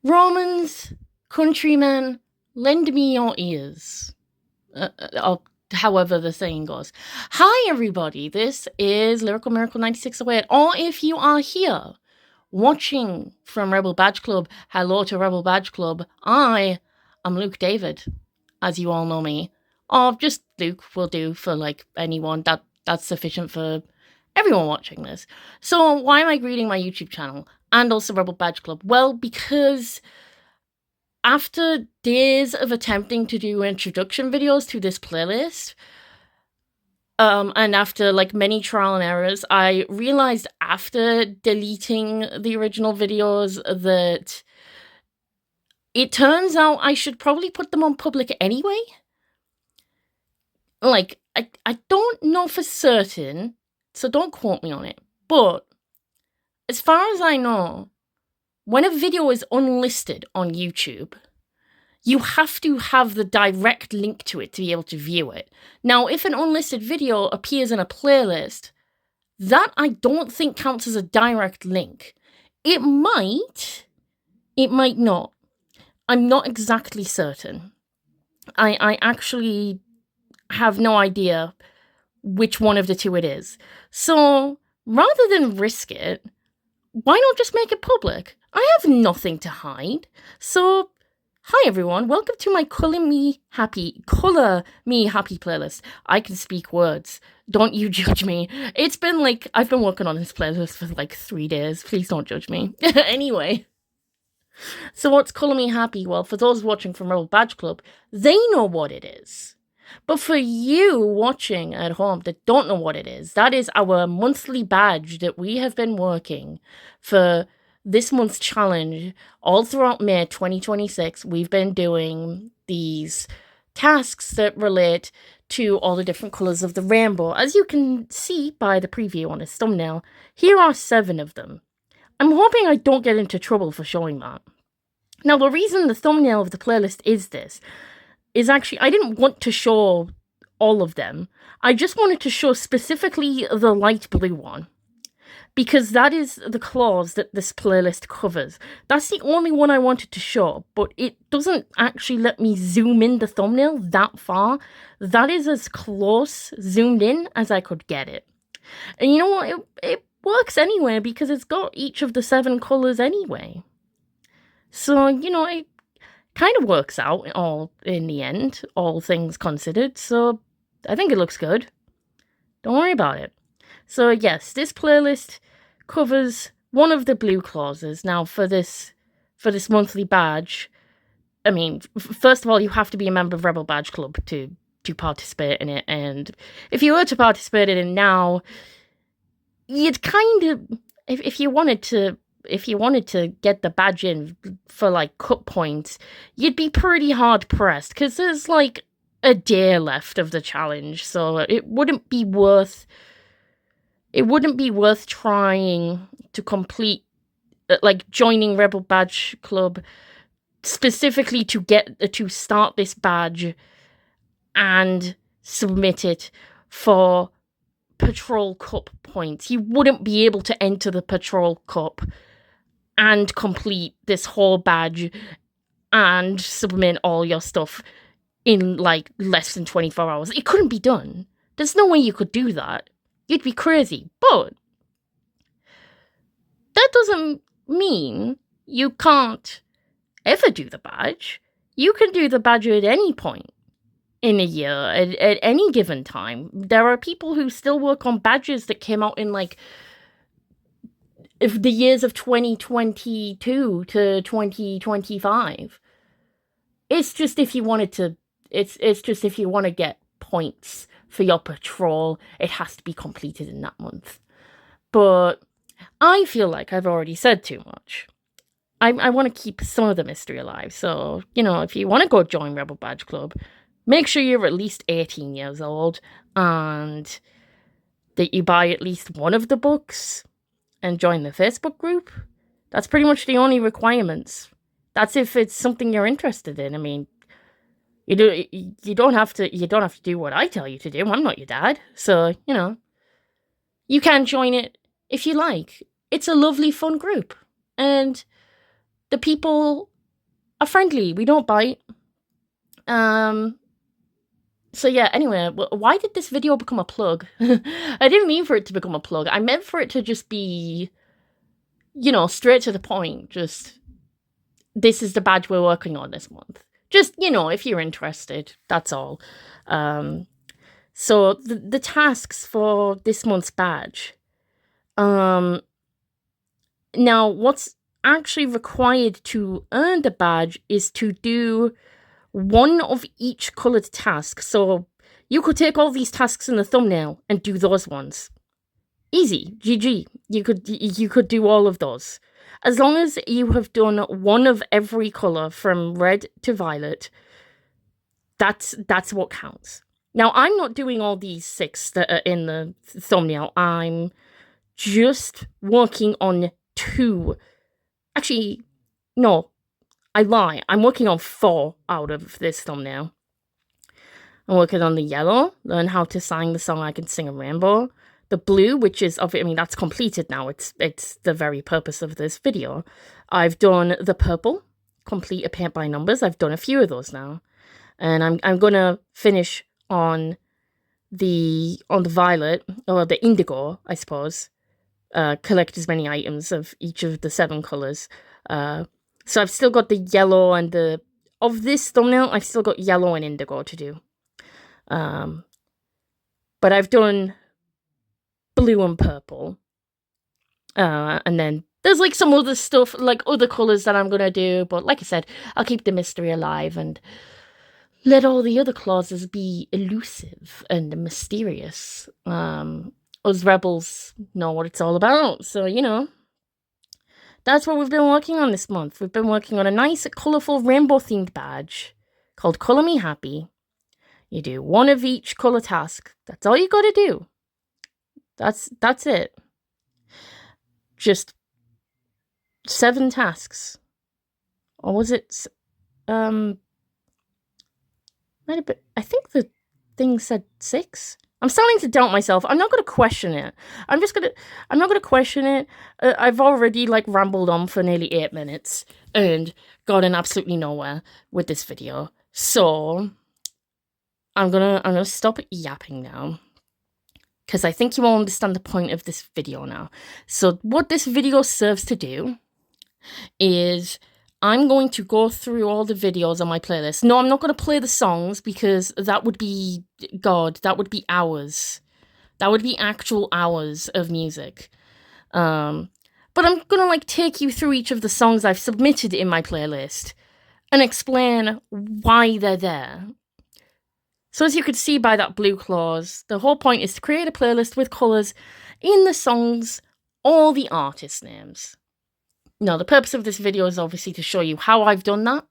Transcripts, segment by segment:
Romans, countrymen, lend me your ears. Or however the saying goes. Hi, everybody. This is Lyrical Miracle 9608. Or if you are here watching from Rebel Badge Club, hello to Rebel Badge Club. I am Luke David, as you all know me. Or just Luke will do for like anyone. That's sufficient for everyone watching this. So why am I greeting my YouTube channel and also Rebel Badge Club? Well, because after days of attempting to do introduction videos to this playlist, and after like many trial and errors, I realized after deleting the original videos that it turns out I should probably put them on public anyway. Like, I don't know for certain, so don't quote me on it, but as far as I know, when a video is unlisted on YouTube, you have to have the direct link to it to be able to view it. Now, if an unlisted video appears in a playlist, that I don't think counts as a direct link. It might not. I'm not exactly certain. I actually have no idea which one of the two it is. So, rather than risk it, why not just make it public? I have nothing to hide. So, hi everyone, welcome to my Color Me Happy playlist. I can speak words. Don't you judge me. It's been like, I've been working on this playlist for like 3 days. Please don't judge me. Anyway. So what's Color Me Happy? Well, for those watching from Rebel Badge Club, they know what it is. But for you watching at home that don't know what it is, that is our monthly badge that we have been working for this month's challenge. All throughout May 2026, we've been doing these tasks that relate to all the different colours of the rainbow. As you can see by the preview on this thumbnail, here are 7 of them. I'm hoping I don't get into trouble for showing that. Now, the reason the thumbnail of the playlist is this is actually, I didn't want to show all of them. I just wanted to show specifically the light blue one, because that is the clause that this playlist covers. That's the only one I wanted to show, but it doesn't actually let me zoom in the thumbnail that far. That is as close zoomed in as I could get it. And you know what? It works anyway, because it's got each of the 7 colours anyway. So, you know, it kind of works out all in the end, all things considered. So I think it looks good. Don't worry about it. So yes, this playlist covers one of the blue clauses. Now for this monthly badge, I mean, first of all, you have to be a member of Rebel Badge Club to participate in it. And if you were to participate in it now, you'd kind of, if you wanted to get the badge in for like cut points, you'd be pretty hard pressed, because there's like a day left of the challenge, so it wouldn't be worth trying to complete, like joining Rebel Badge Club specifically to start this badge and submit it for Patrol Cup points. You wouldn't be able to enter the Patrol Cup and complete this whole badge and submit all your stuff in like less than 24 hours. It couldn't be done. There's no way you could do that. You'd be crazy. But that doesn't mean you can't ever do the badge. You can do the badge at any point in a year, at any given time. There are people who still work on badges that came out in like the years of 2022 to 2025. It's just if you wanted to, it's just if you want to get points for your patrol, it has to be completed in that month. But I feel like I've already said too much. I want to keep some of the mystery alive. So, you know, if you want to go join Rebel Badge Club, make sure you're at least 18 years old and that you buy at least one of the books and join the Facebook group. That's pretty much the only requirements. That's if it's something you're interested in. I mean, you don't have to do what I tell you to do. I'm not your dad. So, you know, you can join it if you like. It's a lovely, fun group. And the people are friendly. We don't bite. So yeah, anyway, why did this video become a plug? I didn't mean for it to become a plug. I meant for it to just be, you know, straight to the point. Just, this is the badge we're working on this month. Just, you know, if you're interested, that's all. So the tasks for this month's badge. Now, what's actually required to earn the badge is to do one of each colored task. So you could take all these tasks in the thumbnail and do those ones. Easy, GG. You could do all of those. As long as you have done one of every color from red to violet, that's what counts. Now, I'm not doing all these 6 that are in the thumbnail. I'm just working on 2. Actually, no, I lie. I'm working on 4 out of this thumbnail. I'm working on the yellow, learn how to sing the song I Can Sing a Rainbow. The blue, which is, I mean, that's completed now. It's the very purpose of this video. I've done the purple, complete a paint by numbers. I've done a few of those now. And I'm gonna finish on the violet, or the indigo, I suppose. Collect as many items of each of the 7 colors. So I've still got the yellow and of this thumbnail, I've still got yellow and indigo to do. But I've done blue and purple. And then there's like some other stuff, like other colors that I'm gonna do. But like I said, I'll keep the mystery alive and let all the other clauses be elusive and mysterious. Us rebels know what it's all about. So, you know, that's what we've been working on this month. We've been working on a nice, colourful, rainbow-themed badge called Colour Me Happy. You do one of each colour task. That's all you gotta do. That's it. Just 7 tasks. Or was it, I think the thing said 6. I'm starting to doubt myself. I'm not going to question it. I'm not going to question it. I've already, like, rambled on for nearly 8 minutes and gotten absolutely nowhere with this video. So, I'm gonna stop yapping now, because I think you all understand the point of this video now. So, what this video serves to do is I'm going to go through all the videos on my playlist. No, I'm not going to play the songs, because that would be, God, that would be hours. That would be actual hours of music. But I'm going to, like, take you through each of the songs I've submitted in my playlist and explain why they're there. So as you could see by that blue clause, the whole point is to create a playlist with colours in the songs or the artist names. Now, the purpose of this video is obviously to show you how I've done that.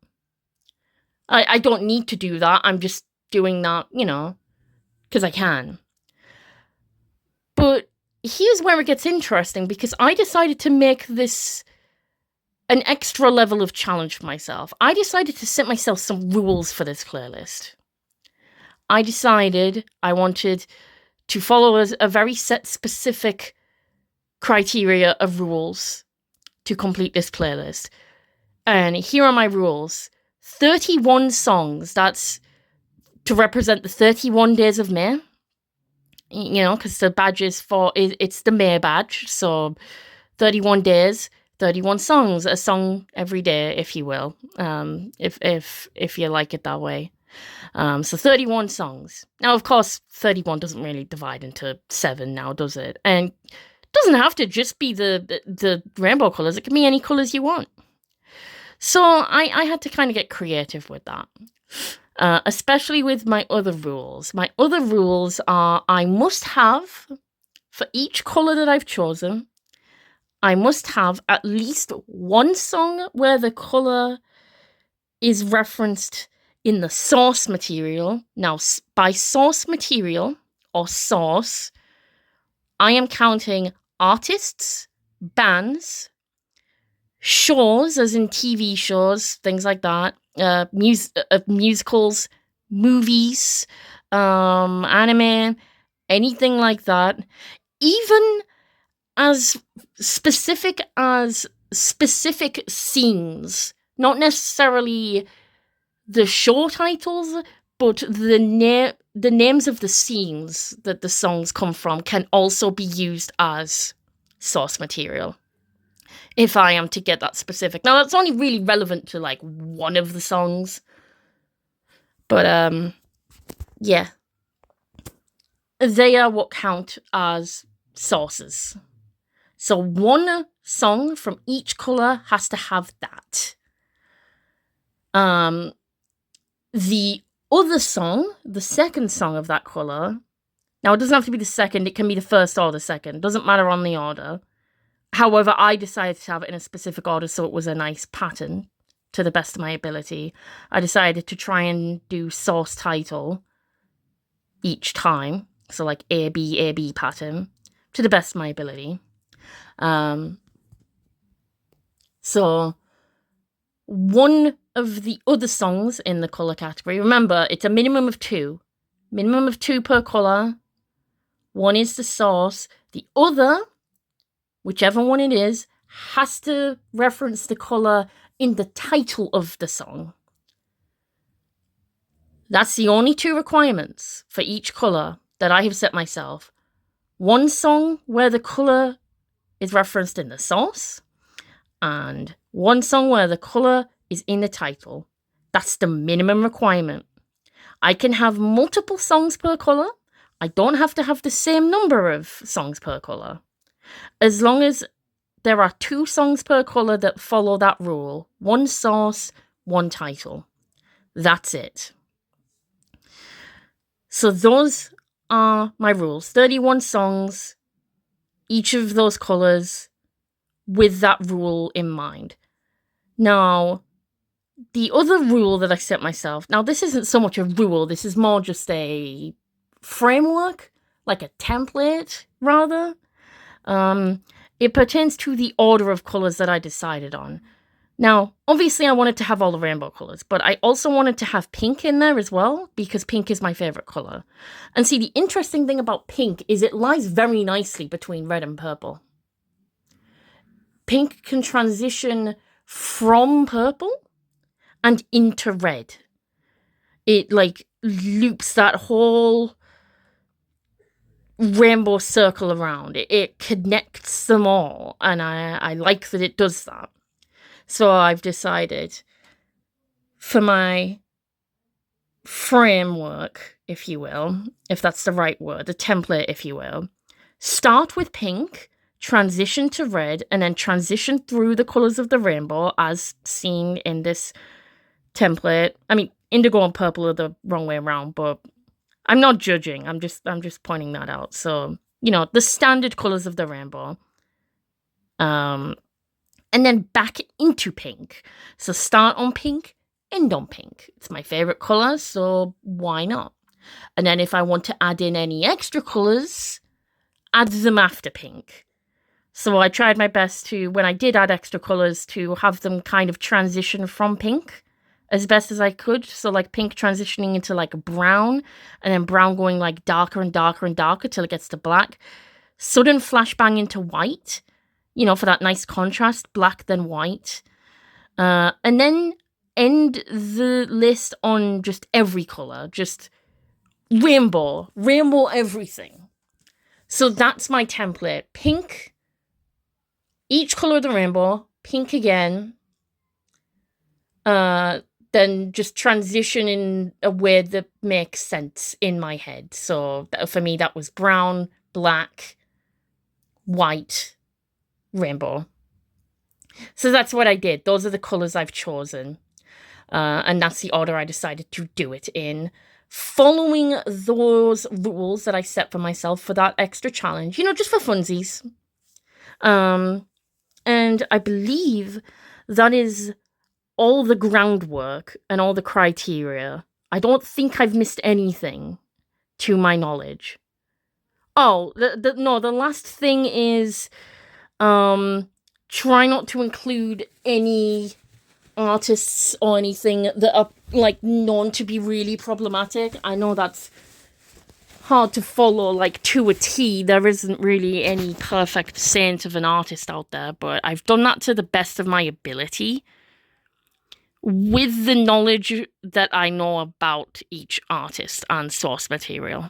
I don't need to do that. I'm just doing that, you know, because I can. But here's where it gets interesting, because I decided to make this an extra level of challenge for myself. I decided to set myself some rules for this playlist. I decided I wanted to follow a very set specific criteria of rules to complete this playlist. And here are my rules. 31 songs, that's to represent the 31 days of May. You know, because the badge is it's the May badge. So 31 days, 31 songs, a song every day, if you will. If you like it that way. So 31 songs. Now, of course, 31 doesn't really divide into 7 now, does it? And it doesn't have to just be the rainbow colours. It can be any colours you want. So I had to kind of get creative with that. Especially with my other rules. My other rules are I must have, for each colour that I've chosen, I must have at least one song where the colour is referenced in the source material. Now, by source material, or source, I am counting artists, bands, shows, as in TV shows, things like that, musicals, movies, anime, anything like that, even as specific scenes Not necessarily the show titles, but the names of the scenes that the songs come from can also be used as source material, if I am to get that specific. Now, that's only really relevant to, like, one of the songs. But, yeah. They are what count as sources. So one song from each colour has to have that. The other song, the second song of that colour, now it doesn't have to be the second, it can be the first or the second, doesn't matter on the order. However, I decided to have it in a specific order so it was a nice pattern to the best of my ability. I decided to try and do source title each time. So like A, B pattern to the best of my ability. So one of the other songs in the colour category, remember, it's a minimum of 2. Minimum of 2 per colour. One is the source. The other, whichever one it is, has to reference the colour in the title of the song. That's the only 2 requirements for each colour that I have set myself. One song where the colour is referenced in the source, and one song where the colour is in the title. That's the minimum requirement. I can have multiple songs per colour. I don't have to have the same number of songs per colour. As long as there are 2 songs per colour that follow that rule. One source, one title. That's it. So those are my rules. 31 songs, each of those colours, with that rule in mind. Now, the other rule that I set myself, now this isn't so much a rule, this is more just a framework, like a template, rather. It pertains to the order of colours that I decided on. Now, obviously I wanted to have all the rainbow colours, but I also wanted to have pink in there as well, because pink is my favourite colour. And see, the interesting thing about pink is it lies very nicely between red and purple. Pink can transition from purple and into red. It, like, loops that whole rainbow circle around. It connects them all, and I like that it does that. So I've decided for my framework, if you will, if that's the right word, the template, if you will, start with pink, transition to red, and then transition through the colours of the rainbow as seen in this template. I mean, indigo and purple are the wrong way around, but I'm not judging. I'm just pointing that out. So, you know, the standard colours of the rainbow. And then back into pink. So start on pink, end on pink. It's my favourite colour, so why not? And then if I want to add in any extra colours, add them after pink. So I tried my best to, when I did add extra colours, to have them kind of transition from pink as best as I could. So like pink transitioning into like brown, and then brown going like darker and darker and darker till it gets to black. Sudden flashbang into white, you know, for that nice contrast, black then white. And then end the list on just every colour, just rainbow everything. So that's my template. Pink, each colour of the rainbow, pink again, then just transition in a way that makes sense in my head. So for me, that was brown, black, white, rainbow. So that's what I did. Those are the colours I've chosen. And that's the order I decided to do it in. Following those rules that I set for myself for that extra challenge, you know, just for funsies. And I believe that is all the groundwork and all the criteria. I don't think I've missed anything to my knowledge. Oh, the last thing is try not to include any artists or anything that are like known to be really problematic. I know that's hard to follow like to a T. There isn't really any perfect saint of an artist out there, but I've done that to the best of my ability. with the knowledge that I know about each artist and source material.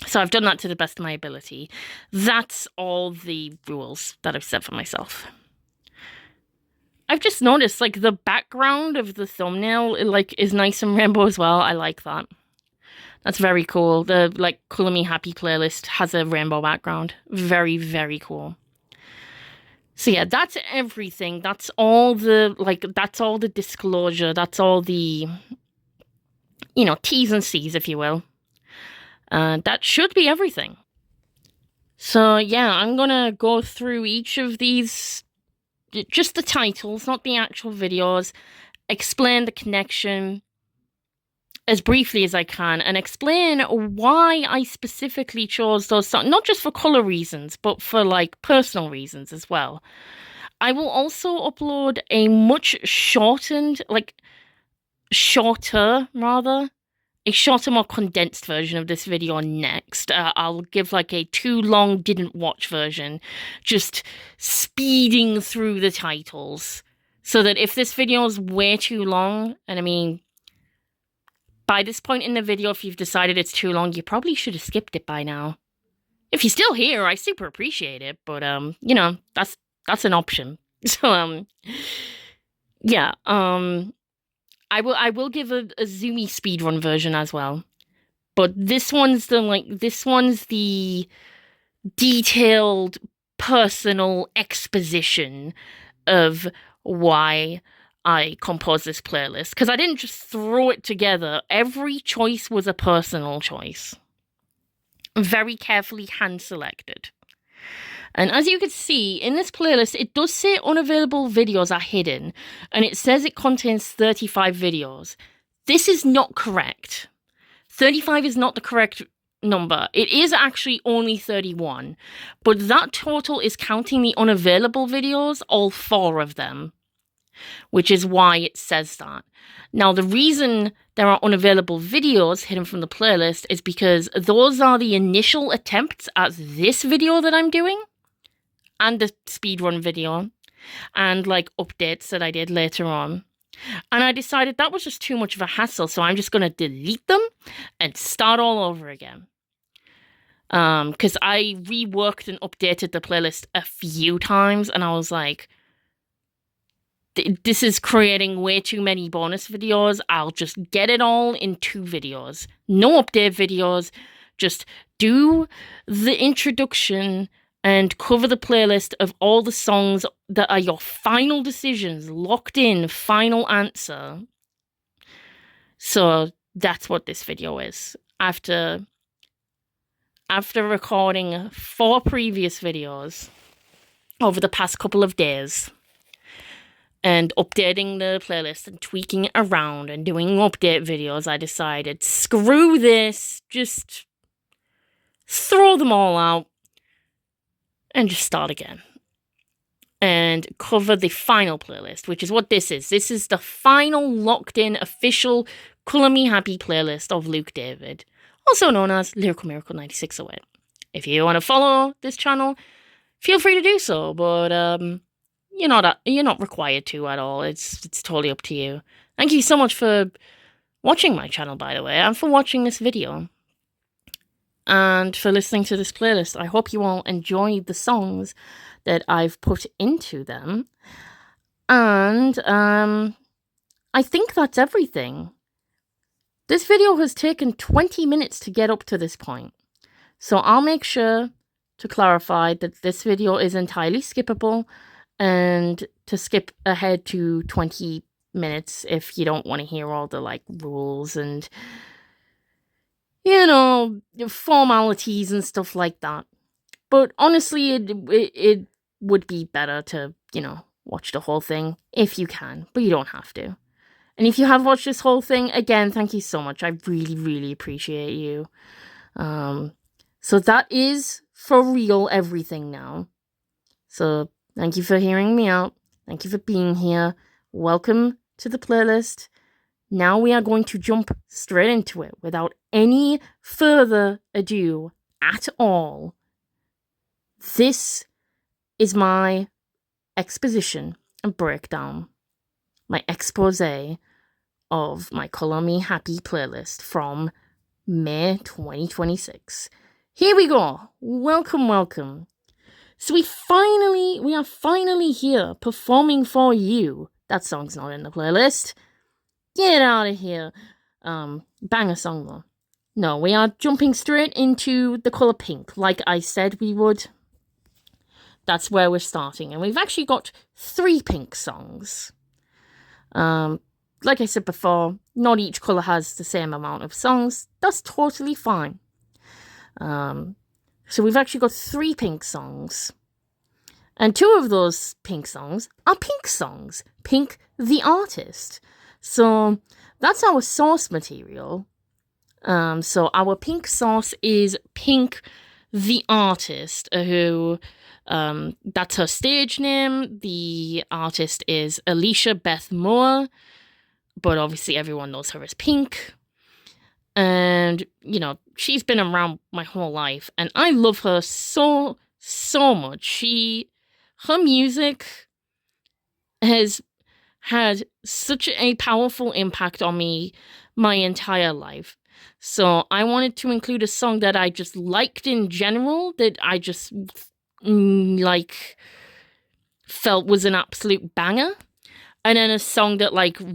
So I've done that to the best of my ability. That's all the rules that I've set for myself. I've just noticed, like, the background of the thumbnail, is nice and rainbow as well. I like that. That's very cool. The, Color Me Happy playlist has a rainbow background. Very, very cool. So yeah, that's everything. That's all the, that's all the disclosure. That's all the, T's and C's, if you will. That should be everything. So yeah, I'm gonna go through each of these, just the titles, not the actual videos, explain the connection as briefly as I can, and explain why I specifically chose those songs, not just for color reasons, but for personal reasons as well. I will also upload a much shorter, more condensed version of this video next. I'll give a too long didn't watch version, just speeding through the titles, so that if this video is way too long, and I mean, by this point in the video, if you've decided it's too long, you probably should have skipped it by now. If you're still here, I super appreciate it, but that's an option. So yeah, I will give a zoomy speedrun version as well. But this one's the detailed personal exposition of why I composed this playlist, because I didn't just throw it together. Every choice was a personal choice. Very carefully hand-selected. And as you can see, in this playlist, it does say unavailable videos are hidden, and it says it contains 35 videos. This is not correct. 35 is not the correct number. It is actually only 31, but that total is counting the unavailable videos, all 4 of them, which is why it says that. Now, the reason there are unavailable videos hidden from the playlist is because those are the initial attempts at this video that I'm doing, and the speedrun video, and updates that I did later on. And I decided that was just too much of a hassle, so I'm just going to delete them and start all over again. Because I reworked and updated the playlist a few times, and I was like, this is creating way too many bonus videos. I'll just get it all in 2 videos. No update videos. Just do the introduction and cover the playlist of all the songs that are your final decisions, locked in, final answer. So that's what this video is. After recording 4 previous videos over the past couple of days, and updating the playlist and tweaking it around and doing update videos, I decided, screw this, just throw them all out and just start again. And cover the final playlist, which is what this is. This is the final locked-in official Colour Me Happy playlist of Luke David, also known as Lyrical Miracle 9608. If you want to follow this channel, feel free to do so, but you're not required to at all. It's totally up to you. Thank you so much for watching my channel, by the way, and for watching this video, and for listening to this playlist. I hope you all enjoyed the songs that I've put into them, and I think that's everything. This video has taken 20 minutes to get up to this point, so I'll make sure to clarify that this video is entirely skippable, and to skip ahead to 20 minutes if you don't want to hear all the rules and formalities and stuff like that. But honestly, it would be better to watch the whole thing if you can, but you don't have to. And if you have watched this whole thing, again, thank you so much. I really, really appreciate you. So that is for real everything now. So thank you for hearing me out. Thank you for being here. Welcome to the playlist. Now we are going to jump straight into it without any further ado at all. This is my exposition and breakdown my expose of my Color Me Happy playlist from May 2026. Here we go. Welcome, welcome. So we are finally here performing for you. That song's not in the playlist. Get out of here. Banger song though. No, we are jumping straight into the colour pink, like I said we would. That's where we're starting, and we've actually got 3 pink songs. Like I said before, not each colour has the same amount of songs. That's totally fine. So we've actually got 3 pink songs. And 2 of those pink songs are Pink songs. Pink, the artist. So that's our source material. So our pink source is Pink, the artist, who, that's her stage name. The artist is Alicia Beth Moore, but obviously everyone knows her as Pink. And, you know, she's been around my whole life, and I love her so much. Her music has had such a powerful impact on me my entire life. So I wanted to include a song that I just liked in general, that I just, felt was an absolute banger. And then a song that,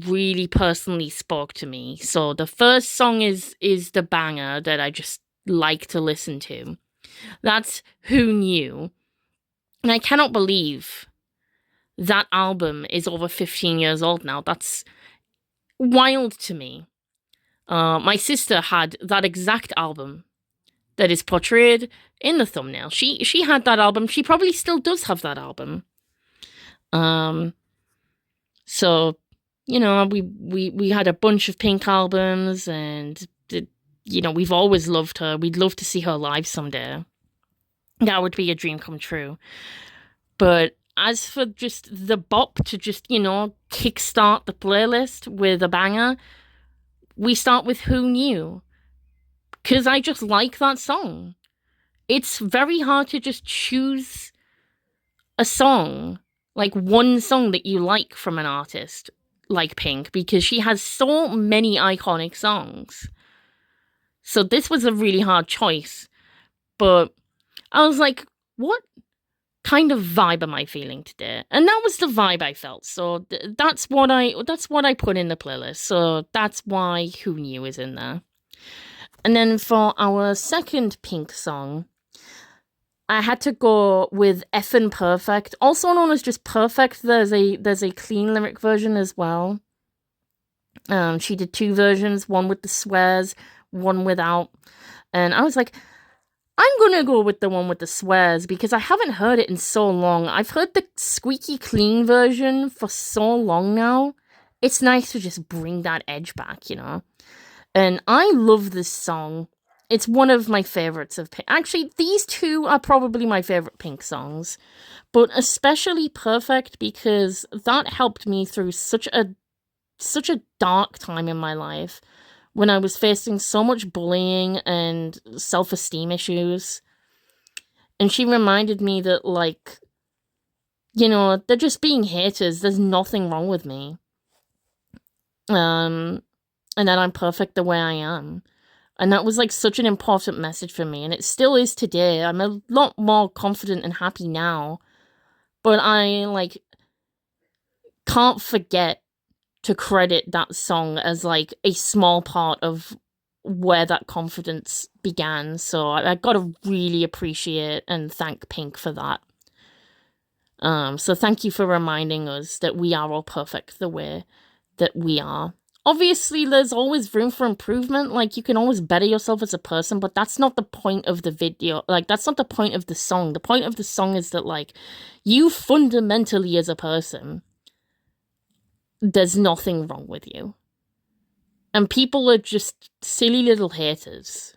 really personally spoke to me. So the first song is the banger that I just like to listen to. That's Who Knew. And I cannot believe that album is over 15 years old now. That's wild to me. My sister had that exact album that is portrayed in the thumbnail. She had that album. She probably still does have that album. So, you know, we had a bunch of Pink albums, and, you know, we've always loved her. We'd love to see her live someday. That would be a dream come true. But as for just the bop to just, you know, kickstart the playlist with a banger, we start with Who Knew. Because I just like that song. It's very hard to just choose a song, like one song that you like from an artist like Pink, because she has so many iconic songs. So this was a really hard choice. But I was like, what kind of vibe am I feeling today? And that was the vibe I felt. So that's what I put in the playlist. So that's why Who Knew is in there. And then for our second Pink song, I had to go with Effin' Perfect, also known as just Perfect. There's a clean lyric version as well. She did 2 versions, one with the swears, one without. And I was like, I'm gonna go with the one with the swears because I haven't heard it in so long. I've heard the squeaky clean version for so long now. It's nice to just bring that edge back, you know? And I love this song. It's one of my favorites of Pink. Actually, these 2 are probably my favorite Pink songs, but especially Perfect because that helped me through such a dark time in my life when I was facing so much bullying and self-esteem issues. And she reminded me that, like, you know, they're just being haters. There's nothing wrong with me. And that I'm perfect the way I am. And that was, like, such an important message for me. And it still is today. I'm a lot more confident and happy now. But I, like, can't forget to credit that song as, like, a small part of where that confidence began. So I gotta really appreciate and thank Pink for that. So thank you for reminding us that we are all perfect the way that we are. Obviously, there's always room for improvement. Like, you can always better yourself as a person, but that's not the point of the video. Like, that's not the point of the song. The point of the song is that, like, you fundamentally as a person, there's nothing wrong with you. And people are just silly little haters.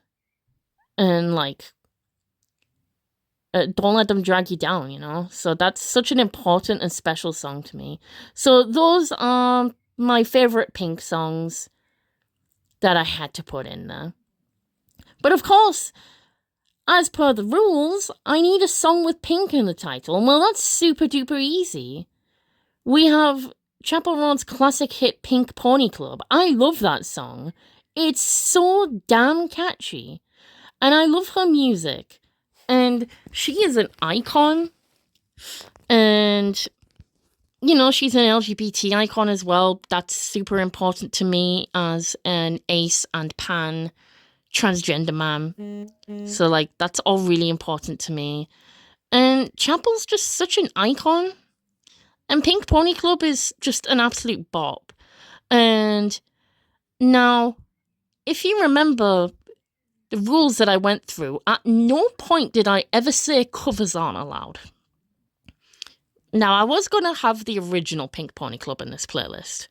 And, like, don't let them drag you down, you know? So that's such an important and special song to me. So those are my favorite Pink songs that I had to put in there. But of course, as per the rules, I need a song with Pink in the title. Well, that's super duper easy. We have Chapel Roan's classic hit Pink Pony Club. I love that song. It's so damn catchy. And I love her music. And she is an icon. And, you know, she's an LGBT icon as well. That's super important to me as an ace and pan transgender man. So, like, that's all really important to me. And Chapel's just such an icon. And Pink Pony Club is just an absolute bop. And now, if you remember the rules that I went through, at no point did I ever say covers aren't allowed. Now, I was going to have the original Pink Pony Club in this playlist.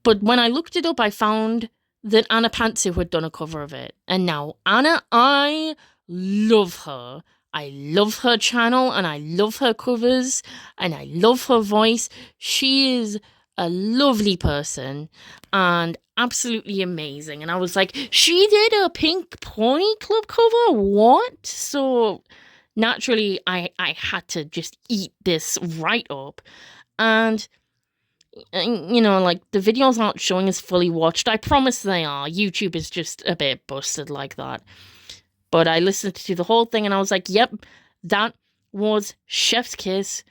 But when I looked it up, I found that Anna Pantsu had done a cover of it. And now, Anna, I love her. I love her channel, and I love her covers, and I love her voice. She is a lovely person, and absolutely amazing. And I was like, she did a Pink Pony Club cover? What? So, naturally, I had to just eat this right up. And, you know, like, the videos aren't showing as fully watched. I promise they are. YouTube is just a bit busted like that. But I listened to the whole thing and I was like, yep, that was chef's kiss,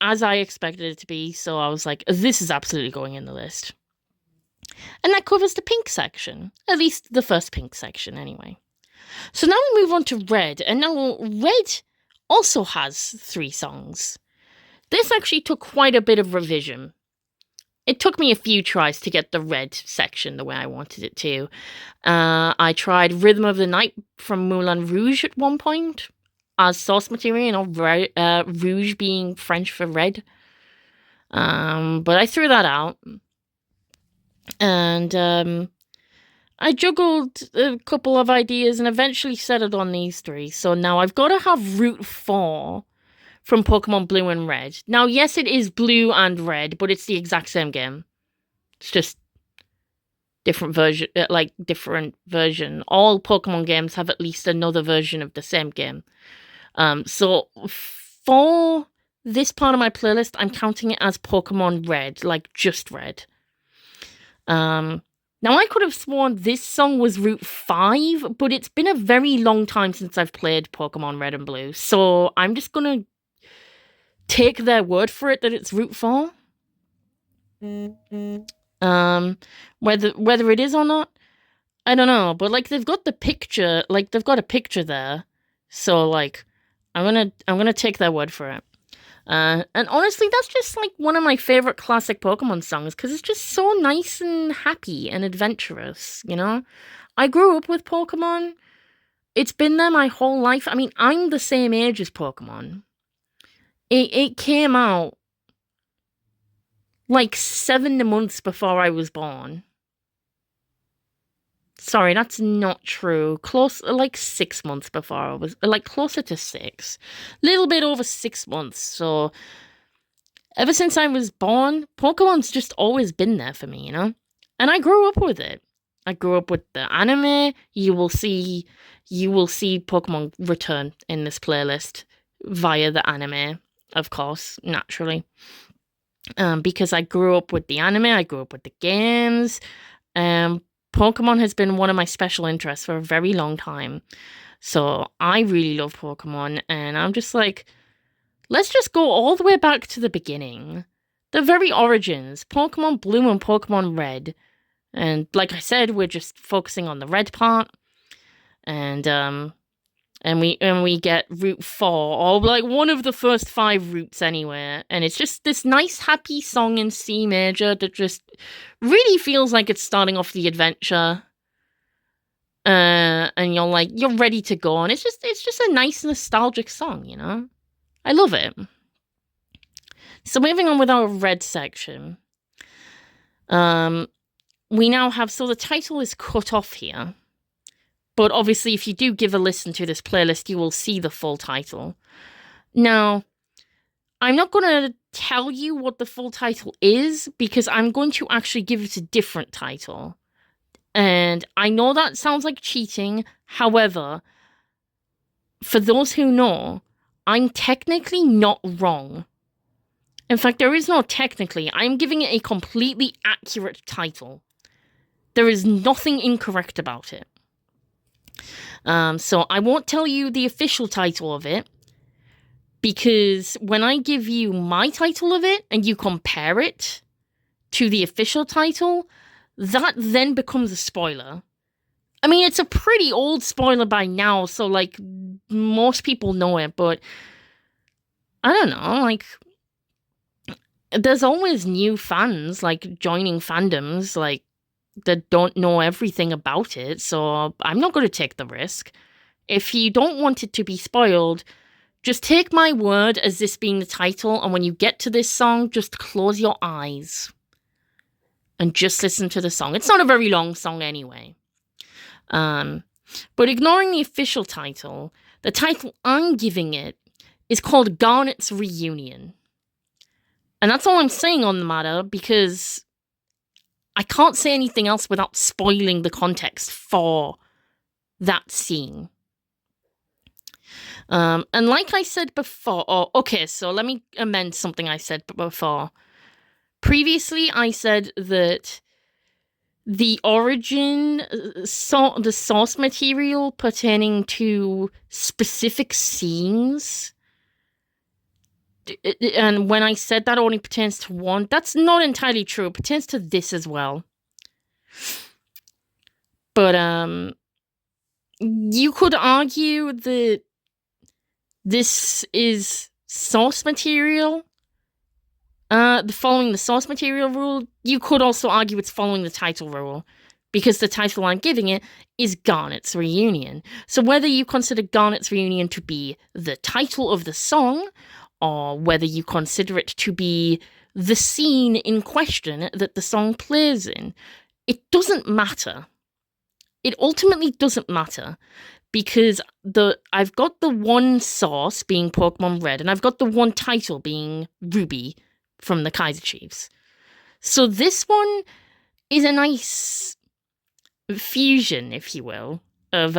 as I expected it to be. So I was like, this is absolutely going in the list. And that covers the pink section, at least the first pink section anyway. So now we move on to red. And now red also has 3 songs. This actually took quite a bit of revision. It took me a few tries to get the red section the way I wanted it to. I tried Rhythm of the Night from Moulin Rouge at one point as source material, you know, rouge being French for red. But I threw that out. And I juggled a couple of ideas and eventually settled on these 3. So now I've got to have Route 4 from Pokemon Blue and Red. Now, yes, it is Blue and Red, but it's the exact same game. It's just different version, different version. All Pokemon games have at least another version of the same game. So for this part of my playlist, I'm counting it as Pokemon Red, like just Red. Now, I could have sworn this song was Route 5, but it's been a very long time since I've played Pokemon Red and Blue, so I'm just gonna take their word for it that it's Route 4. Whether it is or not, I don't know. But like they've got the picture, like they've got a picture there, so like I'm gonna take their word for it. And honestly, that's just like one of my favorite classic Pokemon songs because it's just so nice and happy and adventurous. You know, I grew up with Pokemon. It's been there my whole life. I mean, I'm the same age as Pokemon. It came out like 7 months before I was born. Sorry, that's not true. Like 6 months before I was, like closer to 6. Little bit over 6 months. So ever since I was born, Pokemon's just always been there for me, you know? And I grew up with it. I grew up with the anime. You will see Pokemon return in this playlist via the anime. Of course, naturally. Because I grew up with the anime, I grew up with the games. Pokemon has been one of my special interests for a very long time. So I really love Pokemon, and I'm just like, let's just go all the way back to the beginning. The very origins, Pokemon Blue and Pokemon Red. And like I said, we're just focusing on the red part. And we get Route 4, or like one of the first 5 routes anyway. And it's just this nice, happy song in C major that just really feels like it's starting off the adventure. And you're ready to go. And it's just a nice, nostalgic song, you know? I love it. So moving on with our red section. We now have, so the title is cut off here. But obviously, if you do give a listen to this playlist, you will see the full title. Now, I'm not going to tell you what the full title is, because I'm going to actually give it a different title. And I know that sounds like cheating. However, for those who know, I'm technically not wrong. In fact, there is no technically. I'm giving it a completely accurate title. There is nothing incorrect about it. So I won't tell you the official title of it, because when I give you my title of it and you compare it to the official title, that then becomes a spoiler. I mean, it's a pretty old spoiler by now, so, like, most people know it, but I don't know, like, there's always new fans, like, joining fandoms, like, that don't know everything about it, so I'm not going to take the risk. If you don't want it to be spoiled, just take my word as this being the title, and when you get to this song, just close your eyes and just listen to the song. It's not a very long song anyway. But ignoring the official title, the title I'm giving it is called Garnet's Reunion. And that's all I'm saying on the matter, because I can't say anything else without spoiling the context for that scene. And like I said before, okay, so let me amend something I said before. Previously, I said that the origin, the source material pertaining to specific scenes, and when I said that only pertains to one, that's not entirely true. It pertains to this as well. But, you could argue that this is source material, following the source material rule. You could also argue it's following the title rule, because the title I'm giving it is Garnet's Reunion. So whether you consider Garnet's Reunion to be the title of the song, or whether you consider it to be the scene in question that the song plays in, it doesn't matter. It ultimately doesn't matter, because I've got the one source being Pokemon Red, and I've got the one title being Ruby from the Kaiser Chiefs. So this one is a nice fusion, if you will, of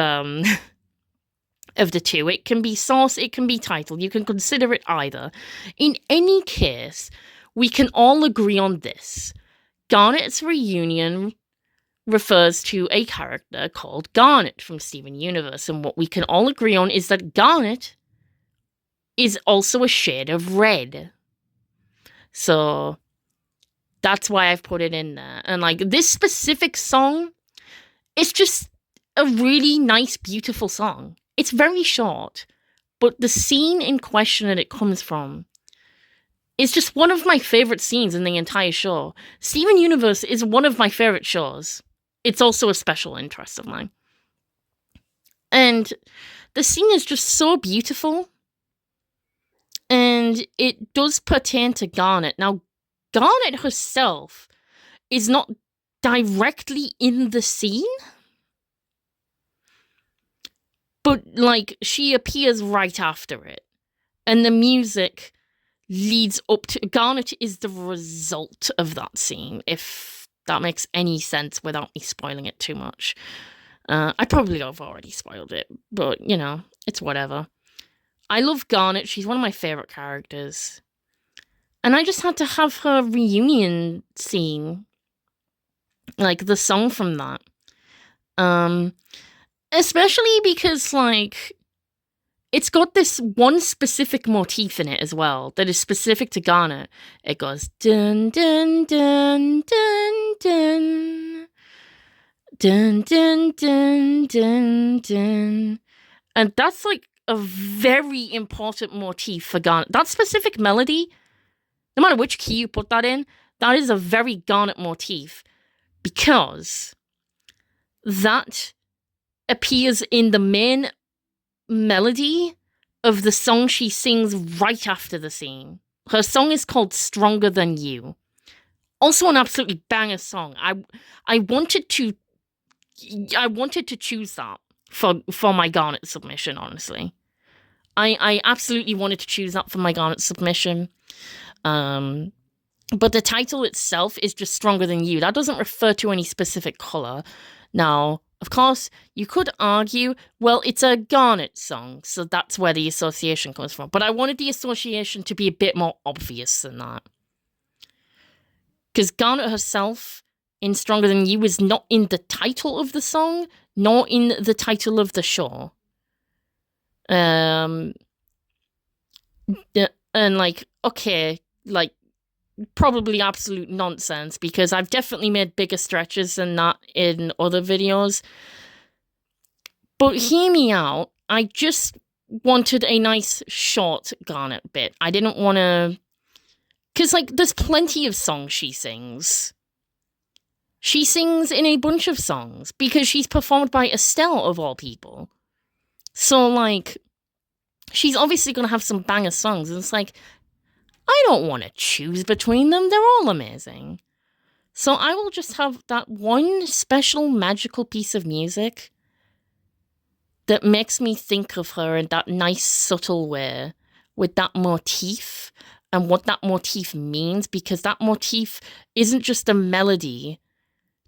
the two. It can be source, it can be title. You can consider it either. In any case, we can all agree on this. Garnet's Reunion refers to a character called Garnet from Steven Universe, and what we can all agree on is that Garnet is also a shade of red. So that's why I've put it in there. And, like, this specific song, it's just a really nice, beautiful song. It's very short, but the scene in question that it comes from is just one of my favorite scenes in the entire show. Steven Universe is one of my favorite shows. It's also a special interest of mine. And the scene is just so beautiful. And it does pertain to Garnet. Now, Garnet herself is not directly in the scene, but, like, she appears right after it. And the music leads up to... Garnet is the result of that scene, if that makes any sense without me spoiling it too much. I probably have already spoiled it, but, you know, it's whatever. I love Garnet. She's one of my favorite characters. And I just had to have her reunion scene, like, the song from that. Especially because, like, it's got this one specific motif in it as well that is specific to Garnet. It goes dun dun dun dun dun dun dun dun dun dun, and that's, like, a very important motif for Garnet. That specific melody, no matter which key you put that in, that is a very Garnet motif, because that appears in the main melody of the song she sings right after the scene. Her song is called Stronger Than You. Also an absolutely banger song. I wanted to choose that for my Garnet submission, honestly. I absolutely wanted to choose that for my Garnet submission. But the title itself is just Stronger Than You. That doesn't refer to any specific color. Now, Of course, you could argue, well, it's a Garnet song, so that's where the association comes from. But I wanted the association to be a bit more obvious than that. Because Garnet herself, in Stronger Than You, is not in the title of the song, nor in the title of the show. And, like, okay, like, probably absolute nonsense, because I've definitely made bigger stretches than that in other videos. But hear me out. I just wanted a nice, short Garnet bit. I didn't want to... Because, like, there's plenty of songs she sings. She sings in a bunch of songs because she's performed by Estelle, of all people. So, like, she's obviously going to have some banger songs. And it's like, I don't want to choose between them. They're all amazing. So I will just have that one special magical piece of music that makes me think of her in that nice, subtle way, with that motif and what that motif means, because that motif isn't just a melody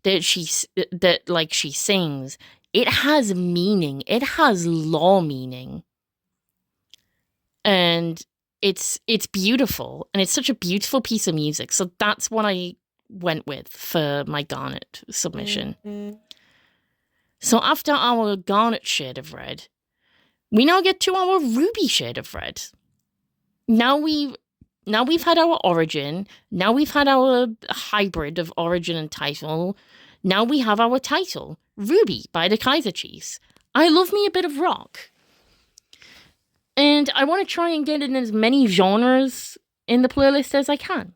that she sings. It has meaning. It has lore meaning. And it's beautiful, and it's such a beautiful piece of music. So that's what I went with for my Garnet submission. Mm-hmm. So after our Garnet shade of red, we now get to our Ruby shade of red. Now we've had our origin. Now we've had our hybrid of origin and title. Now we have our title, Ruby by the Kaiser Chiefs. I love me a bit of rock. And I want to try and get in as many genres in the playlist as I can.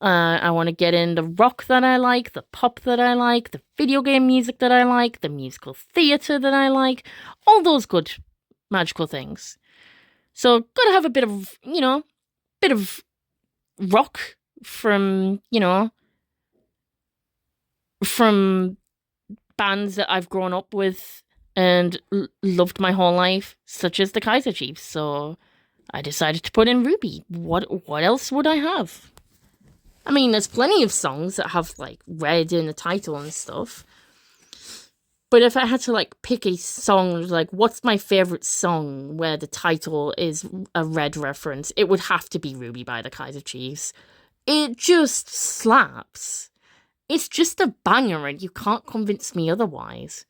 I want to get in the rock that I like, the pop that I like, the video game music that I like, the musical theatre that I like, all those good magical things. So, gotta have a bit of, bit of rock from bands that I've grown up with and loved my whole life, such as the Kaiser Chiefs. So, I decided to put in Ruby. What else would I have? I mean, there's plenty of songs that have, like, red in the title and stuff. But if I had to, like, pick a song, like, what's my favourite song where the title is a red reference, it would have to be Ruby by the Kaiser Chiefs. It just slaps. It's just a banger, and you can't convince me otherwise.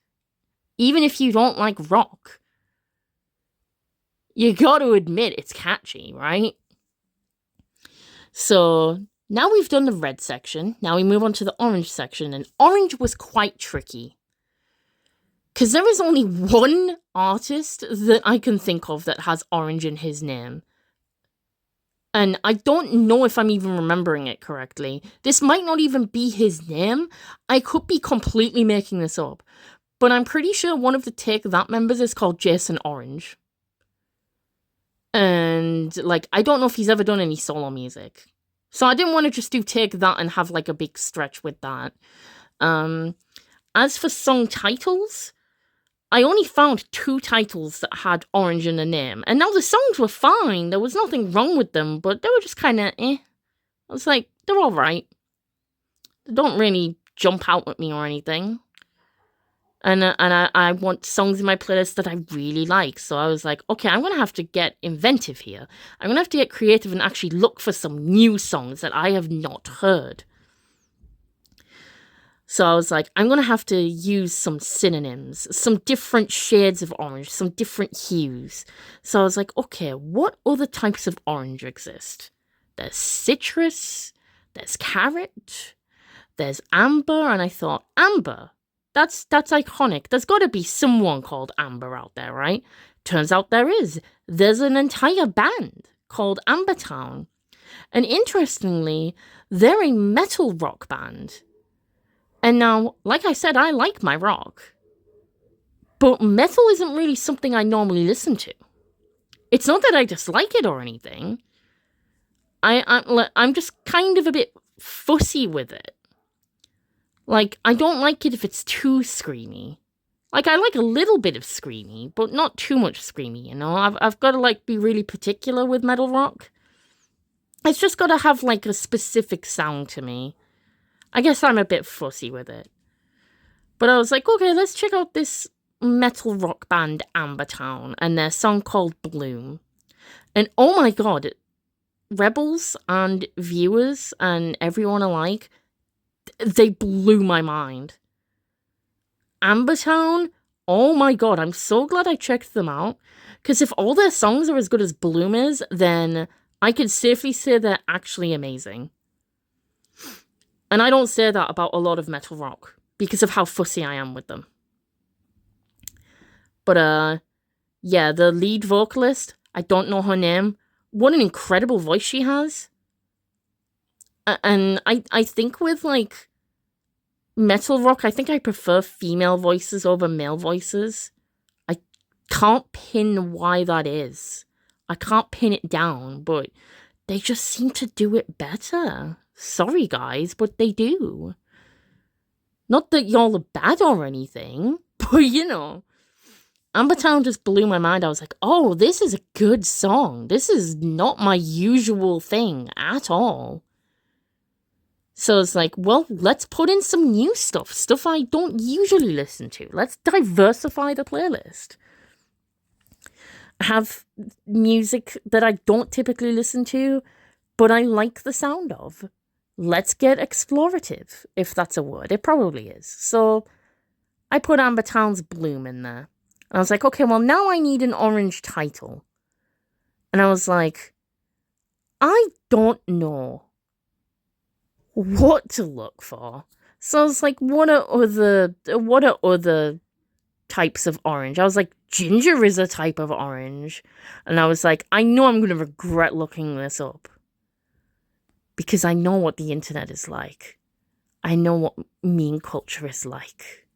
Even if you don't like rock. You gotta admit it's catchy, right? So... now we've done the red section, now we move on to the orange section, and orange was quite tricky. Because there is only one artist that I can think of that has orange in his name. And I don't know if I'm even remembering it correctly. This might not even be his name. I could be completely making this up. But I'm pretty sure one of the Take That members is called Jason Orange. And, like, I don't know if he's ever done any solo music. So I didn't want to just do Take That and have, like, a big stretch with that. As for song titles, I only found 2 titles that had orange in the name. And now the songs were fine. There was nothing wrong with them, but they were just kind of I was like, they're all right. They don't really jump out at me or anything. And I want songs in my playlist that I really like. So I was like, okay, I'm going to have to get inventive here. I'm going to have to get creative and actually look for some new songs that I have not heard. So I was like, I'm going to have to use some synonyms, some different shades of orange, some different hues. So I was like, okay, what other types of orange exist? There's citrus, there's carrot, there's amber, and I thought, amber? That's iconic. There's got to be someone called Amber out there, right? Turns out there is. There's an entire band called Ambertown. And interestingly, they're a metal rock band. And now, like I said, I like my rock. But metal isn't really something I normally listen to. It's not that I dislike it or anything. I'm just kind of a bit fussy with it. Like, I don't like it if it's too screamy. Like, I like a little bit of screamy, but not too much screamy, you know? I've got to, like, be really particular with metal rock. It's just got to have, like, a specific sound to me. I guess I'm a bit fussy with it. But I was like, okay, let's check out this metal rock band Amber Town and their song called Bloom. And oh my god, Rebels and viewers and everyone alike, they blew my mind. Amber Town, oh my god, I'm so glad I checked them out. Because if all their songs are as good as Bloom is, then I can safely say they're actually amazing. And I don't say that about a lot of metal rock, because of how fussy I am with them. But, yeah, the lead vocalist, I don't know her name. What an incredible voice she has. And I think with, like, metal rock, I think I prefer female voices over male voices. I can't pin why that is. I can't pin it down, but they just seem to do it better. Sorry, guys, but they do. Not that y'all are bad or anything, but, you know. Amber Town just blew my mind. I was like, oh, this is a good song. This is not my usual thing at all. So it's like, well, let's put in some new stuff I don't usually listen to. Let's diversify the playlist. I have music that I don't typically listen to, but I like the sound of. Let's get explorative, if that's a word. It probably is. So I put Amber Town's Bloom in there. And I was like, okay, well, now I need an orange title. And I was like, I don't know what to look for. So I was like, what are other types of orange? I was like, ginger is a type of orange. And I was like, I know I'm going to regret looking this up. Because I know what the internet is like. I know what meme culture is like.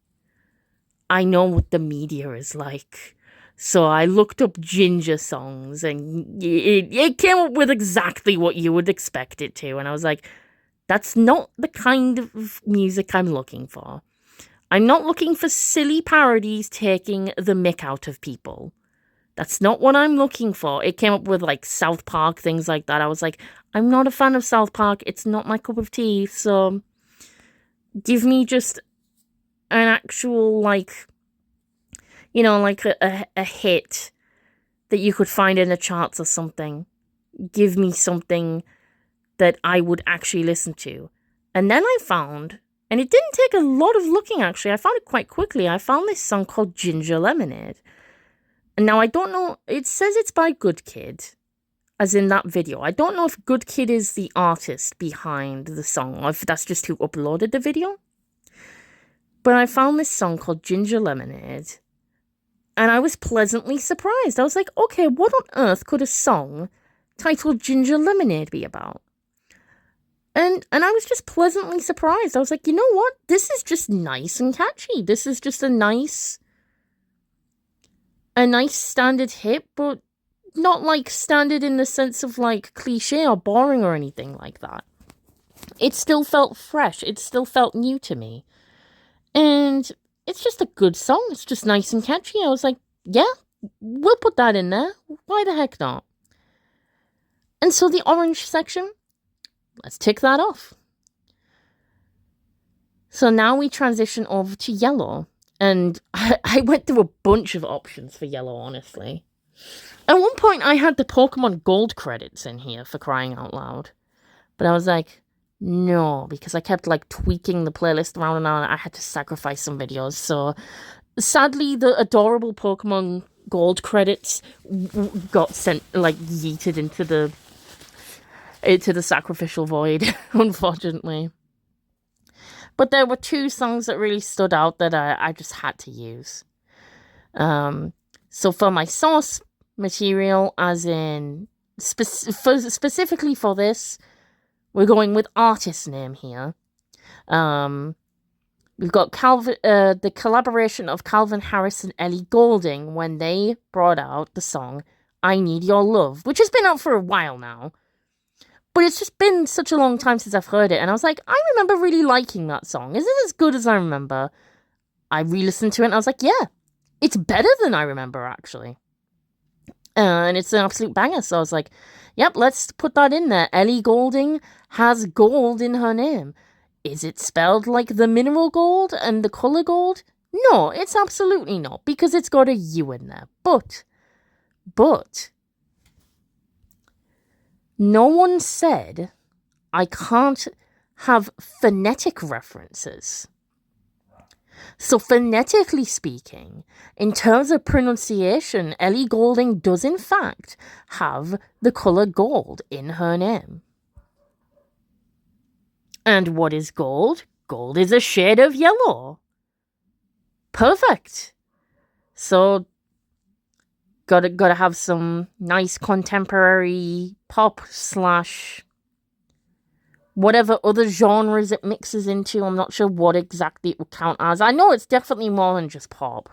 I know what the media is like. So I looked up ginger songs and it came up with exactly what you would expect it to. And I was like, that's not the kind of music I'm looking for. I'm not looking for silly parodies taking the mick out of people. That's not what I'm looking for. It came up with like South Park, things like that. I was like, I'm not a fan of South Park. It's not my cup of tea. So give me just an actual, like, you know, like a hit that you could find in the charts or something. Give me something that I would actually listen to. And then I found, and it didn't take a lot of looking actually, I found it quite quickly. I found this song called Ginger Lemonade. And now I don't know, it says it's by Good Kid, as in that video. I don't know if Good Kid is the artist behind the song, or if that's just who uploaded the video. But I found this song called Ginger Lemonade, and I was pleasantly surprised. I was like, okay, what on earth could a song titled Ginger Lemonade be about? And I was just pleasantly surprised. I was like, you know what? This is just nice and catchy. This is just a nice standard hit, but not like standard in the sense of like cliche or boring or anything like that. It still felt fresh. It still felt new to me. And it's just a good song. It's just nice and catchy. I was like, yeah, we'll put that in there. Why the heck not? And so the orange section, let's tick that off. So now we transition over to yellow. And I went through a bunch of options for yellow, honestly. At one point, I had the Pokemon Gold credits in here, for crying out loud. But I was like, no, because I kept like tweaking the playlist around and I had to sacrifice some videos. So sadly, the adorable Pokemon Gold credits got sent, like, yeeted into the sacrificial void, unfortunately. But there were two songs that really stood out that I just had to use. So for my source material, as in specifically for this, we're going with artist name here. We've got the collaboration of Calvin Harris and Ellie Goulding when they brought out the song I Need Your Love, which has been out for a while now. But it's just been such a long time since I've heard it, and I was like, I remember really liking that song. Is it as good as I remember? I re-listened to it, and I was like, yeah, it's better than I remember, actually. And it's an absolute banger, so I was like, yep, let's put that in there. Ellie Goulding has gold in her name. Is it spelled like the mineral gold and the colour gold? No, it's absolutely not, because it's got a U in there. But, no one said I can't have phonetic references. So phonetically speaking, in terms of pronunciation, Ellie Goulding does in fact have the colour gold in her name. And what is gold? Gold is a shade of yellow. Perfect. So, gotta have some nice contemporary pop / whatever other genres it mixes into. I'm not sure what exactly it would count as. I know it's definitely more than just pop.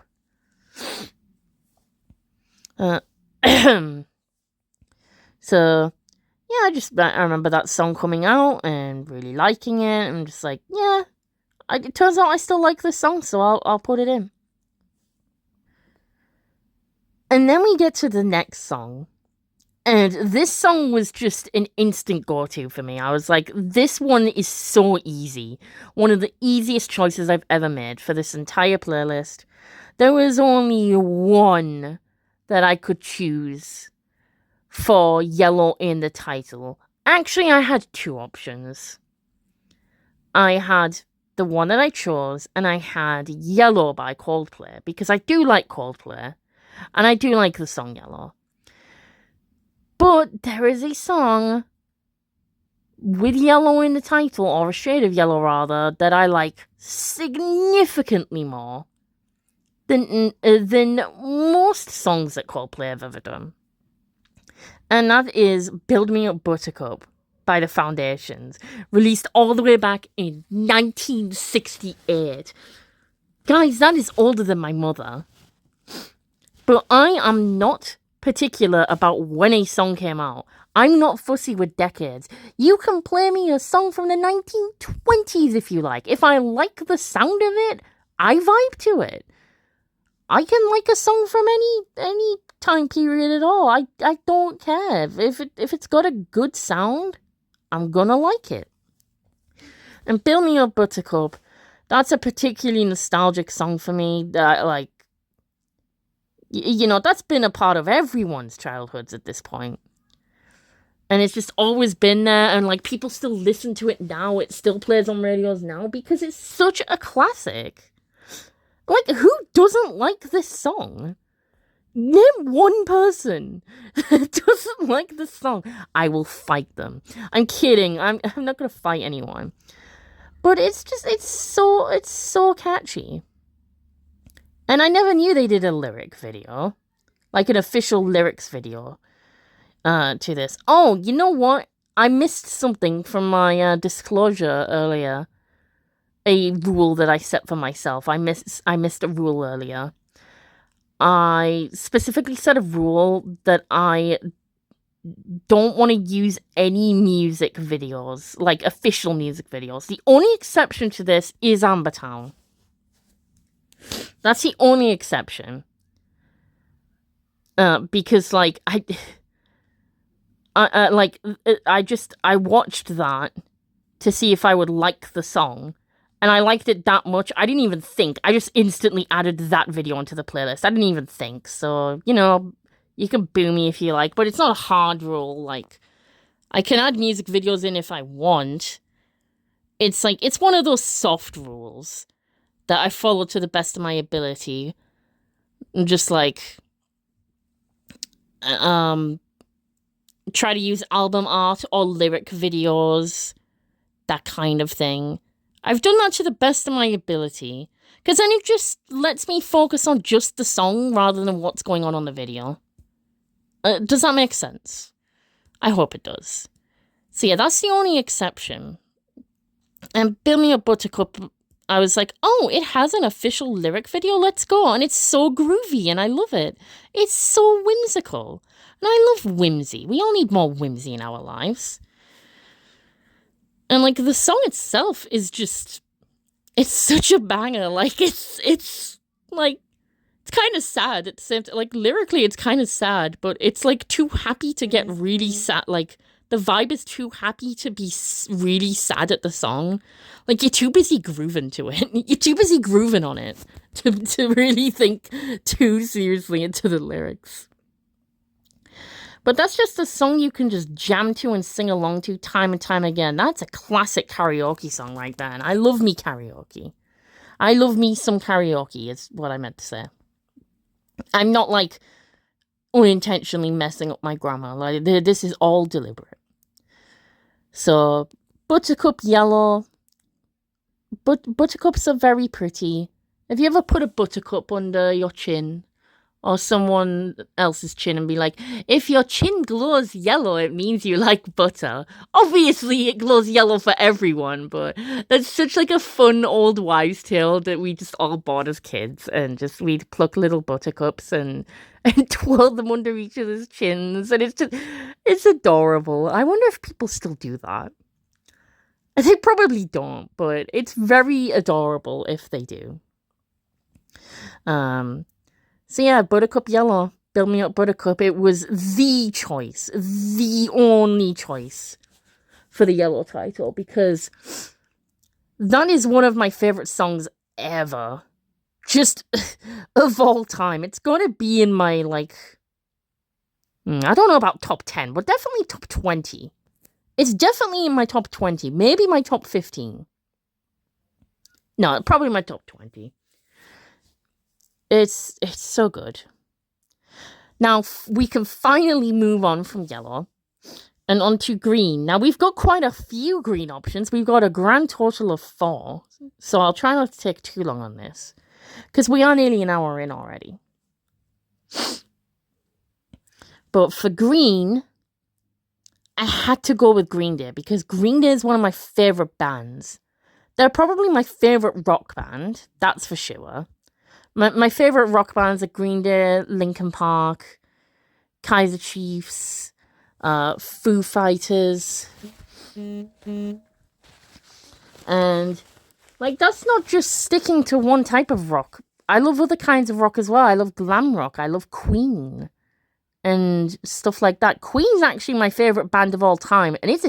So, yeah, I remember that song coming out and really liking it. I'm just like, yeah, it turns out I still like this song, so I'll put it in. And then we get to the next song. And this song was just an instant go-to for me. I was like, this one is so easy. One of the easiest choices I've ever made for this entire playlist. There was only one that I could choose for yellow in the title. Actually, I had two options. I had the one that I chose, and I had Yellow by Coldplay, because I do like Coldplay, and I do like the song Yellow. But there is a song with yellow in the title, or a shade of yellow rather, that I like significantly more than most songs that Coldplay have ever done. And that is Build Me Up Buttercup by The Foundations, released all the way back in 1968. Guys, that is older than my mother. But I am not particular about when a song came out. I'm not fussy with decades. You can play me a song from the 1920s if you like. If I like the sound of it, I vibe to it. I can like a song from any time period at all. I don't care. If it's got a good sound, I'm gonna like it. And Build Me Up Buttercup, that's a particularly nostalgic song for me. That that's been a part of everyone's childhoods at this point. And it's just always been there, and like people still listen to it now. It still plays on radios now because it's such a classic. Like, who doesn't like this song? Name one person that doesn't like this song. I will fight them. I'm kidding. I'm not gonna fight anyone. But it's so catchy. And I never knew they did a lyric video. Like an official lyrics video to this. Oh, you know what? I missed something from my disclosure earlier. A rule that I set for myself. I missed a rule earlier. I specifically set a rule that I don't want to use any music videos, like official music videos. The only exception to this is Amber Town. That's the only exception. Because like I watched that to see if I would like the song, and I liked it that much. I didn't even think. I just instantly added that video onto the playlist. I didn't even think. So, you can boo me if you like, but it's not a hard rule. Like, I can add music videos in if I want. It's like, it's one of those soft rules that I follow to the best of my ability. Just like, try to use album art or lyric videos, that kind of thing. I've done that to the best of my ability, because then it just lets me focus on just the song rather than what's going on the video. Does that make sense? I hope it does. So yeah, that's the only exception. And Build Me Up Buttercup, I was like, oh, it has an official lyric video, let's go. And it's so groovy, and I love it. It's so whimsical. And I love whimsy. We all need more whimsy in our lives. And, like, the song itself is just, it's such a banger. Like, it's kind of sad at the same time. Like, lyrically, it's kind of sad, but it's, like, too happy to get really sad. Like, the vibe is too happy to be really sad at the song. Like, you're too busy grooving to it. You're too busy grooving on it to really think too seriously into the lyrics. But that's just a song you can just jam to and sing along to time and time again. That's a classic karaoke song right there. And I love me karaoke. I love me some karaoke, is what I meant to say. I'm not, like, unintentionally messing up my grammar. Like, this is all deliberate. So, Buttercup Yellow. Buttercups are very pretty. Have you ever put a buttercup under your chin or someone else's chin and be like, if your chin glows yellow, it means you like butter? Obviously, it glows yellow for everyone, but that's such like a fun old wives' tale that we just all bought as kids, and just we'd pluck little buttercups and twirl them under each other's chins, and it's adorable. I wonder if people still do that. They probably don't, but it's very adorable if they do. So yeah, Buttercup Yellow, Build Me Up Buttercup. It was the choice, the only choice for the yellow title, because that is one of my favorite songs ever. Just of all time. It's gonna be in my, like, I don't know about top 10, but definitely top 20. It's definitely in my top 20, maybe my top 15. No, probably my top 20. It's so good. Now, we can finally move on from yellow and onto green. Now, we've got quite a few green options. We've got a grand total of 4. So I'll try not to take too long on this, because we are nearly an hour in already. But for green, I had to go with Green Day, because Green Day is one of my favorite bands. They're probably my favorite rock band, that's for sure. My favorite rock bands are Green Day, Linkin Park, Kaiser Chiefs, Foo Fighters. And, like, that's not just sticking to one type of rock. I love other kinds of rock as well. I love glam rock. I love Queen and stuff like that. Queen's actually my favorite band of all time, and it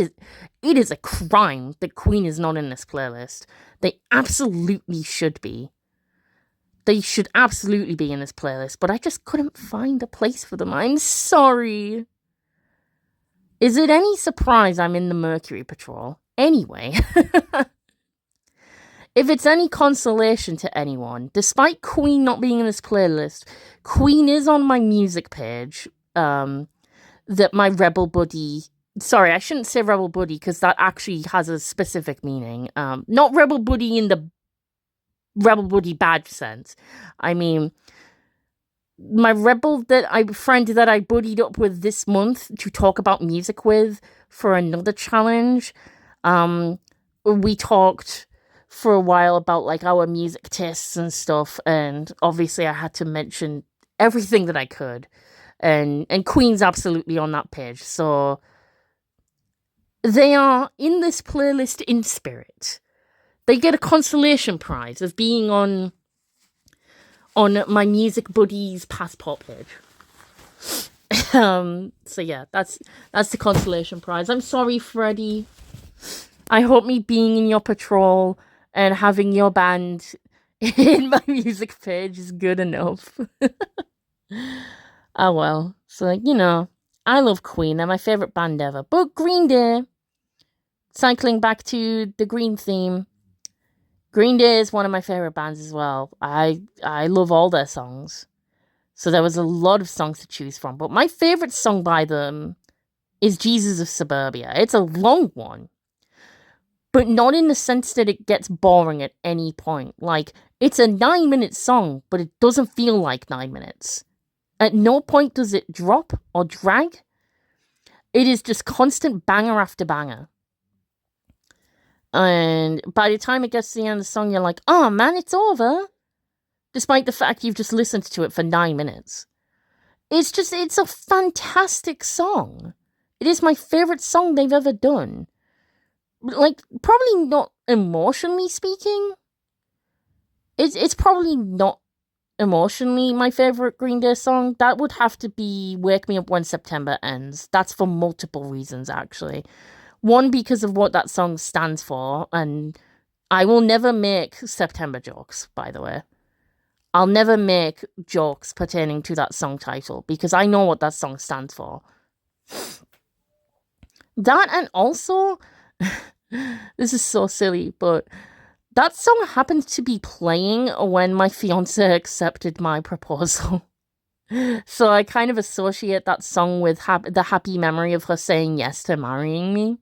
is a crime that Queen is not in this playlist. They absolutely should be. They should absolutely be in this playlist, but I just couldn't find a place for them. I'm sorry. Is it any surprise I'm in the Mercury Patrol? Anyway, if it's any consolation to anyone, despite Queen not being in this playlist, Queen is on my music page, that my Rebel Buddy... Sorry, I shouldn't say Rebel Buddy, because that actually has a specific meaning. Not Rebel Buddy in the Rebel Buddy bad sense. I mean, my friend that I buddied up with this month to talk about music with for another challenge. We talked for a while about, like, our music tastes and stuff, and obviously I had to mention everything that I could, and Queen's absolutely on that page, so they are in this playlist in spirit. They get a consolation prize of being on my Music Buddies passport page. So yeah, that's the consolation prize. I'm sorry, Freddie. I hope me being in your patrol and having your band in my music page is good enough. Oh well. So, you know, I love Queen. They're my favorite band ever. But Green Day, cycling back to the green theme, Green Day is one of my favorite bands as well. I love all their songs. So there was a lot of songs to choose from. But my favorite song by them is Jesus of Suburbia. It's a long one, but not in the sense that it gets boring at any point. Like, it's a 9-minute song, but it doesn't feel like 9 minutes. At no point does it drop or drag. It is just constant banger after banger. And by the time it gets to the end of the song, you're like, oh man, it's over. Despite the fact you've just listened to it for 9 minutes. It's a fantastic song. It is my favorite song they've ever done. Like, probably not emotionally speaking. It's probably not emotionally my favorite Green Day song, that would have to be Wake Me Up When September Ends. That's for multiple reasons, actually. One, because of what that song stands for, and I will never make September jokes, by the way. I'll never make jokes pertaining to that song title, because I know what that song stands for. That, and also, this is so silly, but that song happened to be playing when my fiance accepted my proposal. So I kind of associate that song with the happy memory of her saying yes to marrying me.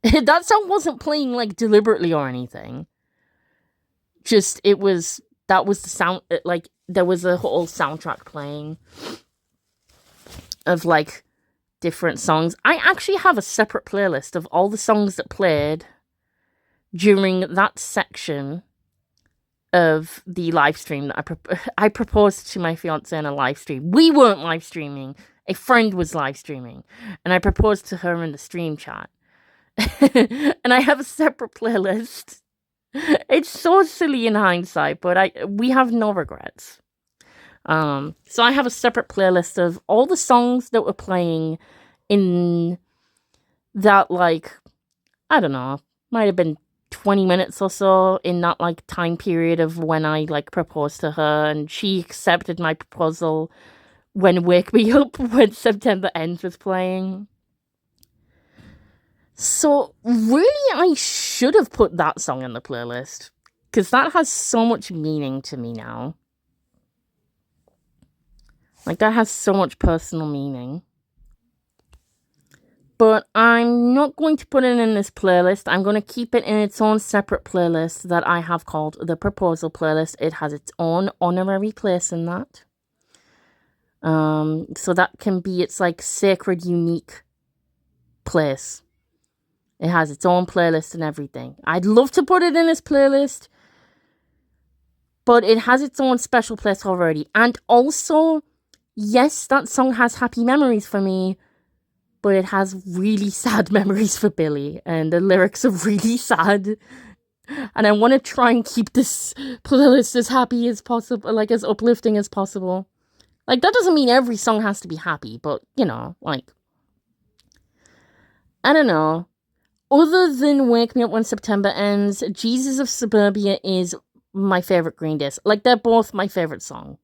That song wasn't playing, like, deliberately or anything. Just, that was the sound, like, there was a whole soundtrack playing of, like, different songs. I actually have a separate playlist of all the songs that played during that section of the live stream that I proposed to my fiance in a live stream. We weren't live streaming. A friend was live streaming. And I proposed to her in the stream chat. And I have a separate playlist. It's so silly in hindsight, but we have no regrets. So I have a separate playlist of all the songs that were playing in that, like, I don't know, might have been 20 minutes or so in that, like, time period of when I, like, proposed to her, and she accepted my proposal when Wake Me Up When September Ends was playing. So, really, I should have put that song in the playlist, because that has so much meaning to me now. Like, that has so much personal meaning. But I'm not going to put it in this playlist. I'm going to keep it in its own separate playlist that I have called the Proposal Playlist. It has its own honorary place in that. So that can be its, like, sacred, unique place. It has its own playlist and everything. I'd love to put it in this playlist, but it has its own special place already. And also, yes, that song has happy memories for me, but it has really sad memories for Billy, and the lyrics are really sad. And I want to try and keep this playlist as happy as possible, like, as uplifting as possible. Like, that doesn't mean every song has to be happy, but, you know, like, I don't know. Other than Wake Me Up When September Ends, Jesus of Suburbia is my favorite Green Day. Like, they're both my favorite song.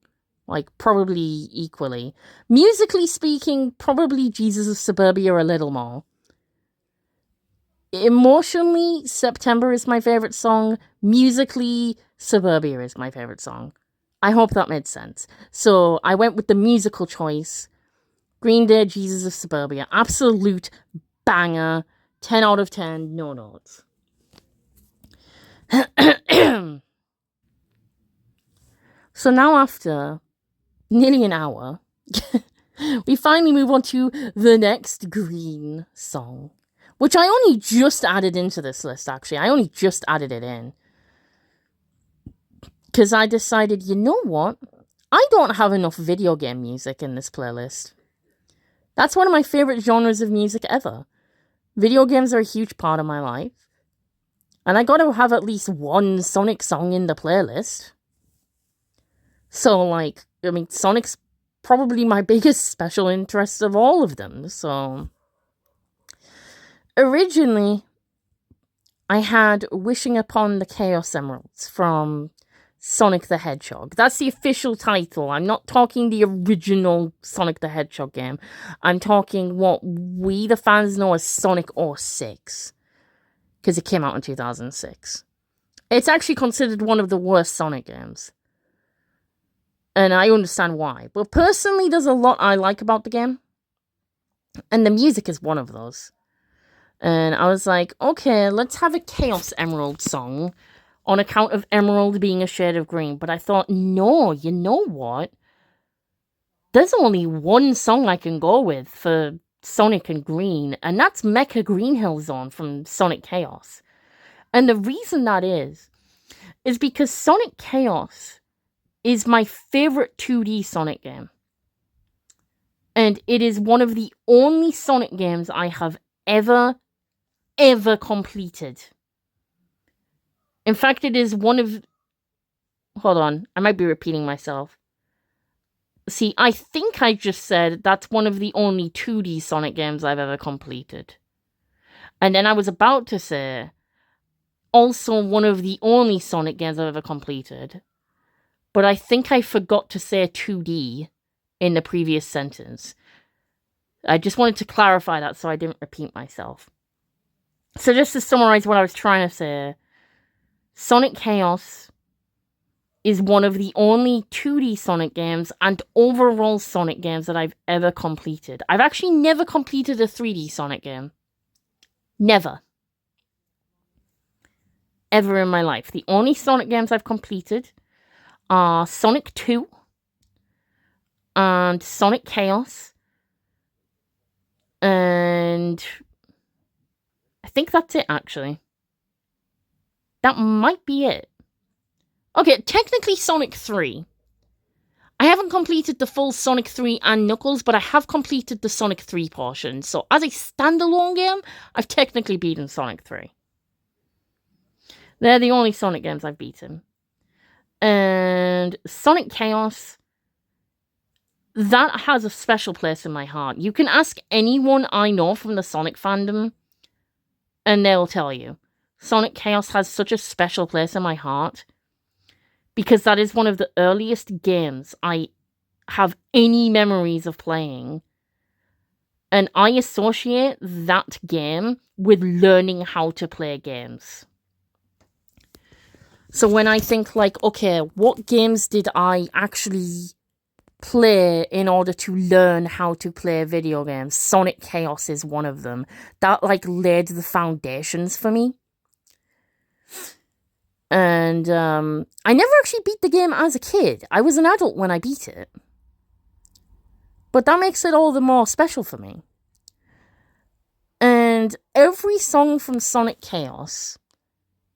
Like, probably equally. Musically speaking, probably Jesus of Suburbia a little more. Emotionally, September is my favorite song. Musically, Suburbia is my favorite song. I hope that made sense. So, I went with the musical choice. Green Day, Jesus of Suburbia. Absolute banger. 10 out of 10, no notes. So now, after nearly an hour, we finally move on to the next Green song, which I only just added into this list, actually. I only just added it in. Because I decided, you know what? I don't have enough video game music in this playlist. That's one of my favorite genres of music ever. Video games are a huge part of my life. And I gotta have at least one Sonic song in the playlist. So, like, I mean, Sonic's probably my biggest special interest of all of them, so... Originally, I had Wishing Upon the Chaos Emeralds from Sonic the Hedgehog. That's the official title. I'm not talking the original Sonic the Hedgehog game. I'm talking what we, the fans, know as Sonic 06. Because it came out in 2006. It's actually considered one of the worst Sonic games. And I understand why. But personally, there's a lot I like about the game. And the music is one of those. And I was like, okay, let's have a Chaos Emerald song on account of emerald being a shade of green. But I thought, no, you know what? There's only one song I can go with for Sonic and Green, and that's Mecha Green Hill Zone from Sonic Chaos. And the reason that is because Sonic Chaos is my favorite 2D Sonic game. And it is one of the only Sonic games I have ever completed. In fact, it is one of... hold on. I might be repeating myself. See, I think I just said that's one of the only 2D Sonic games I've ever completed. And then I was about to say, also one of the only Sonic games I've ever completed. But I think I forgot to say 2D in the previous sentence. I just wanted to clarify that so I didn't repeat myself. So just to summarize what I was trying to say, Sonic Chaos is one of the only 2D Sonic games and overall Sonic games that I've ever completed. I've actually never completed a 3D Sonic game. Never. Ever in my life. The only Sonic games I've completed are Sonic 2 and Sonic Chaos. And I think that's it, actually. That might be it. Okay, technically Sonic 3. I haven't completed the full Sonic 3 and Knuckles, but I have completed the Sonic 3 portion. So as a standalone game, I've technically beaten Sonic 3. They're the only Sonic games I've beaten. And Sonic Chaos, that has a special place in my heart. You can ask anyone I know from the Sonic fandom, and they'll tell you. Sonic Chaos has such a special place in my heart, because that is one of the earliest games I have any memories of playing. And I associate that game with learning how to play games. So when I think like, okay, what games did I actually play in order to learn how to play video games? Sonic Chaos is one of them. That like laid the foundations for me. And I never actually beat the game as a kid. I was an adult when I beat it. But that makes it all the more special for me. And every song from Sonic Chaos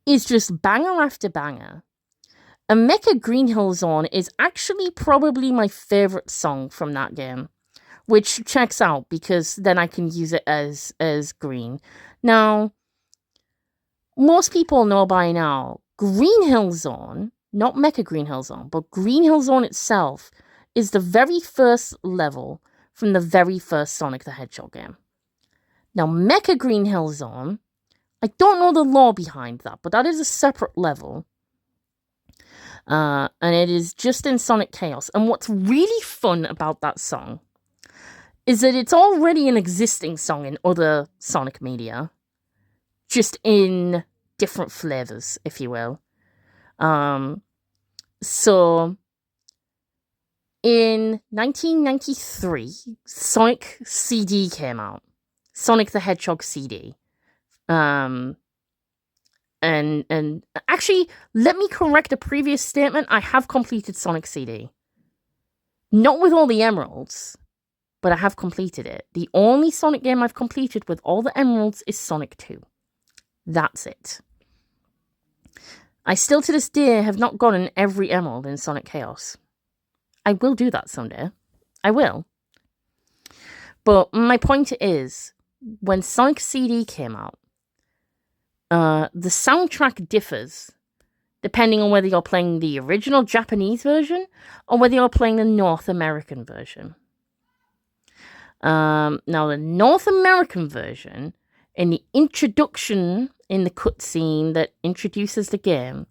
is just banger after banger. And Mecha Green Hill Zone is actually probably my favourite song from that game. Which checks out, because then I can use it as green. Now, most people know by now, Green Hill Zone, not Mecha Green Hill Zone, but Green Hill Zone itself is the very first level from the very first Sonic the Hedgehog game. Now, Mecha Green Hill Zone, I don't know the lore behind that, but that is a separate level. And it is just in Sonic Chaos. And what's really fun about that song is that it's already an existing song in other Sonic media, just in different flavors, if you will. So in 1993, Sonic CD came out. Sonic the Hedgehog CD. And actually, let me correct a previous statement. I have completed Sonic CD. Not with all the emeralds, but I have completed it. The only Sonic game I've completed with all the emeralds is Sonic 2. That's it. I still to this day have not gotten every emerald in Sonic Chaos. I will do that someday. I will. But my point is, when Sonic CD came out, the soundtrack differs depending on whether you're playing the original Japanese version or whether you're playing the North American version. Now, the North American version, in the introduction, in the cutscene that introduces the game,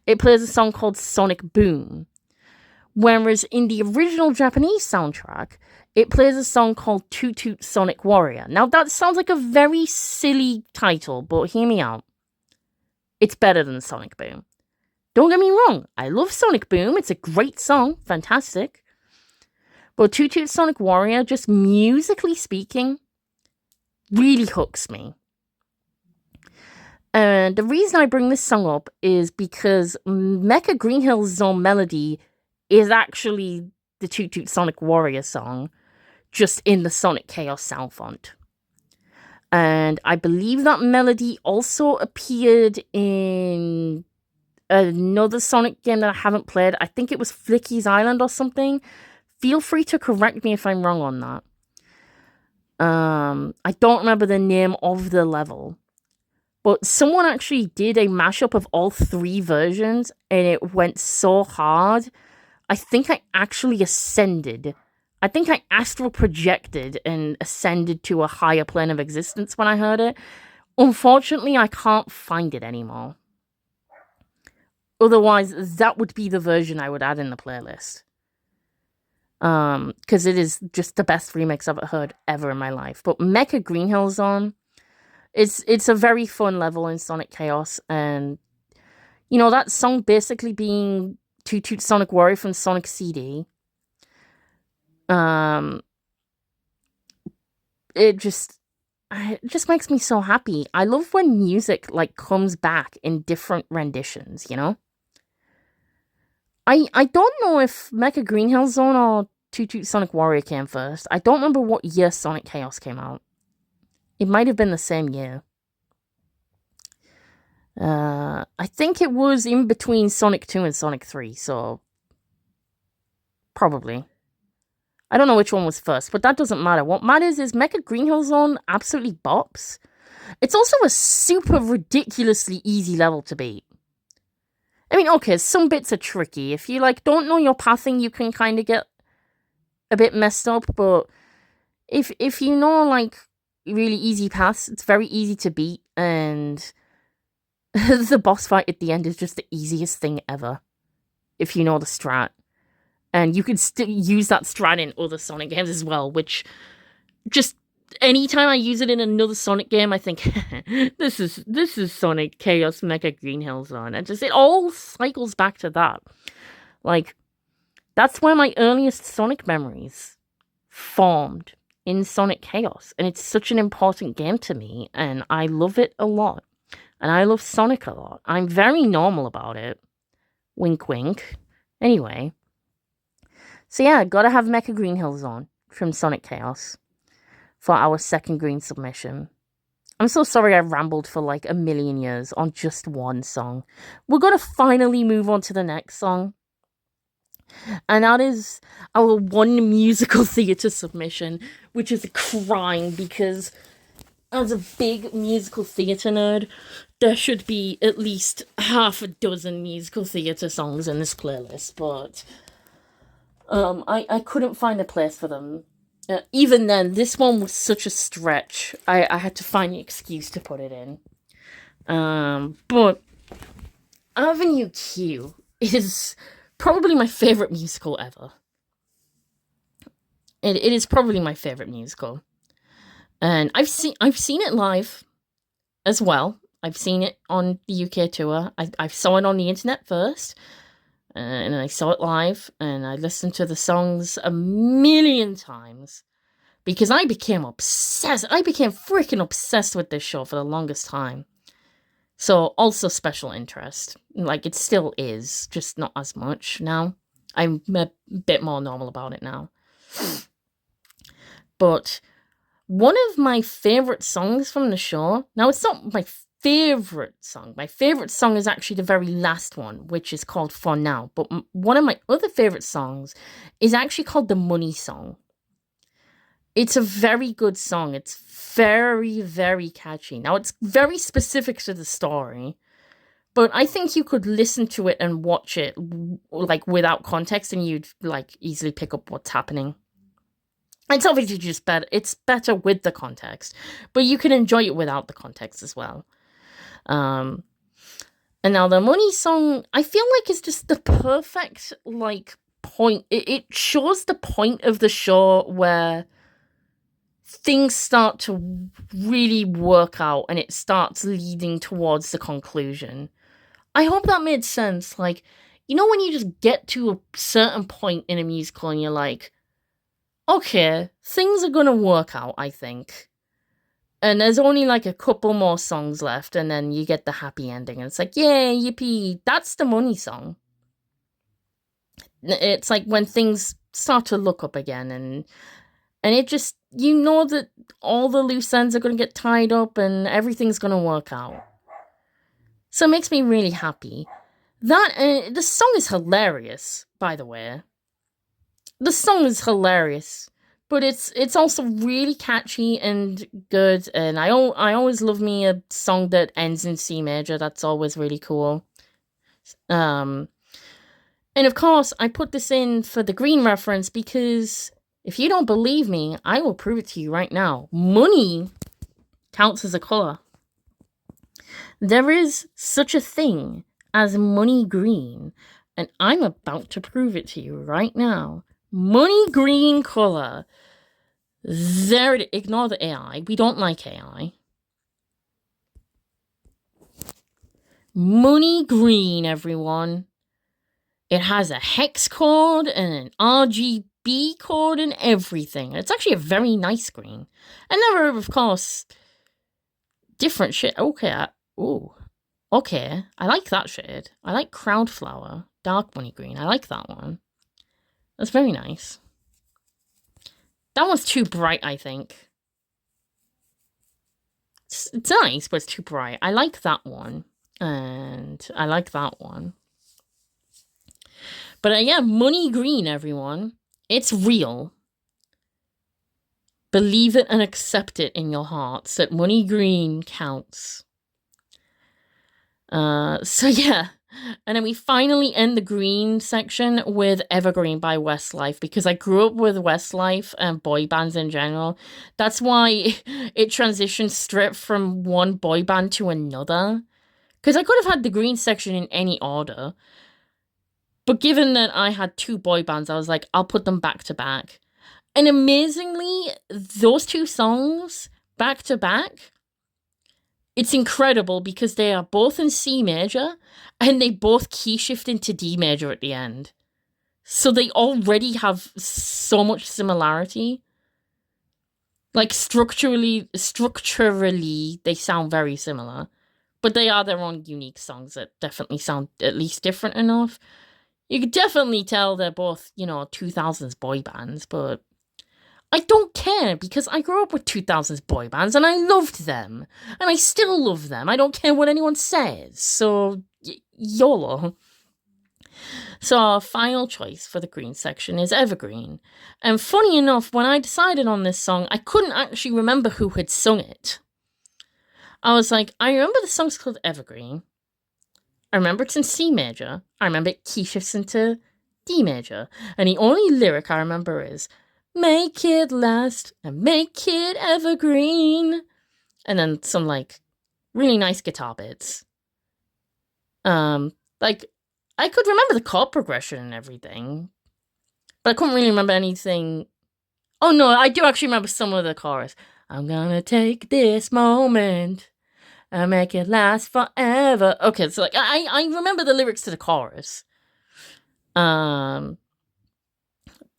it plays a song called Sonic Boom. Whereas in the original Japanese soundtrack, it plays a song called Toot Toot Sonic Warrior. Now, that sounds like a very silly title, but hear me out. It's better than Sonic Boom. Don't get me wrong, I love Sonic Boom. It's a great song, fantastic. But Toot Toot Sonic Warrior, just musically speaking, really hooks me. And the reason I bring this song up is because Mecha Green Hill Zone melody is actually the Toot Toot Sonic Warrior song, just in the Sonic Chaos sound font. And I believe that melody also appeared in another Sonic game that I haven't played. I think it was Flicky's Island or something. Feel free to correct me if I'm wrong on that. I don't remember the name of the level. But someone actually did a mashup of all 3 versions, and it went so hard. I think I actually ascended. I think I astral projected and ascended to a higher plane of existence when I heard it. Unfortunately, I can't find it anymore. Otherwise, that would be the version I would add in the playlist. Because it is just the best remix I've heard ever in my life. But Mecha Green Hill Zone, it's a very fun level in Sonic Chaos, and you know, that song basically being Toot Toot Sonic Warrior from Sonic CD. It just makes me so happy. I love when music like comes back in different renditions, you know? I don't know if Mecha Green Hill Zone or Toot Toot Sonic Warrior came first. I don't remember what year Sonic Chaos came out. It might have been the same year. I think it was in between Sonic 2 and Sonic 3, so probably. I don't know which one was first, but that doesn't matter. What matters is Mecha Green Hill Zone absolutely bops. It's also a super ridiculously easy level to beat. I mean, okay, some bits are tricky. If you, like, don't know your pathing, you can kind of get a bit messed up, but if you know, like, really easy paths, it's very easy to beat, and the boss fight at the end is just the easiest thing ever, if you know the strat. And you can still use that strat in other Sonic games as well, which just anytime I use it in another Sonic game, I think, this is Sonic Chaos Mecha Green Hill Zone. And just, it all cycles back to that. Like, that's where my earliest Sonic memories formed, in Sonic Chaos. And it's such an important game to me, and I love it a lot. And I love Sonic a lot. I'm very normal about it. Wink, wink. Anyway. So yeah, gotta have Mecha Green Hill Zone from Sonic Chaos for our second green submission. I'm so sorry I rambled for like a million years on just one song. We're gonna finally move on to the next song. And that is our one musical theatre submission, which is crying because as a big musical theatre nerd, there should be at least half a dozen musical theatre songs in this playlist, but I couldn't find a place for them. Even then, this one was such a stretch. I had to find an excuse to put it in. But Avenue Q is probably my favourite musical ever. It is probably my favourite musical. And I've seen it live as well. I've seen it on the UK tour. I saw it on the internet first. And I saw it live. And I listened to the songs a million times. Because I became obsessed. I became freaking obsessed with this show for the longest time. So, also special interest. Like, it still is. Just not as much now. I'm a bit more normal about it now. But one of my favourite songs from the show... Now, it's not my favourite song. My favourite song is actually the very last one, which is called For Now. But one of my other favourite songs is actually called The Money Song. It's a very good song. It's very, very catchy. Now, it's very specific to the story, but I think you could listen to it and watch it, like, without context, and you'd, like, easily pick up what's happening. It's obviously just better. It's better with the context, but you can enjoy it without the context as well. And now the Money Song, I feel like it's just the perfect, like, point. It shows the point of the show where things start to really work out and it starts leading towards the conclusion. I hope that made sense. Like, you know when you just get to a certain point in a musical and you're like, okay, things are gonna work out, I think. And there's only like a couple more songs left and then you get the happy ending and it's like, yay, yippee. That's the Money Song. It's like when things start to look up again and it just, you know that all the loose ends are going to get tied up and everything's going to work out. So it makes me really happy. The song is hilarious, by the way. The song is hilarious. But it's also really catchy and good, and I always love me a song that ends in C major. That's always really cool. And of course, I put this in for the green reference because if you don't believe me, I will prove it to you right now. Money counts as a color. There is such a thing as money green, and I'm about to prove it to you right now. Money green color. There it is. Ignore the AI. We don't like AI. Money green, everyone. It has a hex code and an RGB code and everything. It's actually a very nice green. And there are, of course, different shit. Okay. Okay. I like that shade. I like Crowdflower. Dark money green. I like that one. That's very nice. That one's too bright, I think. It's nice, but it's too bright. I like that one. And I like that one. But yeah, money green, everyone. It's real. Believe it and accept it in your hearts that money green counts. So yeah. And then we finally end the green section with Evergreen by Westlife, because I grew up with Westlife and boy bands in general. That's why it transitioned straight from one boy band to another. Because I could have had the green section in any order. But given that I had two boy bands, I was like, I'll put them back to back. And amazingly, those two songs back to back, it's incredible because they are both in C major and they both key shift into D major at the end. So they already have so much similarity. Like structurally, they sound very similar. But they are their own unique songs that definitely sound at least different enough. You could definitely tell they're both, 2000s boy bands, but I don't care because I grew up with 2000s boy bands and I loved them. And I still love them. I don't care what anyone says. So, YOLO. So our final choice for the green section is Evergreen. And funny enough, when I decided on this song, I couldn't actually remember who had sung it. I was like, I remember the song's called Evergreen. I remember it's in C major. I remember it key shifts into D major. And the only lyric I remember is, make it last and make it evergreen. And then some, really nice guitar bits. I could remember the chord progression and everything. But I couldn't really remember anything. Oh, no, I do actually remember some of the chorus. I'm gonna take this moment and make it last forever. Okay, so I remember the lyrics to the chorus. But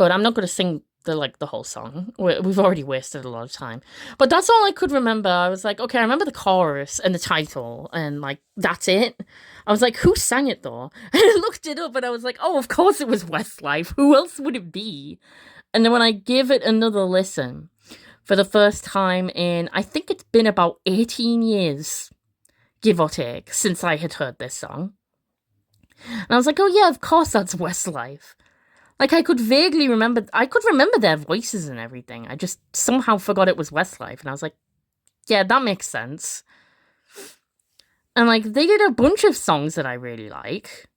I'm not gonna sing the whole song. We've already wasted a lot of time. But that's all I could remember. I was like, okay, I remember the chorus and the title, and that's it. I was like, who sang it though? And I looked it up and I was like, oh, of course it was Westlife. Who else would it be? And then when I give it another listen for the first time in, I think it's been about 18 years, give or take, since I had heard this song. And I was like, oh yeah, of course that's Westlife. I could vaguely remember, their voices and everything. I just somehow forgot it was Westlife. And I was like, yeah, that makes sense. And they did a bunch of songs that I really like.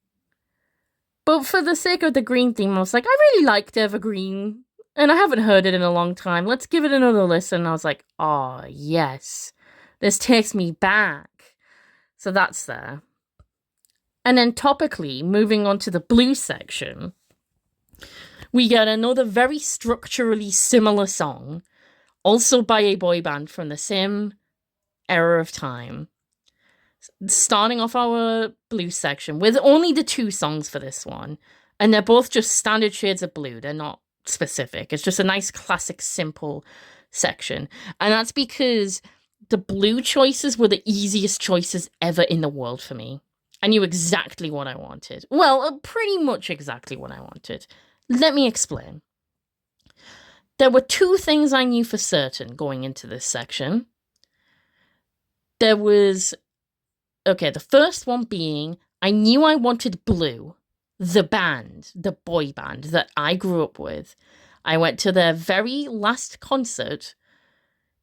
But for the sake of the green theme, I was like, I really liked Evergreen. And I haven't heard it in a long time. Let's give it another listen. And I was like, oh, yes. This takes me back. So that's there. And then topically, moving on to the blue section, we get another very structurally similar song, also by a boy band from the same era of time. Starting off our blue section with only the two songs for this one. And they're both just standard shades of blue. They're not specific. It's just a nice, classic, simple section. And that's because the blue choices were the easiest choices ever in the world for me. I knew exactly what I wanted. Well, pretty much exactly what I wanted. Let me explain. There were two things I knew for certain going into this section. There was, the first one being, I knew I wanted Blue, the band, the boy band that I grew up with. I went to their very last concert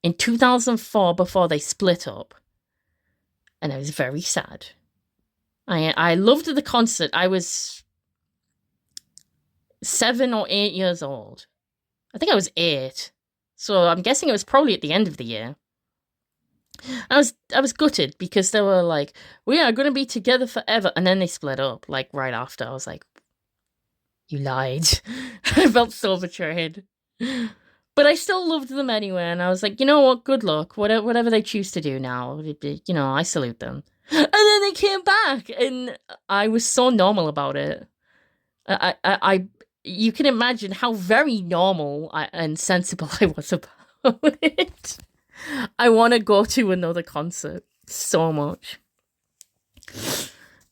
in 2004 before they split up. And I was very sad. I loved the concert. I was 7 or 8 years old. I think I was 8. So I'm guessing it was probably at the end of the year. I was gutted because they were like, we are going to be together forever. And then they split up, like, right after. I was like, you lied. I felt so betrayed. But I still loved them anyway. And I was like, you know what? Good luck. Whatever they choose to do now, you know, I salute them. And then they came back. And I was so normal about it. You can imagine how very normal and sensible I was about it. I want to go to another concert so much.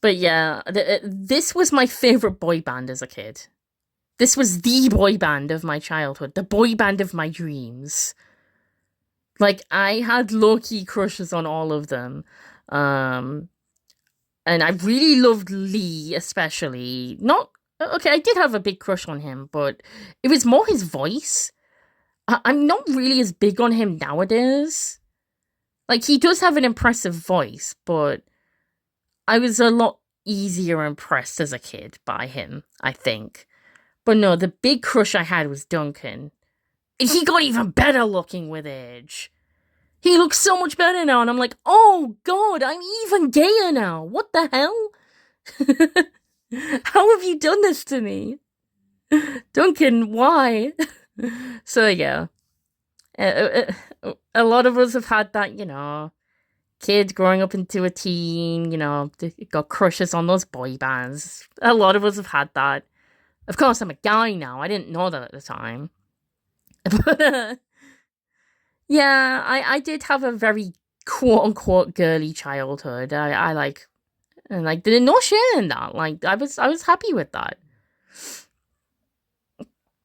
But yeah, this was my favourite boy band as a kid. This was the boy band of my childhood. The boy band of my dreams. Like, I had low-key crushes on all of them. And I really loved Lee, especially. Okay, I did have a big crush on him, but it was more his voice. I'm not really as big on him nowadays. Like, he does have an impressive voice, but I was a lot easier impressed as a kid by him, I think. But no, the big crush I had was Duncan. And he got even better looking with age. He looks so much better now, and I'm like, oh god, I'm even gayer now. What the hell? How have you done this to me? Duncan, why? So yeah, a lot of us have had that, you know, kid growing up into a teen, you know, got crushes on those boy bands. A lot of us have had that. Of course, I'm a guy now. I didn't know that at the time. But yeah, I did have a very quote-unquote girly childhood. I like, and like, there's no shame in that. Like, I was happy with that.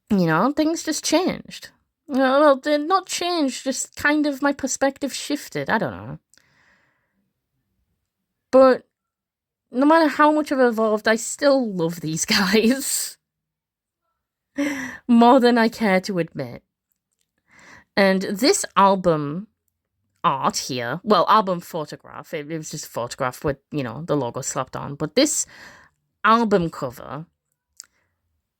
You know, things just changed. Well, they're not changed, just kind of my perspective shifted. I don't know. But no matter how much I've evolved, I still love these guys. More than I care to admit. And this album art here, well, album photograph, it was just a photograph with, you know, the logo slapped on. But this album cover,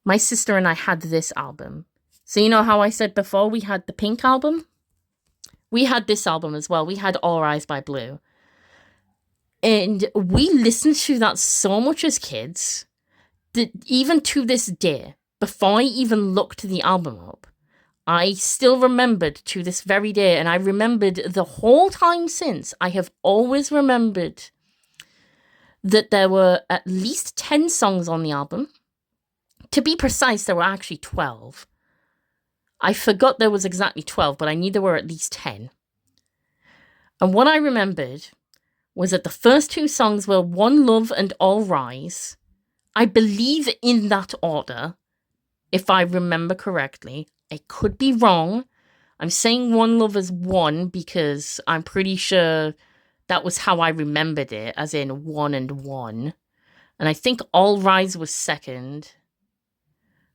my sister and I had this album. So you know how I said before we had the Pink album? We had this album as well. We had All Eyes by Blue. And we listened to that so much as kids that even to this day, before I even looked the album up, I still remembered to this very day, and I remembered the whole time since, I have always remembered that there were at least 10 songs on the album. To be precise, there were actually 12. I forgot there was exactly 12, but I knew there were at least 10. And what I remembered was that the first 2 songs were One Love and All Rise. I believe in that order, if I remember correctly. I could be wrong. I'm saying One Love as 1 because I'm pretty sure that was how I remembered it, as in 1 and 1. And I think All Rise was second.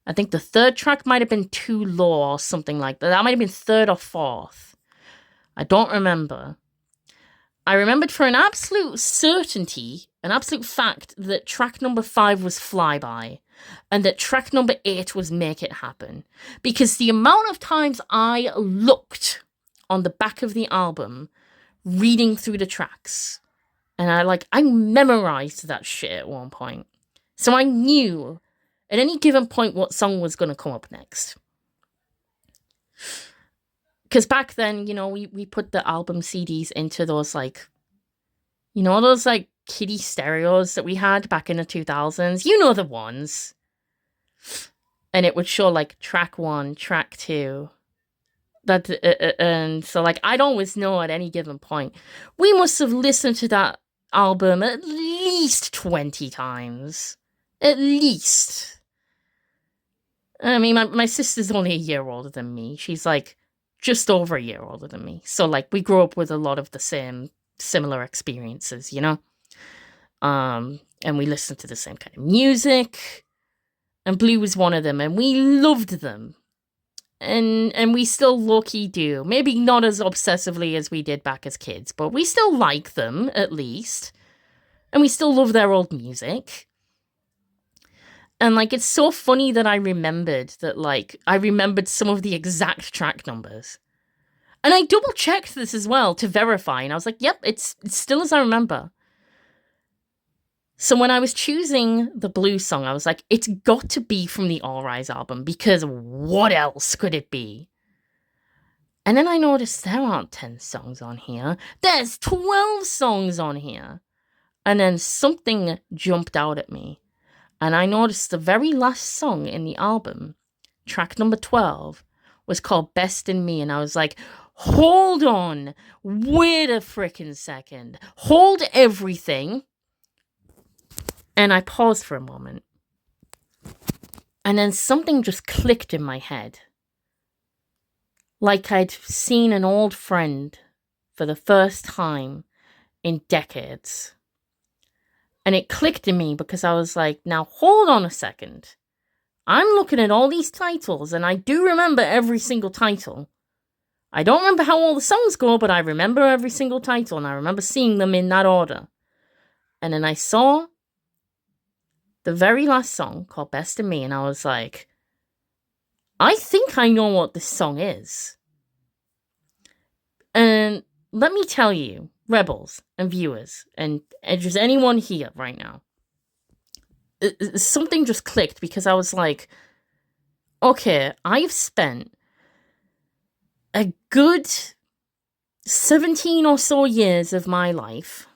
I think the third track might have been Too Low or something like that. That might have been third or fourth. I don't remember. I remembered for an absolute certainty, an absolute fact, that track number 5 was Flyby, and that track number 8 was Make It Happen. Because the amount of times I looked on the back of the album, reading through the tracks, and I memorized that shit at one point. So I knew at any given point what song was going to come up next. Because back then, you know, we put the album CDs into those, like, you know, those, like, kiddie stereos that we had back in the 2000s. You know the ones. And it would show, like, track 1, track 2. And so, like, I'd always know at any given point. We must have listened to that album at least 20 times. At least. I mean, my sister's only a year older than me. She's, like, just over a year older than me. So, like, we grew up with a lot of the similar experiences, you know? And we listened to the same kind of music. And Blue was one of them. And we loved them. And we still low-key do. Maybe not as obsessively as we did back as kids, but we still like them, at least. And we still love their old music. And, like, it's so funny that I remembered some of the exact track numbers. And I double-checked this as well to verify, and I was like, yep, it's still as I remember. So when I was choosing the Blue song, I was like, it's got to be from the All Rise album, because what else could it be? And then I noticed there aren't 10 songs on here. There's 12 songs on here. And then something jumped out at me. And I noticed the very last song in the album, track number 12, was called Best in Me. And I was like, hold on. Wait a frickin' second. Hold everything. And I paused for a moment. And then something just clicked in my head. Like I'd seen an old friend for the first time in decades. And it clicked in me because I was like, now hold on a second. I'm looking at all these titles and I do remember every single title. I don't remember how all the songs go, but I remember every single title and I remember seeing them in that order. And then I saw the very last song called Best in Me, and I was like, I think I know what this song is. And let me tell you, Rebels and viewers, and just anyone here right now, something just clicked because I was like, okay, I've spent a good 17 or so years of my life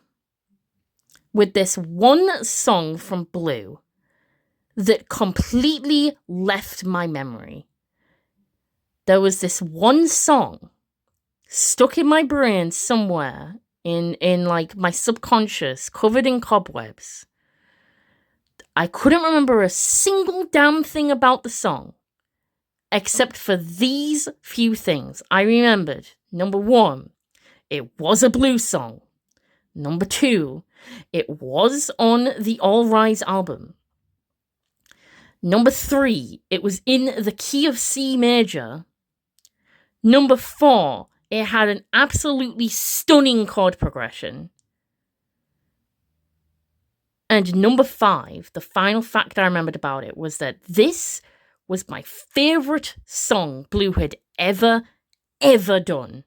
with this one song from Blue that completely left my memory. There was this one song stuck in my brain somewhere in like my subconscious, covered in cobwebs. I couldn't remember a single damn thing about the song, except for these few things. I remembered, number one, it was a Blue song. Number two, it was on the All Rise album. Number three, it was in the key of C major. Number four, it had an absolutely stunning chord progression. And number five, the final fact I remembered about it was that this was my favourite song Blue had ever done.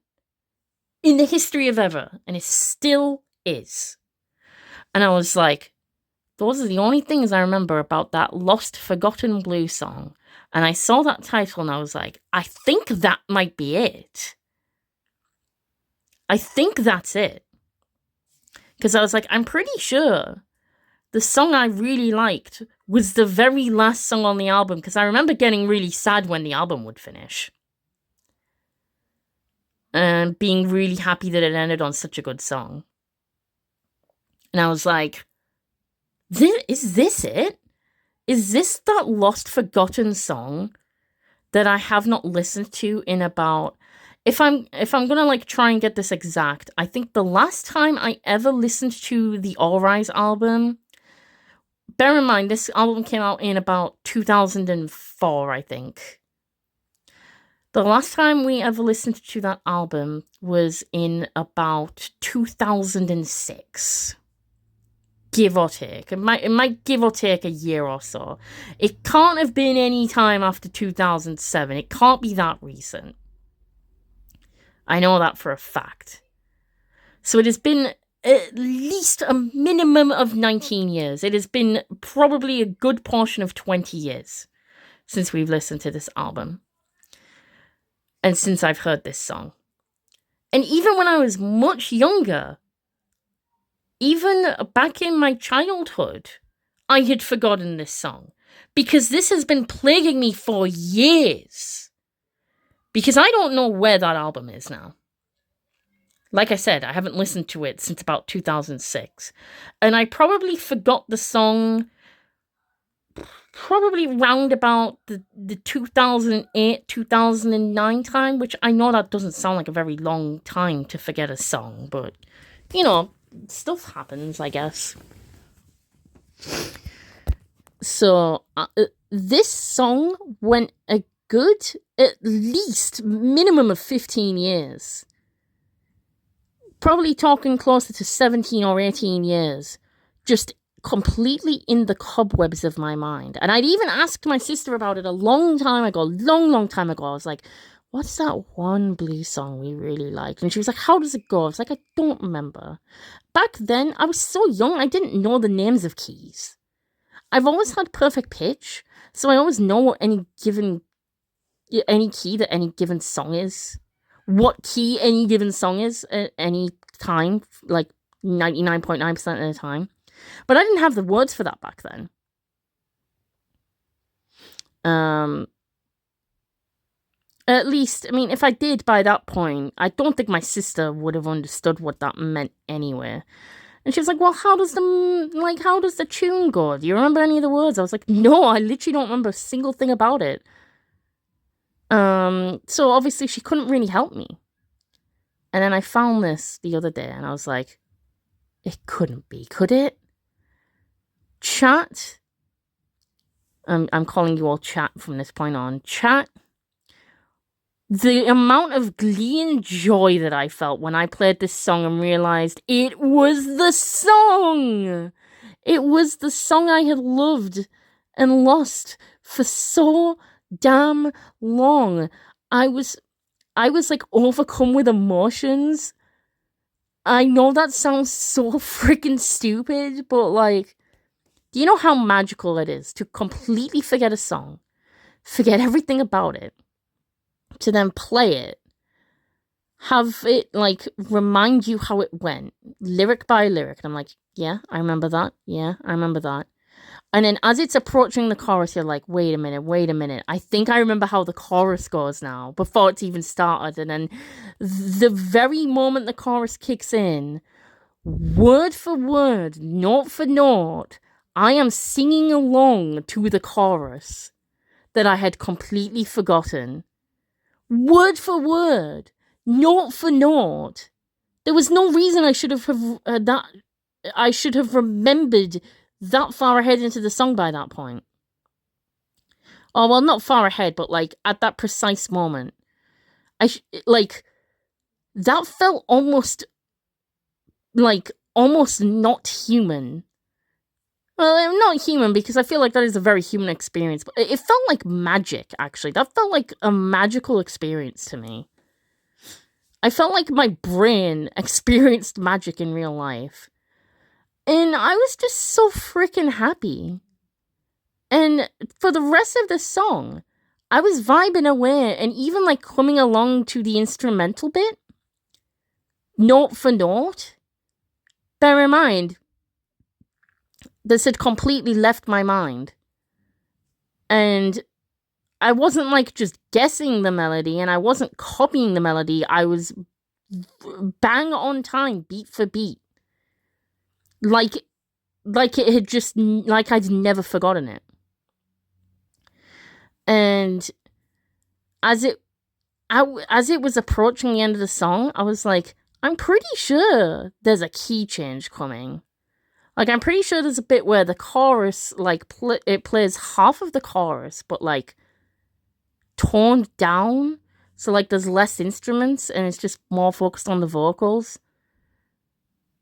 In the history of ever. And it still is. And I was like, those are the only things I remember about that lost, forgotten Blue song. And I saw that title and I was like, I think that might be it. I think that's it. Because I was like, I'm pretty sure the song I really liked was the very last song on the album. Because I remember getting really sad when the album would finish. And being really happy that it ended on such a good song. And I was like, is this it? Is this that lost, forgotten song that I have not listened to in about... If I'm gonna like try and get this exact, I think the last time I ever listened to the All Rise album... Bear in mind, this album came out in about 2004, I think. The last time we ever listened to that album was in about 2006. Give or take. It might give or take a year or so. It can't have been any time after 2007. It can't be that recent. I know that for a fact. So it has been at least a minimum of 19 years. It has been probably a good portion of 20 years since we've listened to this album. And since I've heard this song. And even when I was much younger, even back in my childhood, I had forgotten this song. Because this has been plaguing me for years. Because I don't know where that album is now. Like I said, I haven't listened to it since about 2006. And I probably forgot the song probably round about the 2008, 2009 time, which I know that doesn't sound like a very long time to forget a song, but, you know, stuff happens, I guess. So, this song went a good minimum of 15 years. Probably talking closer to 17 or 18 years. Just completely in the cobwebs of my mind. And I'd even asked my sister about it a long time ago. Long time ago. I was like, what's that one blues song we really liked? And she was like, how does it go? I was like, I don't remember. Back then, I was so young, I didn't know the names of keys. I've always had perfect pitch, so I always know what any key that any given song is. What key any given song is at any time, like 99.9% of the time. But I didn't have the words for that back then. At least, I mean, if I did by that point, I don't think my sister would have understood what that meant anyway. And she was like, well, how does the tune go? Do you remember any of the words? I was like, no, I literally don't remember a single thing about it. So obviously she couldn't really help me. And then I found this the other day and I was like, it couldn't be, could it? Chat. I'm calling you all chat from this point on. Chat. The amount of glee and joy that I felt when I played this song and realized it was the song. It was the song I had loved and lost for so damn long. I was like overcome with emotions. I know that sounds so freaking stupid, but like, do you know how magical it is to completely forget a song, forget everything about it, to then play it, have it like remind you how it went, lyric by lyric, and I'm like, yeah, I remember that. Yeah, I remember that. And then as it's approaching the chorus, you're like, wait a minute. I think I remember how the chorus goes now, before it's even started. And then the very moment the chorus kicks in, word for word, note for note, I am singing along to the chorus that I had completely forgotten. Word for word, note for note. There was no reason I should have remembered that far ahead into the song by that point. Oh, well, not far ahead, but like at that precise moment. That felt almost not human. Well, not human, because I feel like that is a very human experience, but it felt like magic, actually. That felt like a magical experience to me. I felt like my brain experienced magic in real life. And I was just so freaking happy. And for the rest of the song, I was vibing away and even like coming along to the instrumental bit, note for note. Bear in mind, this had completely left my mind. And I wasn't like just guessing the melody and I wasn't copying the melody. I was bang on time, beat for beat. Like it had just, like I'd never forgotten it. And as it was approaching the end of the song, I was like, I'm pretty sure there's a key change coming. Like, I'm pretty sure there's a bit where the chorus, like, it plays half of the chorus, but, like, toned down. So, like, there's less instruments, and it's just more focused on the vocals.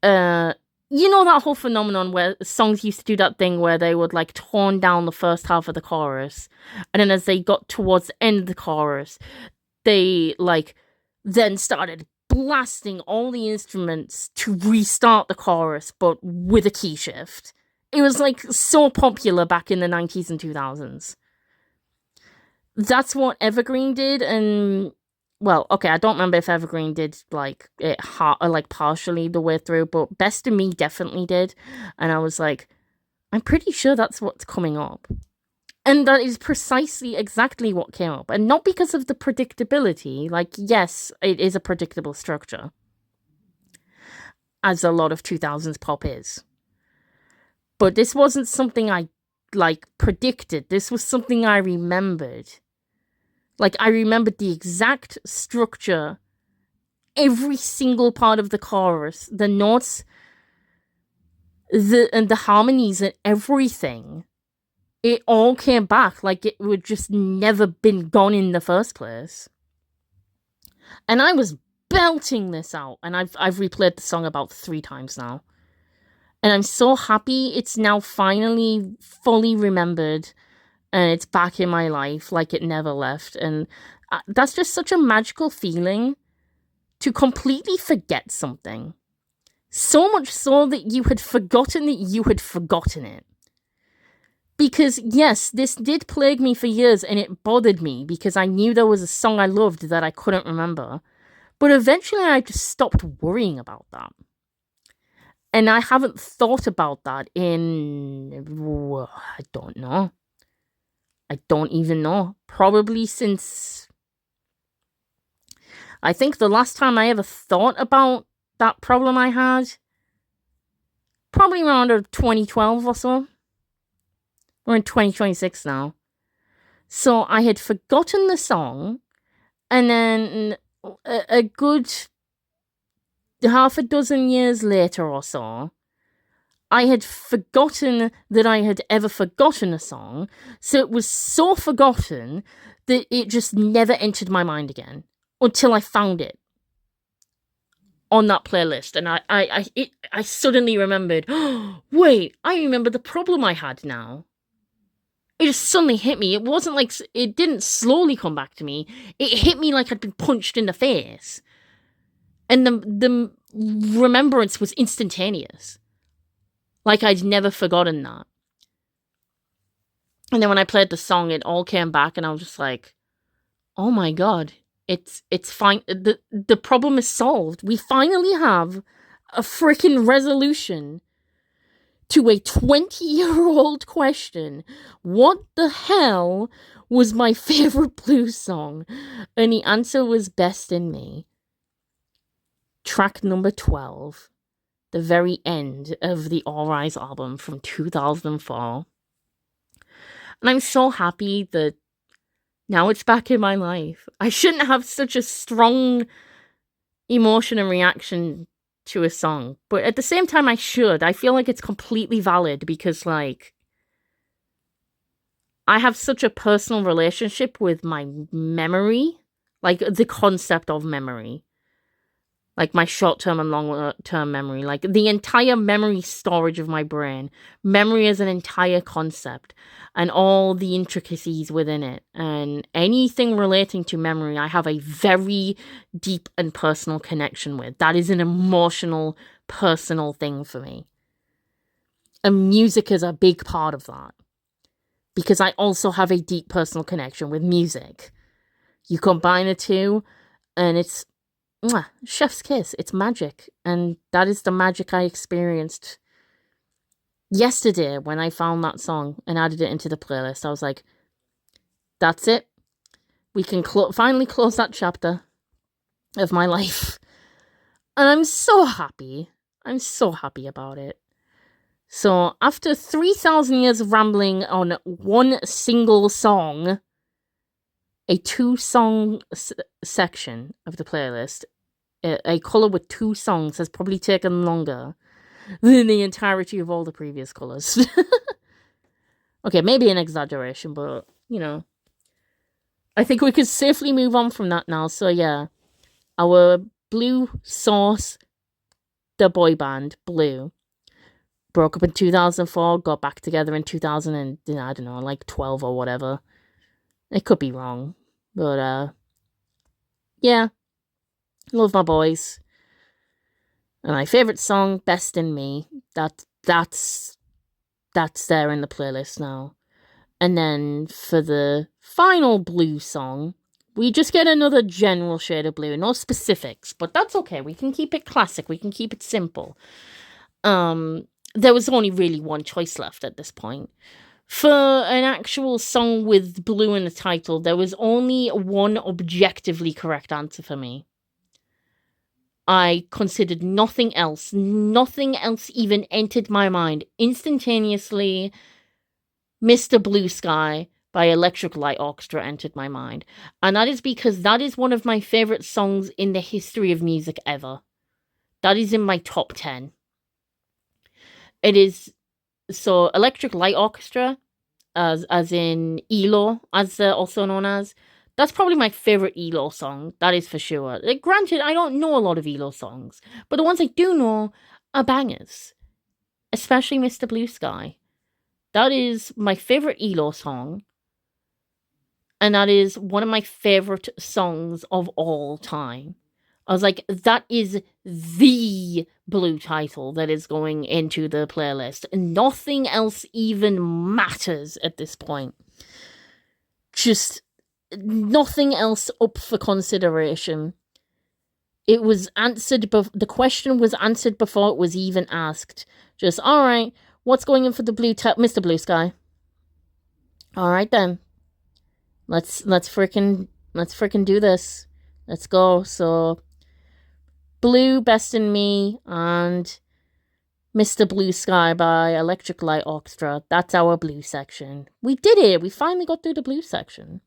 You know that whole phenomenon where songs used to do that thing where they would, like, tone down the first half of the chorus, and then as they got towards the end of the chorus, they, like, then started blasting all the instruments to restart the chorus, but with a key shift. It was, like, so popular back in the 90s and 2000s. That's what Evergreen did, and, well, okay, I don't remember if Evergreen did, like, it partially the way through, but Best of Me definitely did, and I was like, I'm pretty sure that's what's coming up. And that is precisely exactly what came up. And not because of the predictability. Like, yes, it is a predictable structure. As a lot of 2000s pop is. But this wasn't something I, like, predicted. This was something I remembered. Like, I remembered the exact structure. Every single part of the chorus. The notes. And the harmonies and everything. it all came back like it would just never been gone in the first place. And I was belting this out, and I've replayed the song about 3 times now. And I'm so happy it's now finally fully remembered, and it's back in my life like it never left. And that's just such a magical feeling, to completely forget something. So much so that you had forgotten it. Because, yes, this did plague me for years, and it bothered me because I knew there was a song I loved that I couldn't remember. But eventually I just stopped worrying about that. And I haven't thought about that in, I don't know. I don't even know. Probably since, I think the last time I ever thought about that problem I had, probably around 2012 or so. We're in 2026 now. So I had forgotten the song, and then a good half a dozen years later or so, I had forgotten that I had ever forgotten a song, so it was so forgotten that it just never entered my mind again until I found it on that playlist. And I suddenly remembered, oh, wait, I remember the problem I had now. It just suddenly hit me. It wasn't like, it didn't slowly come back to me. It hit me like I'd been punched in the face. And the remembrance was instantaneous. Like I'd never forgotten that. And then when I played the song, it all came back, and I was just like, oh my god, it's fine. The problem is solved. We finally have a freaking resolution to a 20-year-old question. What the hell was my favorite blues song? And the answer was Best in Me. Track number 12. The very end of the All Rise album from 2004. And I'm so happy that now it's back in my life. I shouldn't have such a strong emotion and reaction to a song, but at the same time I should. I feel like it's completely valid because, like, I have such a personal relationship with my memory, like the concept of memory, like my short-term and long-term memory, like the entire memory storage of my brain. Memory is an entire concept and all the intricacies within it, and anything relating to memory I have a very deep and personal connection with. That is an emotional, personal thing for me. And music is a big part of that, because I also have a deep personal connection with music. You combine the two, and it's chef's kiss. It's magic. And that is the magic I experienced yesterday when I found that song and added it into the playlist. I was like, that's it. We can finally close that chapter of my life. And I'm so happy. I'm so happy about it. So after 3,000 years of rambling on one single song, a 2-song section of the playlist, a colour with 2 songs, has probably taken longer than the entirety of all the previous colours. Okay, maybe an exaggeration, but, you know, I think we could safely move on from that now. So yeah, our Blue Source, the boy band, Blue, broke up in 2004, got back together in 2000 and, I don't know, like 12 or whatever. It could be wrong, but, yeah, love my boys. And my favourite song, Best in Me, that's there in the playlist now. And then for the final Blue song, we just get another general shade of blue. No specifics, but that's okay. We can keep it classic. We can keep it simple. There was only really one choice left at this point. For an actual song with blue in the title, there was only one objectively correct answer for me. I considered nothing else. Nothing else even entered my mind. Instantaneously, Mr. Blue Sky by Electric Light Orchestra entered my mind. And that is because that is one of my favourite songs in the history of music ever. That is in my top 10. It is... So, Electric Light Orchestra, as in ELO, as they're also known as. That's probably my favorite ELO song. That is for sure. Granted, I don't know a lot of ELO songs, but the ones I do know are bangers. Especially Mr. Blue Sky. That is my favorite ELO song. And that is one of my favorite songs of all time. I was like, that is the Blue title that is going into the playlist. And nothing else even matters at this point. Just nothing else up for consideration. It was answered, the question was answered before it was even asked. Just, alright, what's going in for the Mr. Blue Sky? Alright then. Let's freaking do this. Let's go. So, Blue, Best in Me, and Mr. Blue Sky by Electric Light Orchestra. That's our Blue section. We did it. We finally got through the Blue section.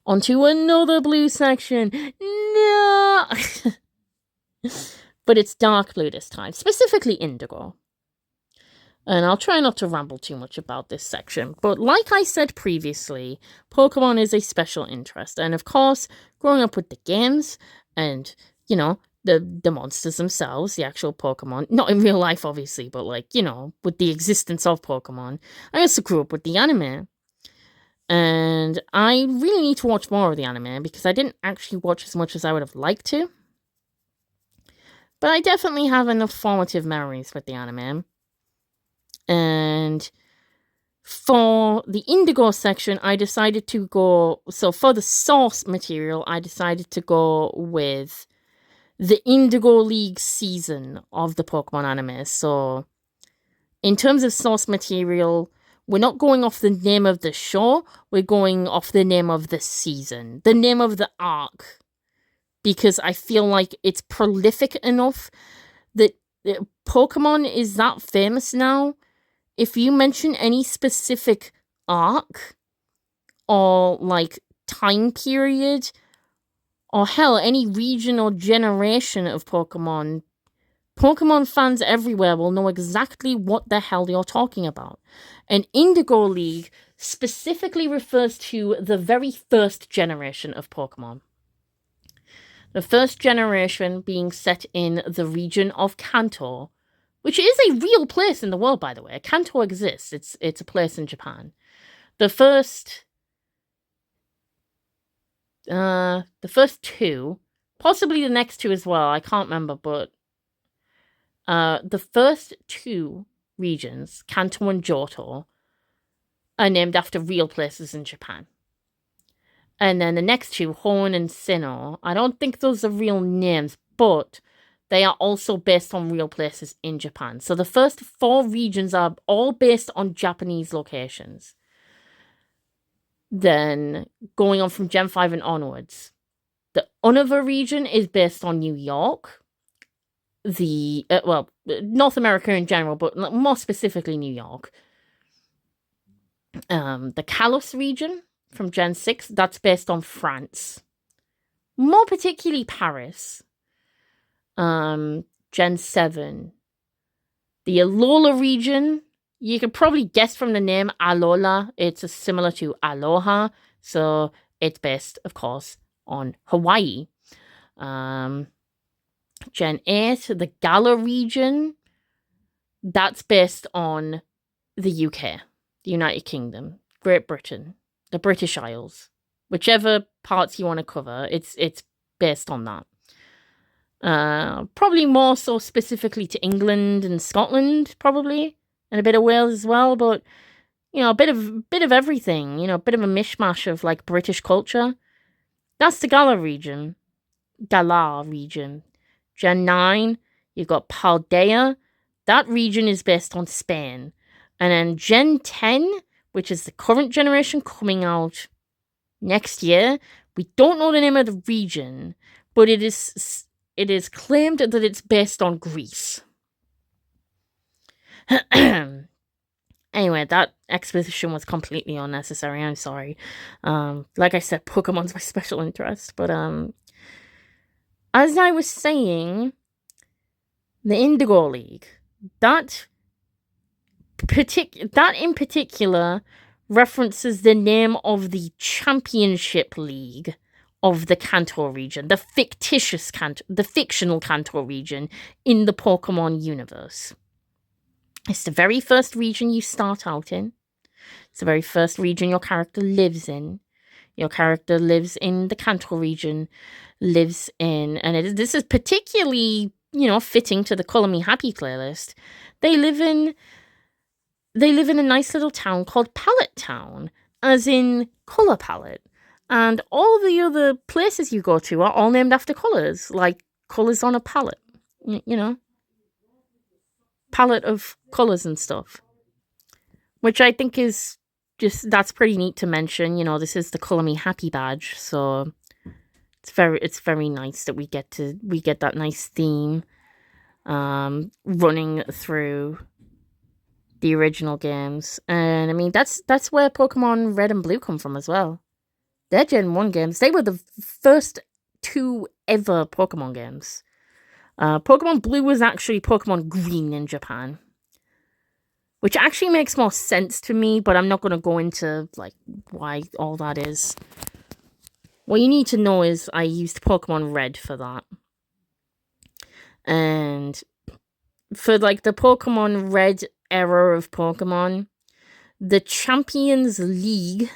On to another Blue section. No! But it's dark blue this time. Specifically indigo. And I'll try not to ramble too much about this section. But like I said previously, Pokemon is a special interest. And of course, growing up with the games and, you know, the monsters themselves, the actual Pokemon, not in real life, obviously, but like, you know, with the existence of Pokemon, I also grew up with the anime. And I really need to watch more of the anime because I didn't actually watch as much as I would have liked to. But I definitely have enough formative memories with the anime. And for the Indigo section, I decided to go... So for the source material, I decided to go with the Indigo League season of the Pokemon anime. So in terms of source material, we're not going off the name of the show. We're going off the name of the season. The name of the arc. Because I feel like it's prolific enough that Pokemon is that famous now. If you mention any specific arc or like time period or hell, any region or generation of Pokemon, Pokemon fans everywhere will know exactly what the hell you're talking about. And Indigo League specifically refers to the very first generation of Pokemon. The first generation being set in the region of Kanto, which is a real place in the world, by the way. Kanto exists. It's a place in Japan. The first two, possibly the next two as well, I can't remember, but the first two regions, Kanto and Johto, are named after real places in Japan. And then the next two, Hoenn and Sinnoh, I don't think those are real names, but they are also based on real places in Japan. So the first four regions are all based on Japanese locations. Then, going on from Gen 5 and onwards, the Unova region is based on New York. North America in general, but more specifically New York. The Kalos region from Gen 6, that's based on France. More particularly Paris. Gen 7. The Alola region, you could probably guess from the name Alola, it's similar to Aloha, so it's based, of course, on Hawaii. Gen 8, the Galar region, that's based on the UK, the United Kingdom, Great Britain, the British Isles. Whichever parts you want to cover, it's based on that. Probably more so specifically to England and Scotland, probably, and a bit of Wales as well, but, you know, a bit of everything, you know, a bit of a mishmash of, like, British culture. That's the Galar region. Gen 9, you've got Paldea. That region is based on Spain. And then Gen 10, which is the current generation coming out next year, we don't know the name of the region, but it is claimed that it's based on Greece. Anyway, that exposition was completely unnecessary. I'm sorry. Like I said, Pokemon's my special interest. But as I was saying, the Indigo League, that that in particular references the name of the championship league of the Kanto region, the fictional Kanto region in the Pokemon universe. It's the very first region you start out in. It's the very first region your character lives in. Your character lives in the Kanto region, and this is particularly, fitting to the Color Me Happy playlist. They live in a nice little town called Palette Town, as in color palette. And all the other places you go to are all named after colors, like colors on a palette, palette of colors and stuff. Which I think is that's pretty neat to mention. This is the Color Me Happy badge, so it's very nice that we get that nice theme running through the original games. And I mean, that's where Pokemon Red and Blue come from as well. They're Gen 1 games. They were the first 2 ever Pokemon games. Pokemon Blue was actually Pokemon Green in Japan, which actually makes more sense to me, but I'm not going to go into why all that is. What you need to know is I used Pokemon Red for that. And for the Pokemon Red era of Pokemon, the Champions League,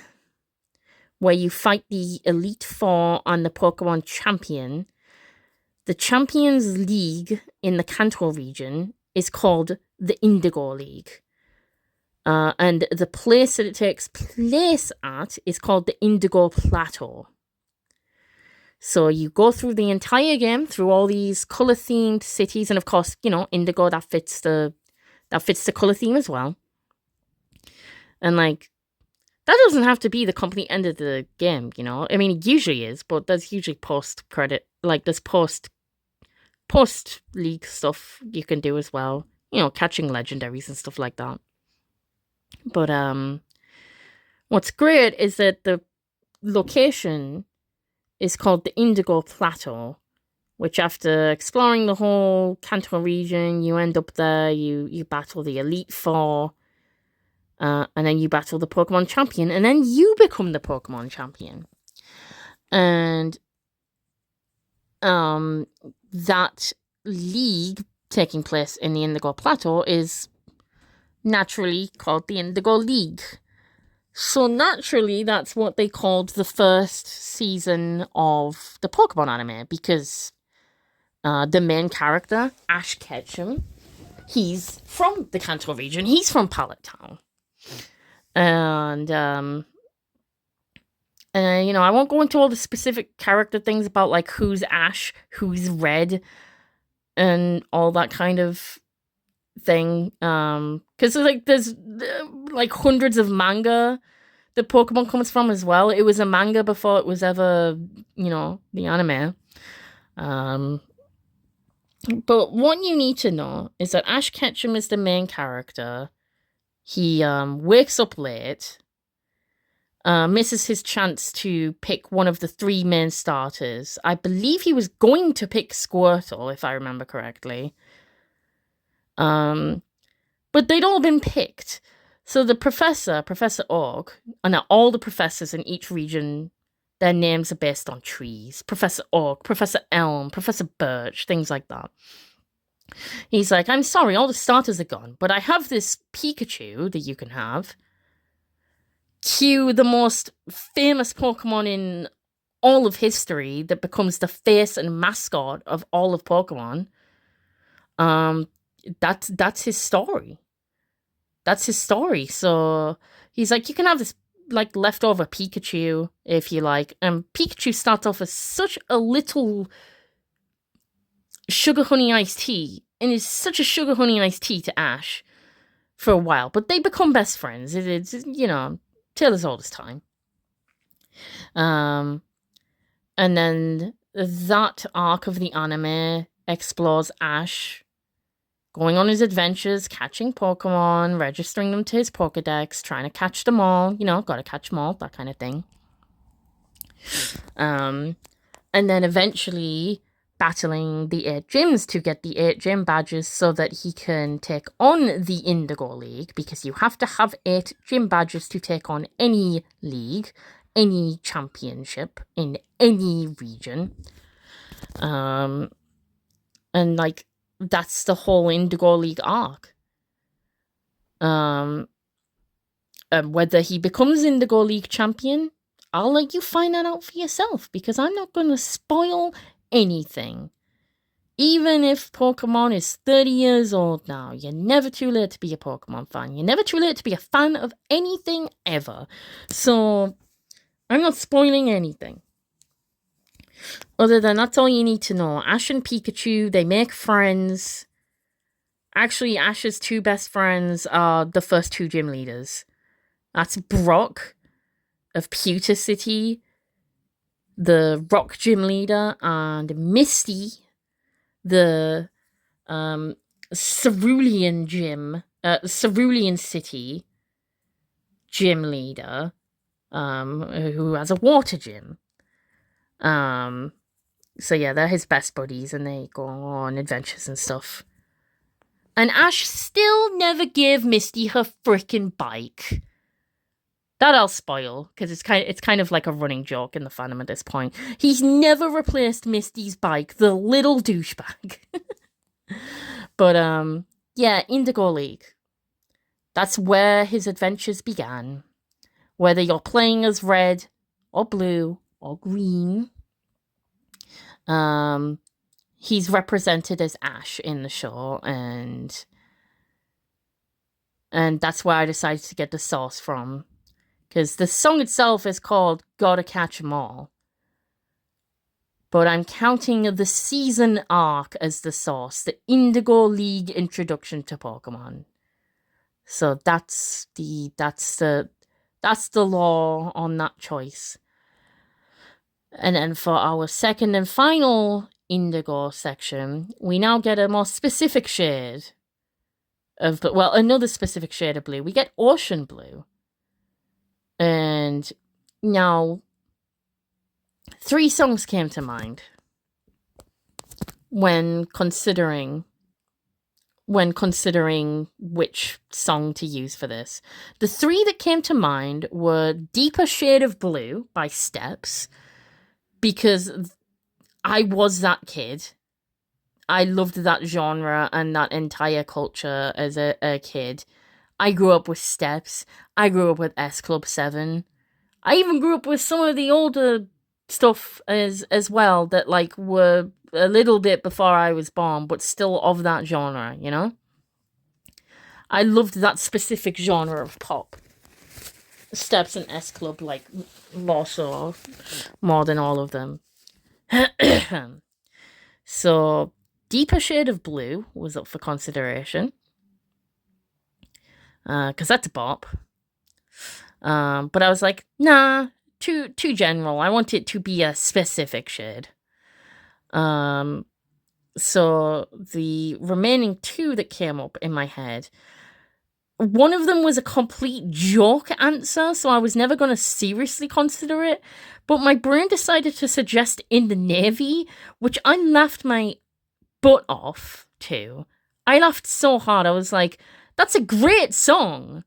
where you fight the Elite Four and the Pokemon Champion, the Champions League in the Kanto region is called the Indigo League. And the place that it takes place at is called the Indigo Plateau. So you go through the entire game, through all these color-themed cities, and of course, Indigo, that fits the color theme as well. And that doesn't have to be the complete end of the game, I mean, it usually is, but there's usually post-credit, there's post-league stuff you can do as well. Catching legendaries and stuff like that. But what's great is that the location is called the Indigo Plateau, which after exploring the whole Kanto region, you end up there, you battle the Elite Four, and then you battle the Pokemon Champion, and then you become the Pokemon Champion. And that league taking place in the Indigo Plateau is naturally called the Indigo League. So naturally, that's what they called the first season of the Pokemon anime, because the main character, Ash Ketchum, he's from the Kanto region. He's from Palette Town. And, I won't go into all the specific character things about, who's Ash, who's Red, and all that kind of thing. Because, there's, hundreds of manga that Pokemon comes from as well. It was a manga before it was ever, the anime. But what you need to know is that Ash Ketchum is the main character. He wakes up late, misses his chance to pick one of the 3 main starters. I believe he was going to pick Squirtle, if I remember correctly. But they'd all been picked. So the Professor Oak, and all the professors in each region, their names are based on trees. Professor Oak, Professor Elm, Professor Birch, things like that. He's like, I'm sorry, all the starters are gone, but I have this Pikachu that you can have. Cue the most famous Pokemon in all of history that becomes the face and mascot of all of Pokemon. That's his story. That's his story. So he's like, you can have this leftover Pikachu if you like. And Pikachu starts off as such a little sugar honey iced tea, and is such a sugar honey iced tea to Ash for a while, but they become best friends. It's tale as old as time. And then that arc of the anime explores Ash going on his adventures, catching Pokemon, registering them to his Pokedex, trying to catch them all, gotta catch them all, that kind of thing. And then eventually battling the 8 gyms to get the 8 gym badges so that he can take on the Indigo League, because you have to have 8 gym badges to take on any league, any championship in any region. And like, that's the whole Indigo League arc. Whether he becomes Indigo League champion, I'll let you find that out for yourself, because I'm not going to spoil anything. Even if Pokemon is 30 years old now, you're never too late to be a Pokemon fan. You're never too late to be a fan of anything ever. So, I'm not spoiling anything. Other than that's all you need to know. Ash and Pikachu, they make friends. Actually, Ash's 2 best friends are the first 2 gym leaders. That's Brock of Pewter City, the Rock Gym leader, and Misty, the Cerulean City gym leader, who has a water gym. So yeah, they're his best buddies, and they go on adventures and stuff. And Ash still never gave Misty her frickin' bike. That I'll spoil, because it's kind of like a running joke in the fandom at this point. He's never replaced Misty's bike, the little douchebag. But, yeah, Indigo League. That's where his adventures began. Whether you're playing as red, or blue, or green, he's represented as Ash in the show, and that's where I decided to get the source from. Because the song itself is called Gotta Catch 'Em All. But I'm counting the season arc as the source, the Indigo League introduction to Pokemon. So that's the law on that choice. And then for our second and final Indigo section, we now get a more specific shade of, well, another specific shade of blue. We get Ocean Blue. And now, 3 songs came to mind when considering which song to use for this. The 3 that came to mind were Deeper Shade of Blue by Steps, because I was that kid. I loved that genre and that entire culture as a kid. I grew up with Steps. I grew up with S Club 7. I even grew up with some of the older stuff as well that like were a little bit before I was born, but still of that genre, you know? I loved that specific genre of pop. Steps and S Club, like, more so, more than all of them. So, Deeper Shade of Blue was up for consideration. Because that's a bop. But I was like, nah, too general. I want it to be a specific shade. So the remaining 2 that came up in my head, one of them was a complete joke answer, so I was never going to seriously consider it, but my brain decided to suggest In the Navy, which I laughed my butt off to. I laughed so hard, I was like, that's a great song.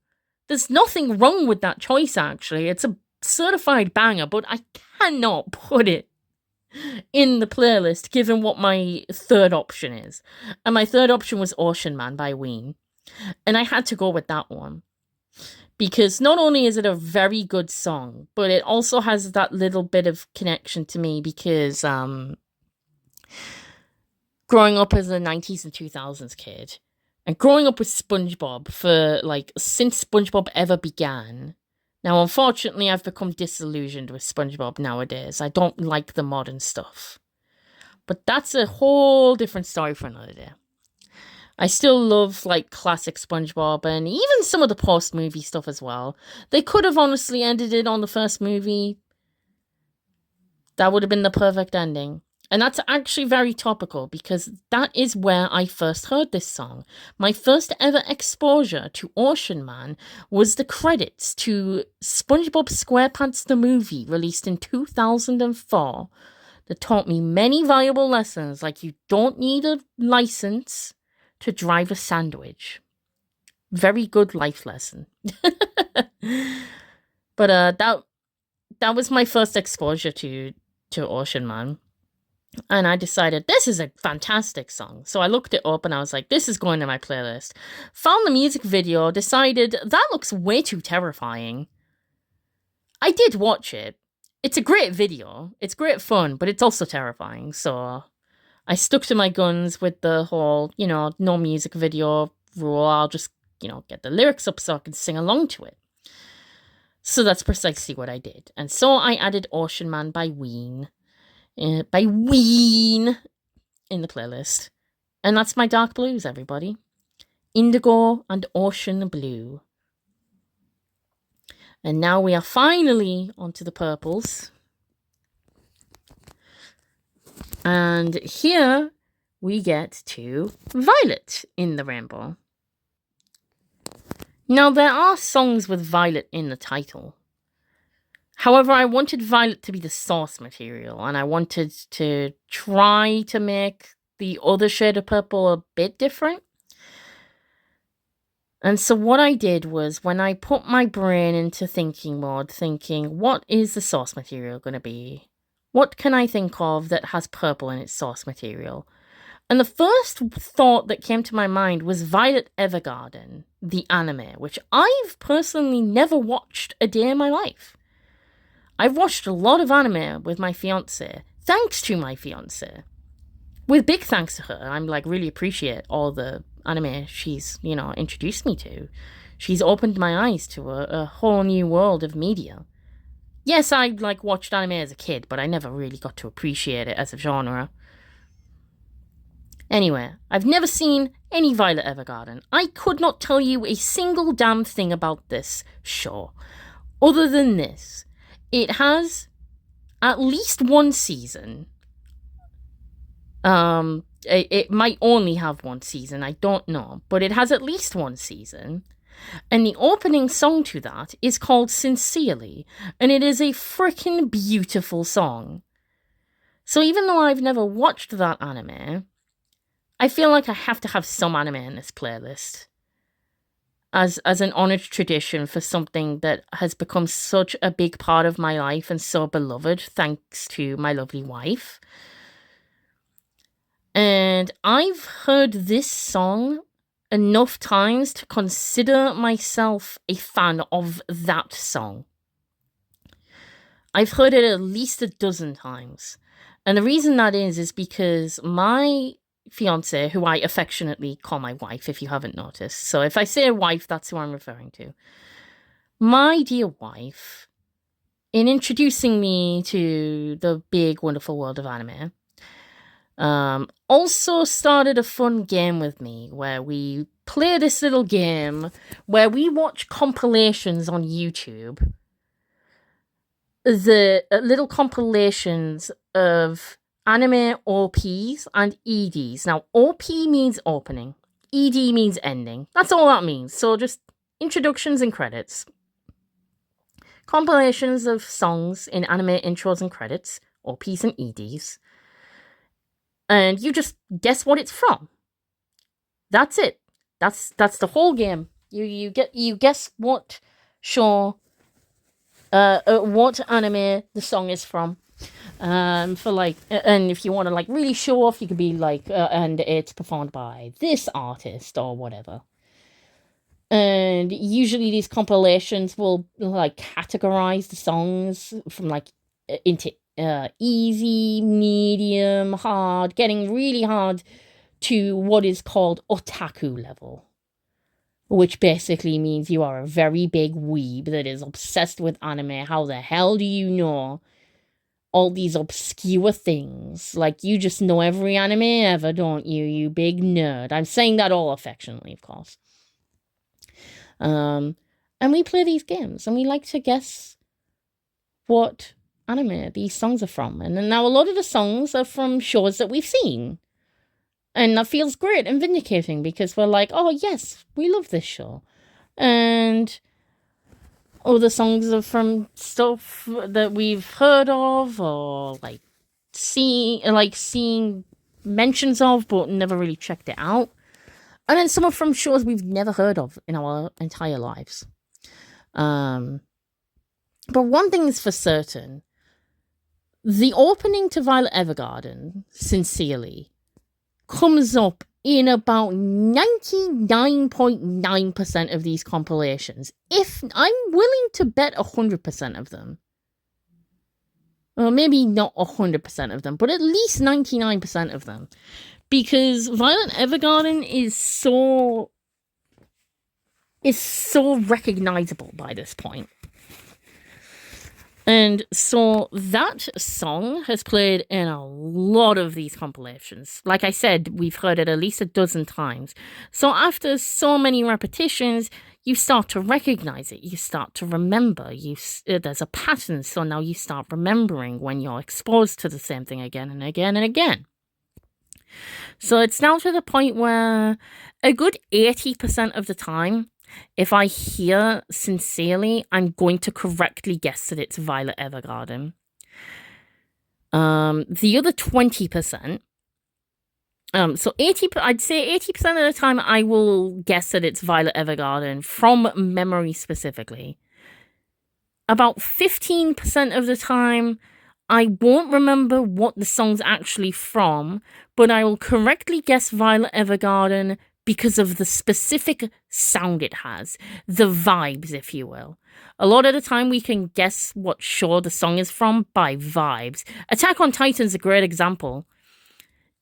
There's nothing wrong with that choice, actually. It's a certified banger, but I cannot put it in the playlist, given what my third option is. And my third option was Ocean Man by Ween. And I had to go with that one. Because not only is it a very good song, but it also has that little bit of connection to me because growing up as a 90s and 2000s kid, and growing up with SpongeBob for, like, since SpongeBob ever began. Now, unfortunately, I've become disillusioned with SpongeBob nowadays. I don't like the modern stuff. But that's a whole different story for another day. I still love, like, classic SpongeBob and even some of the post-movie stuff as well. They could have honestly ended it on the first movie. That would have been the perfect ending. And that's actually very topical because that is where I first heard this song. My first ever exposure to Ocean Man was the credits to SpongeBob SquarePants the movie, released in 2004. that taught me many valuable lessons, like you don't need a license to drive a sandwich. Very good life lesson. But that was my first exposure to Ocean Man. And I decided, this is a fantastic song. So I looked it up and I was like, this is going to my playlist. Found the music video, decided, that looks way too terrifying. I did watch it. It's a great video. It's great fun, but it's also terrifying. So I stuck to my guns with the whole, no music video rule. I'll just, get the lyrics up so I can sing along to it. So that's precisely what I did. And so I added Ocean Man by Ween. In the playlist. And that's my dark blues, everybody. Indigo and Ocean Blue. And now we are finally onto the purples. And here we get to Violet in the Rainbow. Now, there are songs with Violet in the title. However, I wanted Violet to be the source material, and I wanted to try to make the other shade of purple a bit different. And so what I did was, when I put my brain into thinking mode, thinking, what is the source material going to be? What can I think of that has purple in its source material? And the first thought that came to my mind was Violet Evergarden, the anime, which I've personally never watched a day in my life. I've watched a lot of anime with my fiancé, thanks to my fiancé. With big thanks to her, I'm really appreciate all the anime she's, introduced me to. She's opened my eyes to a whole new world of media. Yes, I watched anime as a kid, but I never really got to appreciate it as a genre. Anyway, I've never seen any Violet Evergarden. I could not tell you a single damn thing about this show. Other than this. It has at least one season. It might only have one season, I don't know. But it has at least one season. And the opening song to that is called Sincerely. And it is a freaking beautiful song. So even though I've never watched that anime, I feel like I have to have some anime in this playlist. As an honoured tradition for something that has become such a big part of my life and so beloved, thanks to my lovely wife. And I've heard this song enough times to consider myself a fan of that song. I've heard it at least a dozen times. And the reason that is because my fiance, who I affectionately call my wife, if you haven't noticed. So if I say wife, that's who I'm referring to. My dear wife, in introducing me to the big, wonderful world of anime, also started a fun game with me where we play this little game where we watch compilations on YouTube. The little compilations of anime OPs and EDs. Now, OP means opening. ED means ending. That's all that means. So just introductions and credits. Compilations of songs in anime intros and credits, OPs and EDs. And you just guess what it's from. That's it. That's the whole game. You guess what show, what anime the song is from. And if you want to really show off, you could be and it's performed by this artist or whatever. And usually these compilations will categorize the songs from into easy, medium, hard, getting really hard to what is called otaku level, which basically means you are a very big weeb that is obsessed with anime. How the hell do you know all these obscure things? You just know every anime ever, don't you, you big nerd? I'm saying that all affectionately, of course. And we play these games, and we like to guess what anime these songs are from. And now a lot of the songs are from shows that we've seen. And that feels great and vindicating because we're like, oh yes, we love this show. And other songs are from stuff that we've heard of, or seeing mentions of, but never really checked it out. And then some are from shows we've never heard of in our entire lives. But one thing is for certain. The opening to Violet Evergarden, Sincerely, comes up in about 99.9% of these compilations. If I'm willing to bet 100% of them. Well, maybe not 100% of them, but at least 99% of them. Because Violet Evergarden is so recognizable by this point. And so that song has played in a lot of these compilations. Like I said, we've heard it at least a dozen times. So after so many repetitions, you start to recognize it. You start to remember. There's a pattern. So now you start remembering when you're exposed to the same thing again and again and again. So it's now to the point where a good 80% of the time, if I hear Sincerely, I'm going to correctly guess that it's Violet Evergarden. The other 20%, I'd say 80% of the time I will guess that it's Violet Evergarden from memory specifically. About 15% of the time, I won't remember what the song's actually from, but I will correctly guess Violet Evergarden because of the specific sound it has, the vibes, if you will. A lot of the time we can guess what show the song is from by vibes. Attack on Titan's a great example.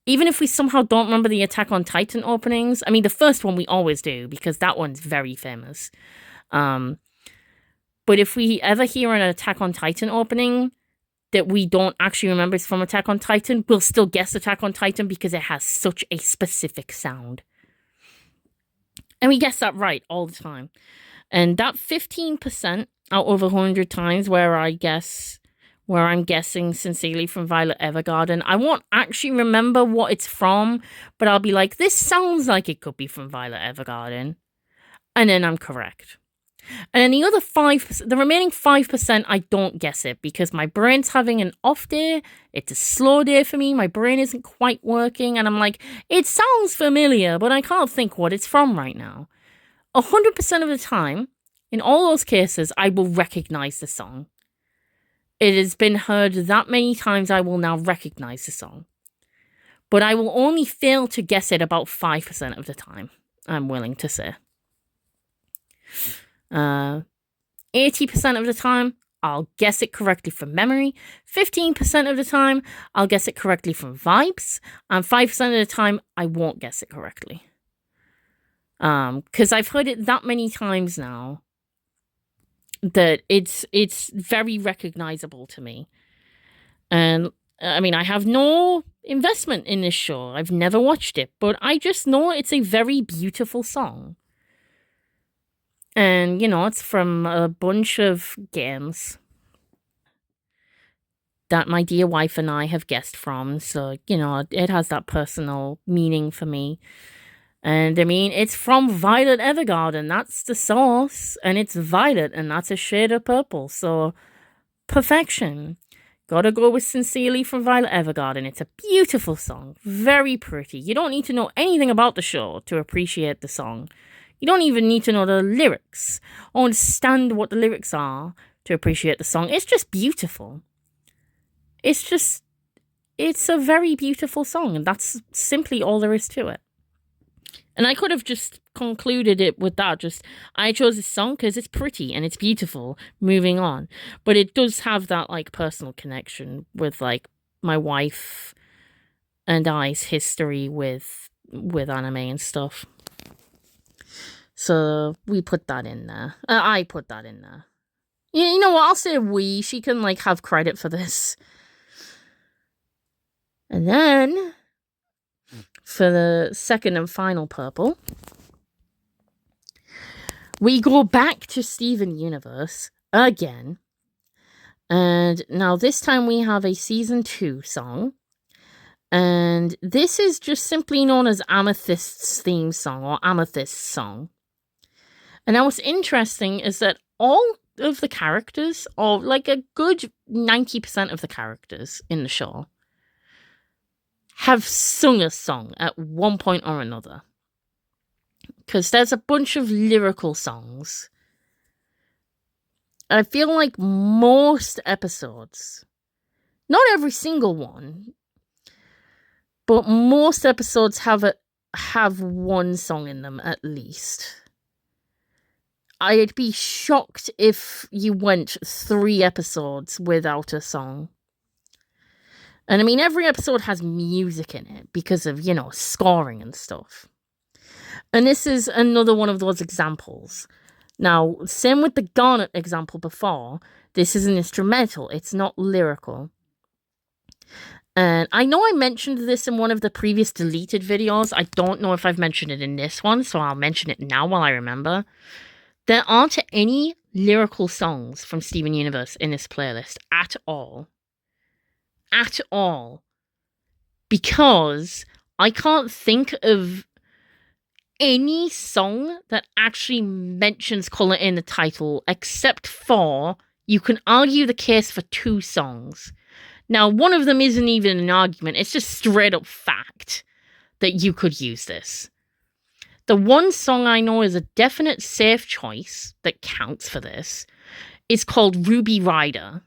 Even if we somehow don't remember the Attack on Titan openings, I mean, the first one we always do, because that one's very famous. But if we ever hear an Attack on Titan opening that we don't actually remember is from Attack on Titan, we'll still guess Attack on Titan because it has such a specific sound. And we guess that right all the time. And that 15% out of 100 times where I'm guessing Sincerely from Violet Evergarden, I won't actually remember what it's from, but I'll be like, this sounds like it could be from Violet Evergarden. And then I'm correct. And then the other 5%, the remaining 5%, I don't guess it because my brain's having an off day. It's a slow day for me. My brain isn't quite working. And I'm like, it sounds familiar, but I can't think what it's from right now. 100% of the time, in all those cases, I will recognize the song. It has been heard that many times I will now recognize the song. But I will only fail to guess it about 5% of the time, I'm willing to say. 80% of the time, I'll guess it correctly from memory. 15% of the time, I'll guess it correctly from vibes. And 5% of the time, I won't guess it correctly. Because I've heard it that many times now that it's very recognizable to me. And I mean, I have no investment in this show. I've never watched it, but I just know it's a very beautiful song. And, you know, it's from a bunch of games that my dear wife and I have guessed from. So, you know, it has that personal meaning for me. And, I mean, it's from Violet Evergarden. That's the source. And it's violet, and that's a shade of purple. So, perfection. Gotta go with Sincerely from Violet Evergarden. It's a beautiful song. Very pretty. You don't need to know anything about the show to appreciate the song. You don't even need to know the lyrics or understand what the lyrics are to appreciate the song. It's just beautiful. It's a very beautiful song, and that's simply all there is to it. And I could have just concluded it with that. I chose this song because it's pretty and it's beautiful. Moving on. But it does have that, like, personal connection with, like, my wife and I's history with anime and stuff. So we put that in there. I put that in there. You know what? I'll say we. She can, like, have credit for this. And then, for the second and final purple, we go back to Steven Universe again. And now this time we have a Season 2 song. And this is just simply known as Amethyst's theme song, or Amethyst's song. And now what's interesting is that all of the characters, or like a good 90% of the characters in the show, have sung a song at one point or another. Because there's a bunch of lyrical songs. I feel like most episodes, not every single one, but most episodes have one song in them at least. I'd be shocked if you went 3 episodes without a song. And I mean, every episode has music in it because of, scoring and stuff. And this is another one of those examples. Now, same with the Garnet example before, this is an instrumental, it's not lyrical. And I know I mentioned this in one of the previous deleted videos. I don't know if I've mentioned it in this one, so I'll mention it now while I remember. There aren't any lyrical songs from Steven Universe in this playlist at all. At all. Because I can't think of any song that actually mentions colour in the title, except for, you can argue the case for 2 songs. Now, one of them isn't even an argument, it's just straight up fact that you could use this. The one song I know is a definite safe choice that counts for this is called Ruby Rider.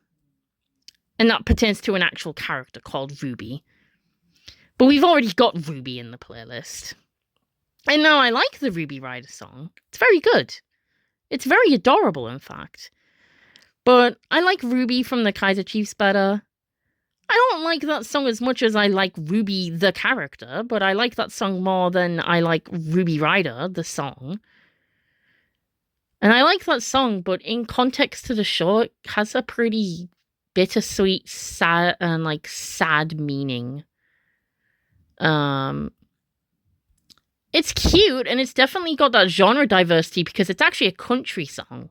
And that pertains to an actual character called Ruby. But we've already got Ruby in the playlist. And now I like the Ruby Rider song. It's very good. It's very adorable, in fact. But I like Ruby from the Kaiser Chiefs better. I don't like that song as much as I like Ruby the character, but I like that song more than I like Ruby Rider, the song. And I like that song, but in context to the show, it has a pretty bittersweet, sad, and sad meaning. It's cute, and it's definitely got that genre diversity because it's actually a country song.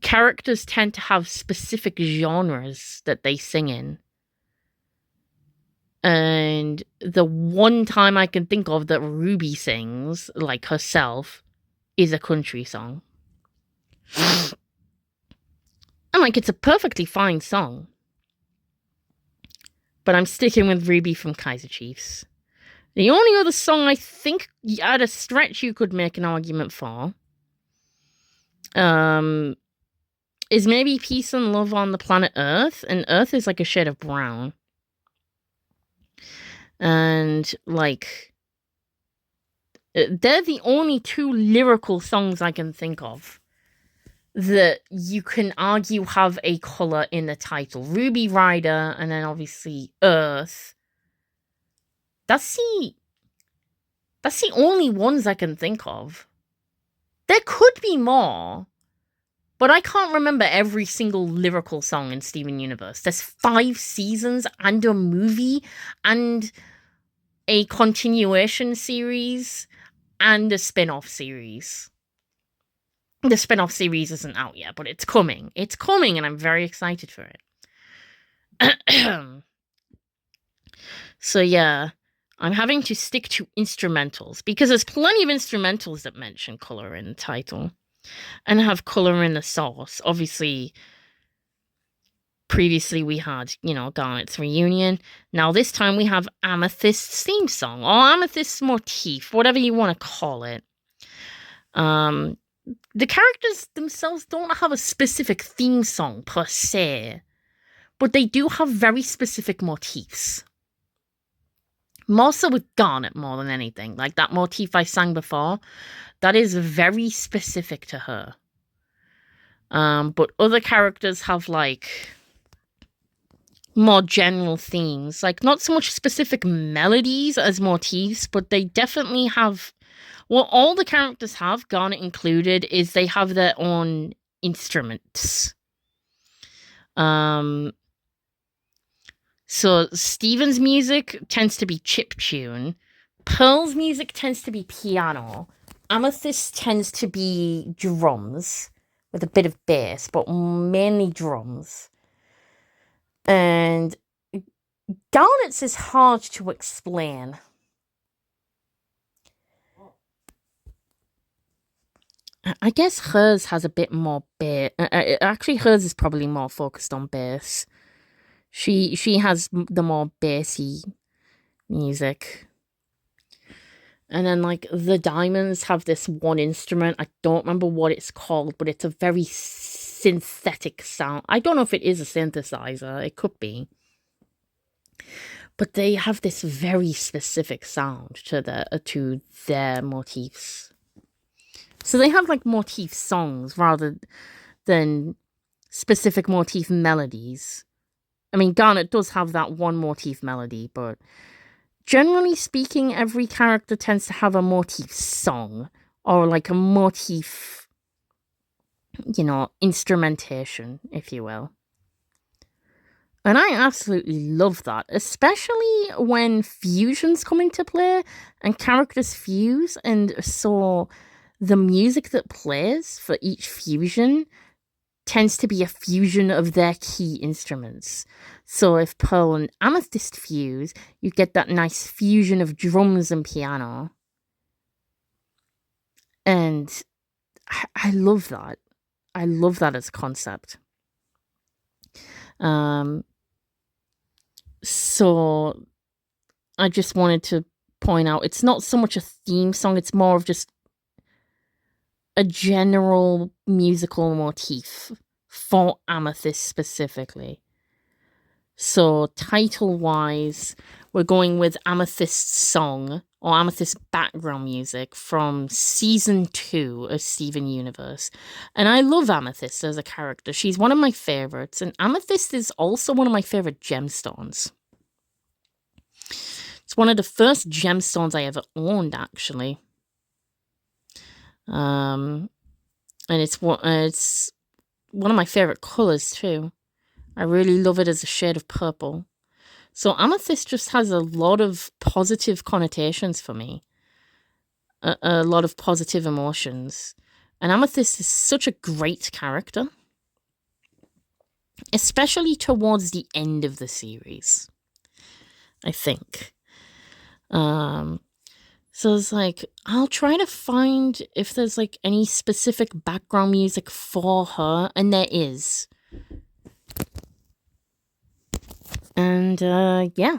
Characters tend to have specific genres that they sing in. And the one time I can think of that Ruby sings, like herself, is a country song. And it's a perfectly fine song. But I'm sticking with Ruby from Kaiser Chiefs. The only other song I think at a stretch you could make an argument for is maybe Peace and Love on the Planet Earth. And Earth is like a shade of brown. And they're the only 2 lyrical songs I can think of that you can argue have a colour in the title. Ruby Rider, and then obviously Earth. That's the only ones I can think of. There could be more, but I can't remember every single lyrical song in Steven Universe. There's 5 seasons and a movie and a continuation series and a spin-off series. The spin-off series isn't out yet, but it's coming. It's coming, and I'm very excited for it. So yeah, I'm having to stick to instrumentals because there's plenty of instrumentals that mention colour in the title and have colour in the source. Obviously, previously we had, Garnet's Reunion. Now this time we have Amethyst's theme song, or Amethyst's motif, whatever you want to call it. The characters themselves don't have a specific theme song per se, but they do have very specific motifs. More so with Garnet more than anything. Like that motif I sang before, that is very specific to her. But other characters have more general themes. Not so much specific melodies as motifs, but they definitely have... What all the characters have, Garnet included, is they have their own instruments. So Steven's music tends to be chiptune. Pearl's music tends to be piano. Amethyst tends to be drums with a bit of bass, but mainly drums. And Garnet's is hard to explain. I guess hers has a bit more bass. Actually, hers is probably more focused on bass. She has the more bassy music. And then, like, the Diamonds have this one instrument. I don't remember what it's called, but it's a very synthetic sound. I don't know if it is a synthesizer. It could be. But they have this very specific sound to their motifs. So they have, like, motif songs rather than specific motif melodies. I mean, Garnet does have that one motif melody, but generally speaking, every character tends to have a motif song or like a motif, instrumentation, if you will. And I absolutely love that, especially when fusions come into play and characters fuse, and so the music that plays for each fusion tends to be a fusion of their key instruments. So if Pearl and Amethyst fuse, you get that nice fusion of drums and piano. And I love that. I love that as a concept. So I just wanted to point out, it's not so much a theme song, it's more of just a general musical motif for Amethyst specifically. So title-wise, we're going with Amethyst's song, or Amethyst background music from Season 2 of Steven Universe. And I love Amethyst as a character. She's one of my favorites, and Amethyst is also one of my favorite gemstones. It's one of the first gemstones I ever owned, actually. And it's one of my favorite colors too. I really love it as a shade of purple. So Amethyst just has a lot of positive connotations for me. A lot of positive emotions. And Amethyst is such a great character. Especially towards the end of the series, I think. So it's like, I'll try to find if there's like any specific background music for her, and there is. And yeah,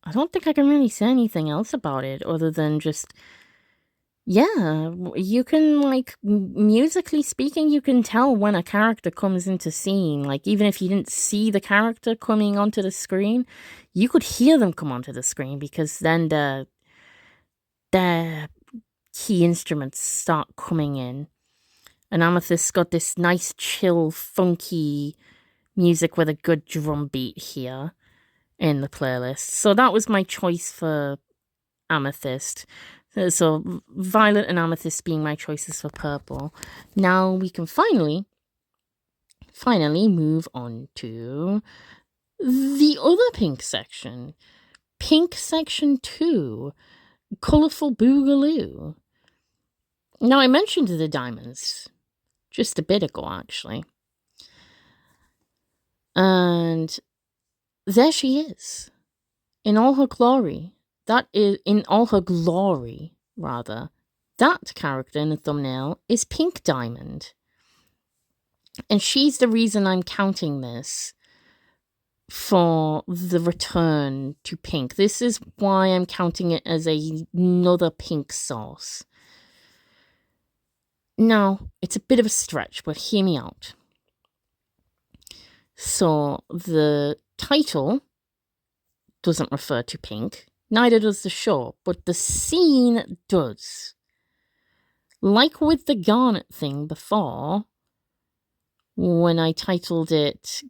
I don't think I can really say anything else about it other than just, yeah, you can, like, musically speaking, you can tell when a character comes into scene. Like, even if you didn't see the character coming onto the screen, you could hear them come onto the screen, because then their key instruments start coming in. And Amethyst's got this nice, chill, funky music with a good drum beat here in the playlist. So that was my choice for Amethyst. So Violet and Amethyst being my choices for purple. Now we can finally move on to the other pink section. Pink section 2. Colourful Boogaloo. Now, I mentioned the Diamonds just a bit ago, actually. And there she is. In all her glory. That character in the thumbnail is Pink Diamond. And she's the reason I'm counting this for the return to pink. This is why I'm counting it as another pink source. Now, it's a bit of a stretch, but hear me out. So, the title doesn't refer to pink, neither does the show, but the scene does. Like with the Garnet thing before, when I titled it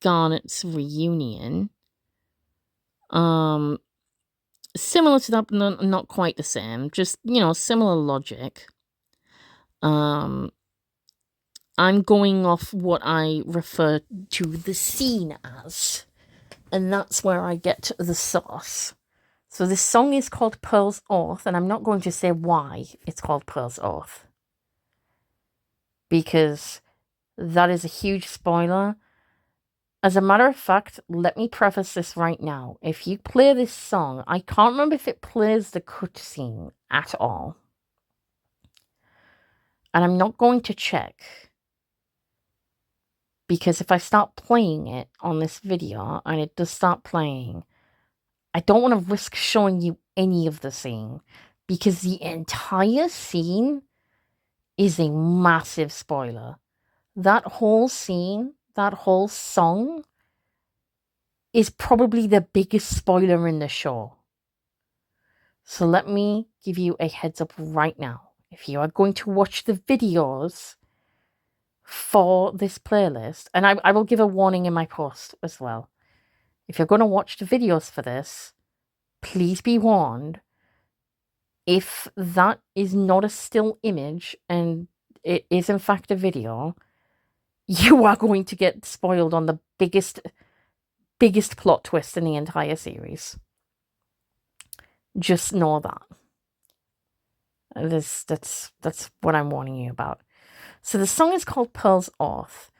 Garnet's Reunion, similar to that, but not quite the same, just, similar logic. I'm going off what I refer to the scene as, and that's where I get the source. So this song is called Pearl's Oath, and I'm not going to say why it's called Pearl's Oath, because that is a huge spoiler. As a matter of fact, let me preface this right now. If you play this song, I can't remember if it plays the cutscene at all. And I'm not going to check, because if I start playing it on this video and it does start playing, I don't want to risk showing you any of the scene, because the entire scene is a massive spoiler. That whole scene, that whole song, is probably the biggest spoiler in the show. So let me give you a heads up right now. If you are going to watch the videos for this playlist, and I will give a warning in my post as well. If you're going to watch the videos for this, please be warned, if that is not a still image and it is in fact a video, you are going to get spoiled on the biggest plot twist in the entire series. Just know that. That's what I'm warning you about. So the song is called Pearl's Oath.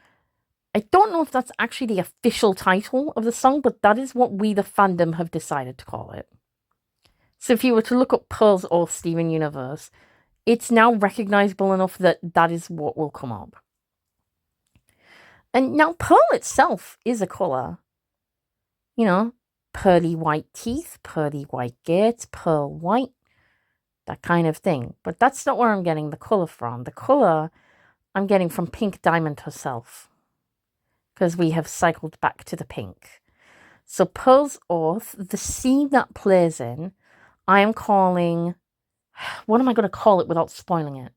I don't know if that's actually the official title of the song, but that is what we, the fandom, have decided to call it. So if you were to look up Pearl's Oath Steven Universe, it's now recognizable enough that that is what will come up. And now pearl itself is a color. You know, pearly white teeth, pearly white gates, pearl white, that kind of thing. But that's not where I'm getting the color from. The color I'm getting from Pink Diamond herself, because we have cycled back to the pink. So Pearl's Oath, the scene that plays in, I am calling... What am I going to call it without spoiling it?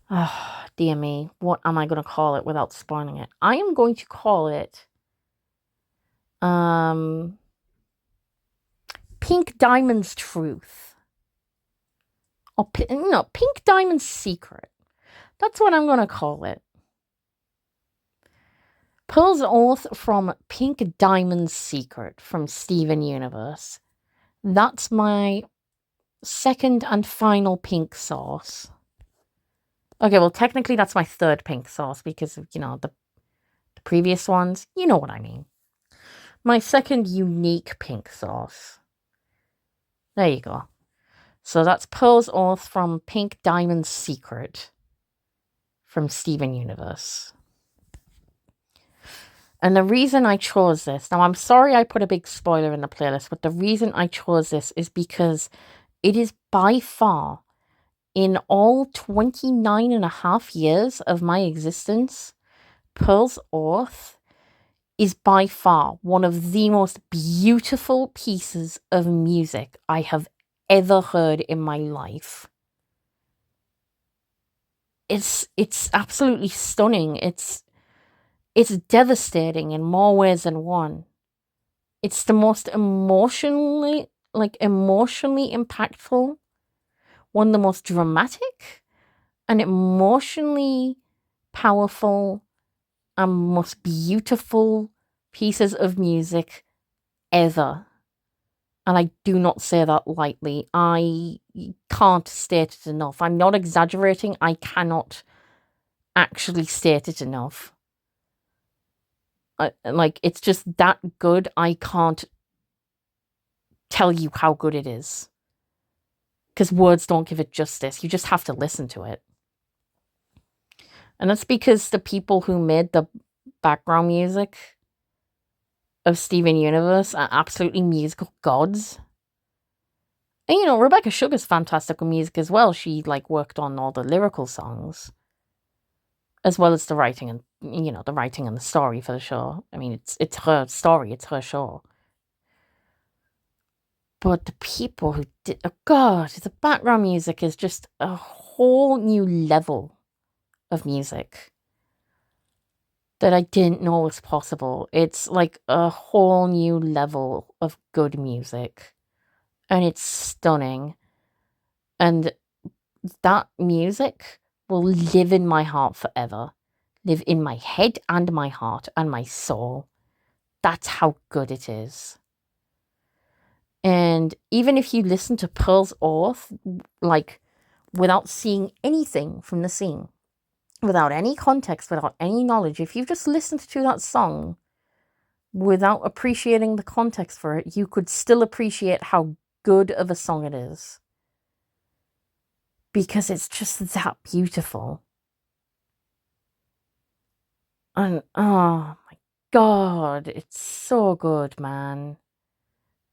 Oh, dear me. What am I going to call it without spoiling it? I am going to call it... Pink Diamond's Truth. Or Pink Diamond's Secret. That's what I'm going to call it. Pearl's Oath from Pink Diamond's Secret from Steven Universe. That's my second and final pink sauce. Okay, well, technically that's my third pink sauce because of, the previous ones. You know what I mean. My second unique pink sauce. There you go. So that's Pearl's Oath from Pink Diamond's Secret from Steven Universe. And the reason I chose this, now I'm sorry I put a big spoiler in the playlist, but the reason I chose this is because it is by far, in all 29 and a half years of my existence, Pearl's Oath is by far one of the most beautiful pieces of music I have ever heard in my life. It's absolutely stunning. It's devastating in more ways than one. It's the most emotionally impactful, one of the most dramatic and emotionally powerful and most beautiful pieces of music ever. And I do not say that lightly. I can't state it enough. I'm not exaggerating. I cannot actually state it enough. It's just that good. I can't tell you how good it is, because words don't give it justice. You just have to listen to it. And that's because the people who made the background music of Steven Universe are absolutely musical gods. And Rebecca Sugar's fantastic with music as well. She worked on all the lyrical songs, as well as the writing and the story for the show. I mean, it's her story, it's her show. But the people who did, the background music is just a whole new level of music that I didn't know was possible. It's like a whole new level of good music, and it's stunning. And that music will live in my heart forever. Live in my head and my heart and my soul. That's how good it is. And even if you listen to Pearl's Oath, without seeing anything from the scene, without any context, without any knowledge, if you just listened to that song without appreciating the context for it, you could still appreciate how good of a song it is. because it's just that beautiful. And oh my God, it's so good, man.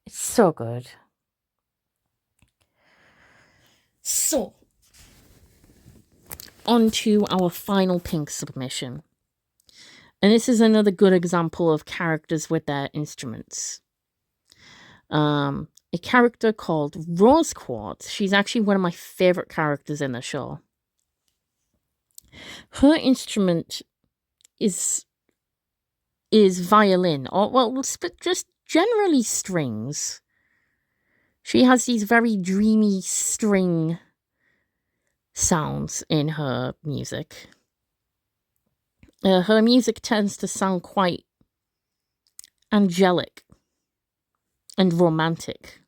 It's so good. So, on to our final Pink submission. And this is another good example of characters with their instruments. A character called Rose Quartz. She's actually one of my favorite characters in the show. Her instrument is violin, or well, just generally strings. She has these very dreamy string sounds in her music. Her music tends to sound quite angelic and romantic.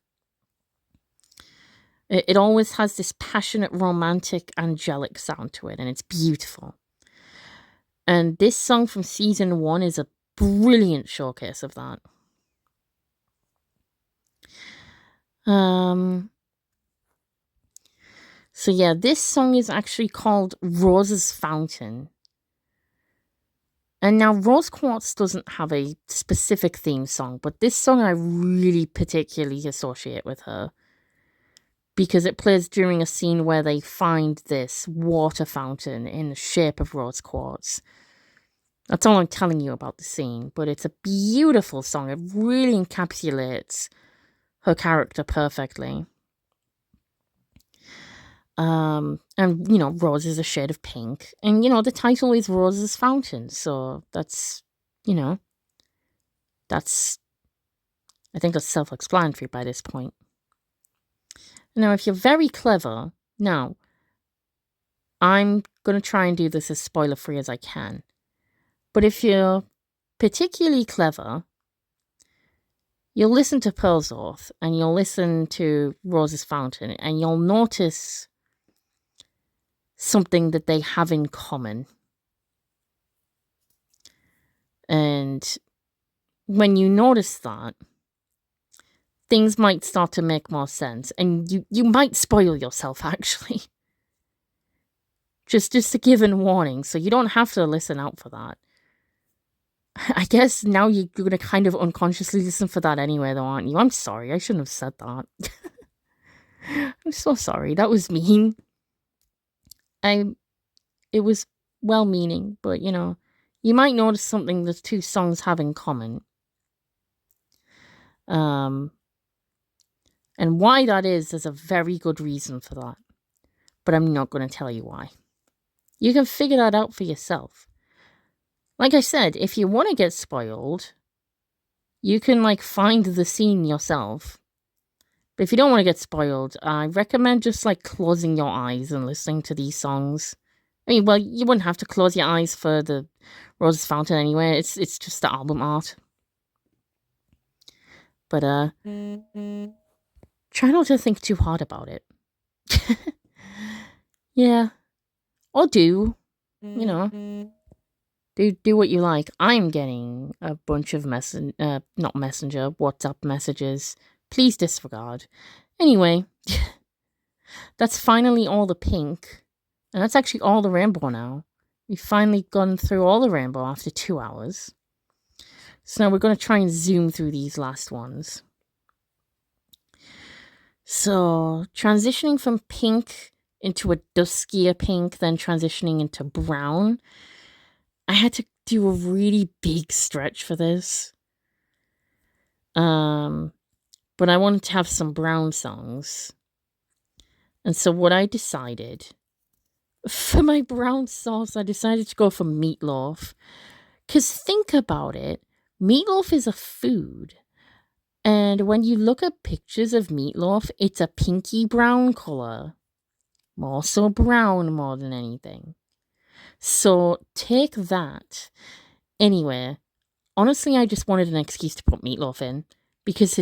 It always has this passionate, romantic, angelic sound to it, and it's beautiful. And this song from season 1 is a brilliant showcase of that. So yeah, this song is actually called Rose's Fountain. And now Rose Quartz doesn't have a specific theme song, but this song I really particularly associate with her, because it plays during a scene where they find this water fountain in the shape of rose quartz. That's all I'm telling you about the scene, but it's a beautiful song. It really encapsulates her character perfectly. And, you know, rose is a shade of pink. And, you know, the title is Rose's Fountain. So that's, you know, I think that's self-explanatory by this point. Now, if you're very clever, now, I'm going to try and do this as spoiler-free as I can. But if you're particularly clever, you'll listen to Pearl's Oath and you'll listen to Rose's Fountain and you'll notice something that they have in common. And when you notice that, things might start to make more sense. And you might spoil yourself, actually. Just a given warning, so you don't have to listen out for that. I guess now you're going to kind of unconsciously listen for that anyway, though, aren't you? I'm sorry, I shouldn't have said that. I'm so sorry, that was mean. It was well-meaning, but, you know, you might notice something the two songs have in common. And why that is, there's a very good reason for that. But I'm not going to tell you why. You can figure that out for yourself. Like I said, if you want to get spoiled, you can, like, find the scene yourself. But if you don't want to get spoiled, I recommend just, like, closing your eyes and listening to these songs. I mean, well, you wouldn't have to close your eyes for the Rose's Fountain anyway. It's just the album art. But, try not to think too hard about it. Yeah. Or do. You know. Do what you like. I'm getting a bunch of WhatsApp messages. Please disregard. Anyway, that's finally all the pink. And that's actually all the rainbow now. We've finally gone through all the rainbow after 2 hours. So now we're going to try and zoom through these last ones. So, transitioning from pink into a duskier pink, then transitioning into brown. I had to do a really big stretch for this. But I wanted to have some brown songs. And so what I decided, for my brown sauce, I decided to go for meatloaf. Because think about it, meatloaf is a food. And when you look at pictures of meatloaf, it's a pinky brown color. More so brown more than anything. So take that. Anyway, honestly, I just wanted an excuse to put meatloaf in. Because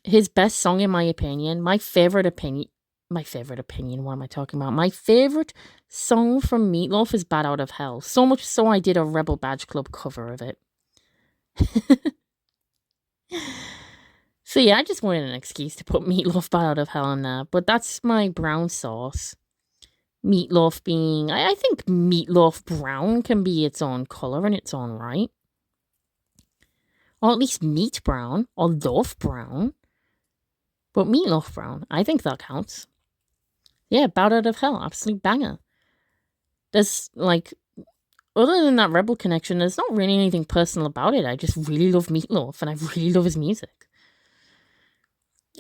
his best song, in my opinion, my favorite opinion, what am I talking about? My favorite song from Meatloaf is Bat Out of Hell. So much so I did a Rebel Badge Club cover of it. So yeah, I just wanted an excuse to put Meatloaf Bat Out of Hell in there. But that's my brown sauce. Meatloaf being... I think Meatloaf brown can be its own colour in its own right. Or at least meat brown. Or loaf brown. But Meatloaf brown, I think that counts. Yeah, Bat Out of Hell, absolute banger. There's, like... Other than that Rebel connection, there's not really anything personal about it. I just really love Meatloaf, and I really love his music.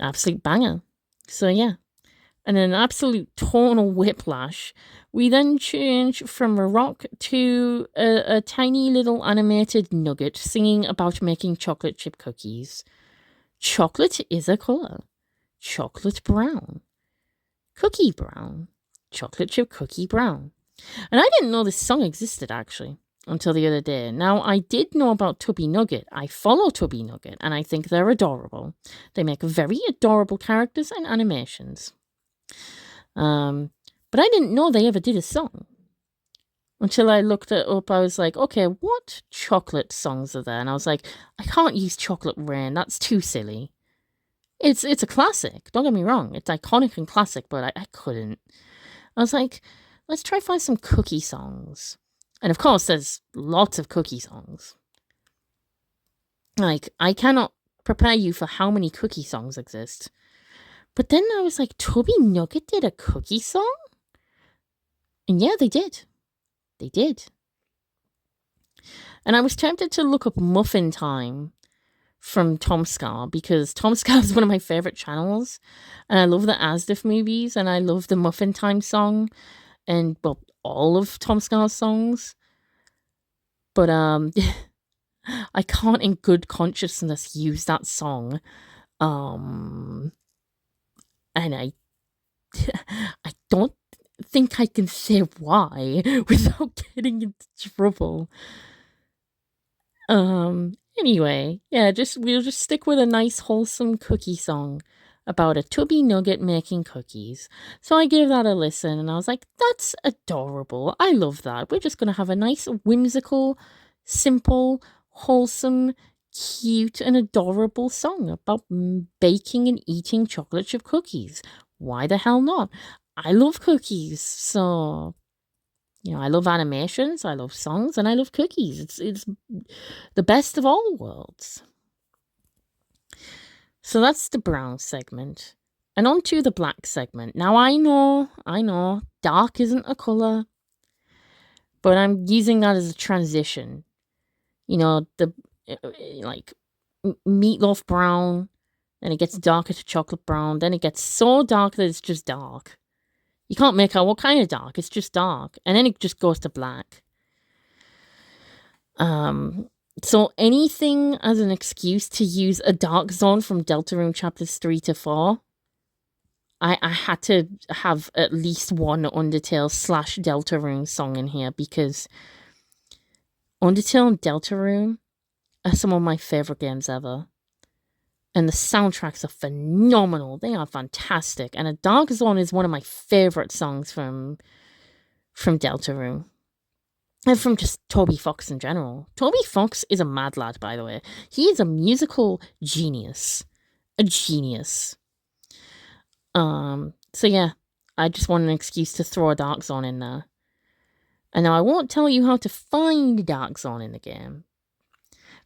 Absolute banger. So yeah. And an absolute tonal whiplash. We then change from a rock to a tiny little animated nugget singing about making chocolate chip cookies. Chocolate is a colour. Chocolate brown. Cookie brown. Chocolate chip cookie brown. And I didn't know this song existed, actually, until the other day. Now, I did know about Tubby Nugget. I follow Tubby Nugget, and I think they're adorable. They make very adorable characters and animations. But I didn't know they ever did a song. Until I looked it up, I was like, okay, what chocolate songs are there? And I was like, I can't use Chocolate Rain. That's too silly. It's a classic. Don't get me wrong. It's iconic and classic, but I couldn't. I was like... Let's try find some cookie songs. And of course, there's lots of cookie songs. Like, I cannot prepare you for how many cookie songs exist. But then I was like, Tubby Nugget did a cookie song? And yeah, they did. They did. And I was tempted to look up Muffin Time from Tom Scar, because Tom Scar is one of my favourite channels. And I love the Asdif movies, and I love the Muffin Time song. And, well, all of Tom Scar's songs. But, I can't in good consciousness use that song. And I don't think I can say why without getting into trouble. Anyway, yeah, we'll just stick with a nice, wholesome cookie song about a Tubby Nugget making cookies. So I gave that a listen, and I was like, that's adorable. I love that. We're just going to have a nice, whimsical, simple, wholesome, cute, and adorable song about baking and eating chocolate chip cookies. Why the hell not? I love cookies, so... You know, I love animations, I love songs, and I love cookies. It's the best of all worlds. So that's the brown segment. And on to the black segment. Now, I know, dark isn't a colour, but I'm using that as a transition. You know, like, meatloaf brown, then it gets darker to chocolate brown, then it gets so dark that it's just dark. You can't make out what kind of dark, it's just dark. And then it just goes to black. So anything as an excuse to use a dark zone from Deltarune chapters 3 to 4, I had to have at least one Undertale / Deltarune song in here, because Undertale and Deltarune are some of my favourite games ever. And the soundtracks are phenomenal. They are fantastic. And A Dark Zone is one of my favourite songs from Deltarune. And from just Toby Fox in general. Toby Fox is a mad lad, by the way. He is a musical genius. A genius. So yeah, I just want an excuse to throw a Dark Zone in there. And now I won't tell you how to find a Dark Zone in the game,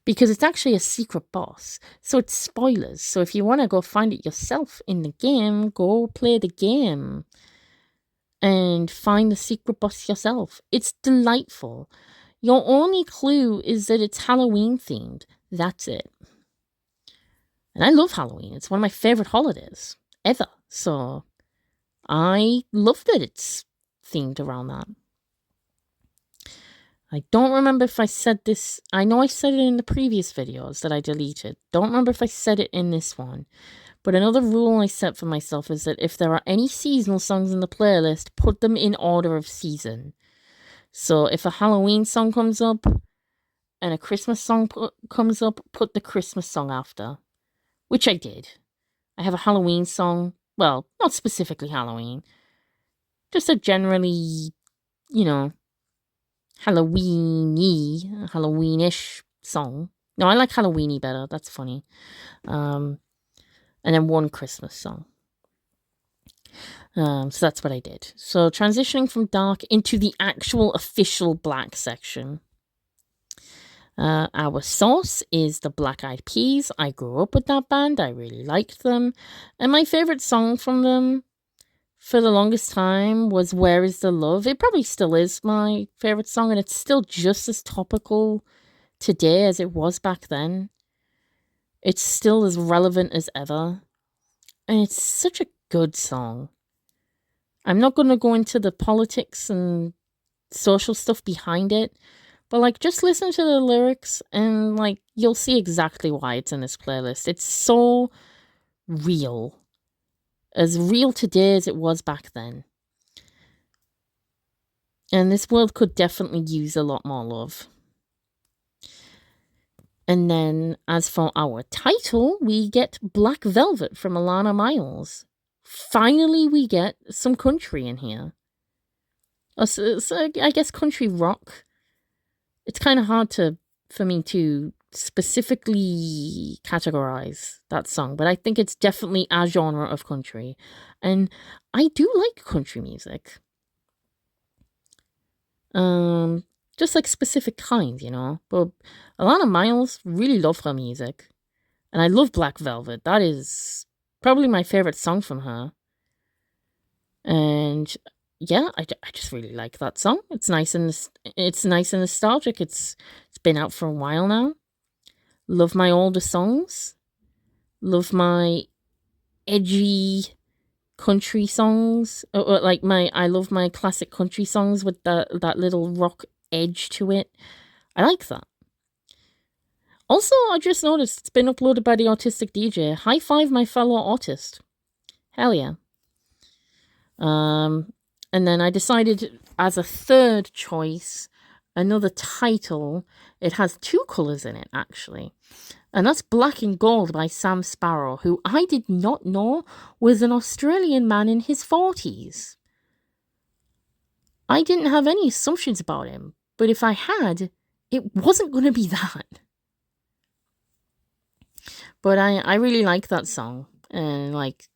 because it's actually a secret boss. So it's spoilers. So if you want to go find it yourself in the game, go play the game and find the secret boss yourself. It's delightful. Your only clue is that it's Halloween themed. That's it. And I love Halloween. It's one of my favourite holidays ever. So I love that it's themed around that. I don't remember if I said this. I know I said it in the previous videos that I deleted. Don't remember if I said it in this one. But another rule I set for myself is that if there are any seasonal songs in the playlist, put them in order of season. So if a Halloween song comes up and a Christmas song comes up, put the Christmas song after. Which I did. I have a Halloween song. Well, not specifically Halloween. Just a generally, you know, Halloweenish song. No, I like Halloweeny better. That's funny. and then one Christmas song. So that's what I did. So transitioning from dark into the actual official black section. Our source is the Black Eyed Peas. I grew up with that band. I really liked them. And my favorite song from them for the longest time was Where Is the Love? It probably still is my favorite song, and it's still just as topical today as it was back then. It's still as relevant as ever. And it's such a good song. I'm not going to go into the politics and social stuff behind it, but like just listen to the lyrics and like you'll see exactly why it's in this playlist. It's so real. As real today as it was back then. And this world could definitely use a lot more love. And then, as for our title, we get Black Velvet from Alana Miles. Finally, we get some country in here. So I guess country rock. It's kind of hard for me to specifically categorize that song, but I think it's definitely a genre of country. And I do like country music. Just like specific kinds, you know. But Alana Miles, really love her music. And I love Black Velvet. That is probably my favorite song from her. And yeah, I just really like that song. It's nice and nostalgic. It's been out for a while now. Love my older songs. Love my edgy country songs. I love my classic country songs with that little rock edge to it. I like that. Also, I just noticed it's been uploaded by the Autistic DJ. High five, my fellow autist. Hell yeah. And then I decided as a third choice, another title. It has two colours in it, actually. And that's Black and Gold by Sam Sparrow, who I did not know was an Australian man in his 40s. I didn't have any assumptions about him, but if I had, it wasn't going to be that. But I really like that song. And like,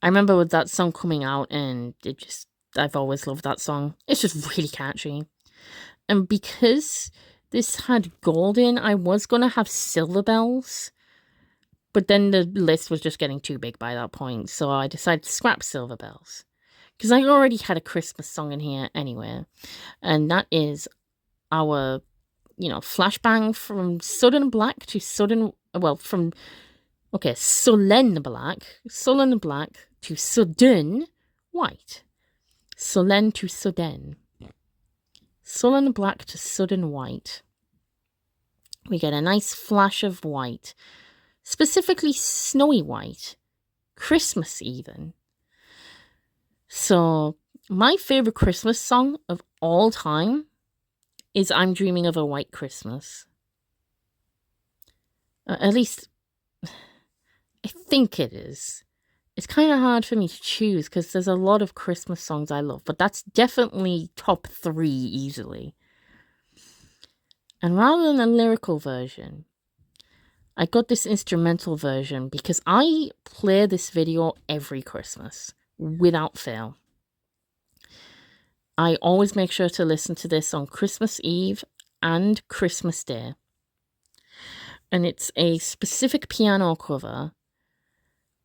I remember with that song coming out, and I've always loved that song. It's just really catchy. And because this had gold in, I was going to have Silver Bells. But then the list was just getting too big by that point. So I decided to scrap Silver Bells. Because I already had a Christmas song in here anyway. And that is our, flashbang from Sudden Black to Sullen Black to Sudden White. Sullen to Sudden. Sullen Black to Sudden White. We get a nice flash of white. Specifically snowy white. Christmas even. So, my favourite Christmas song of all time is I'm Dreaming of a White Christmas. At least, I think it is. It's kind of hard for me to choose because there's a lot of Christmas songs I love, but that's definitely top 3 easily. And rather than a lyrical version, I got this instrumental version because I play this video every Christmas. Without fail. I always make sure to listen to this on Christmas Eve and Christmas Day. And it's a specific piano cover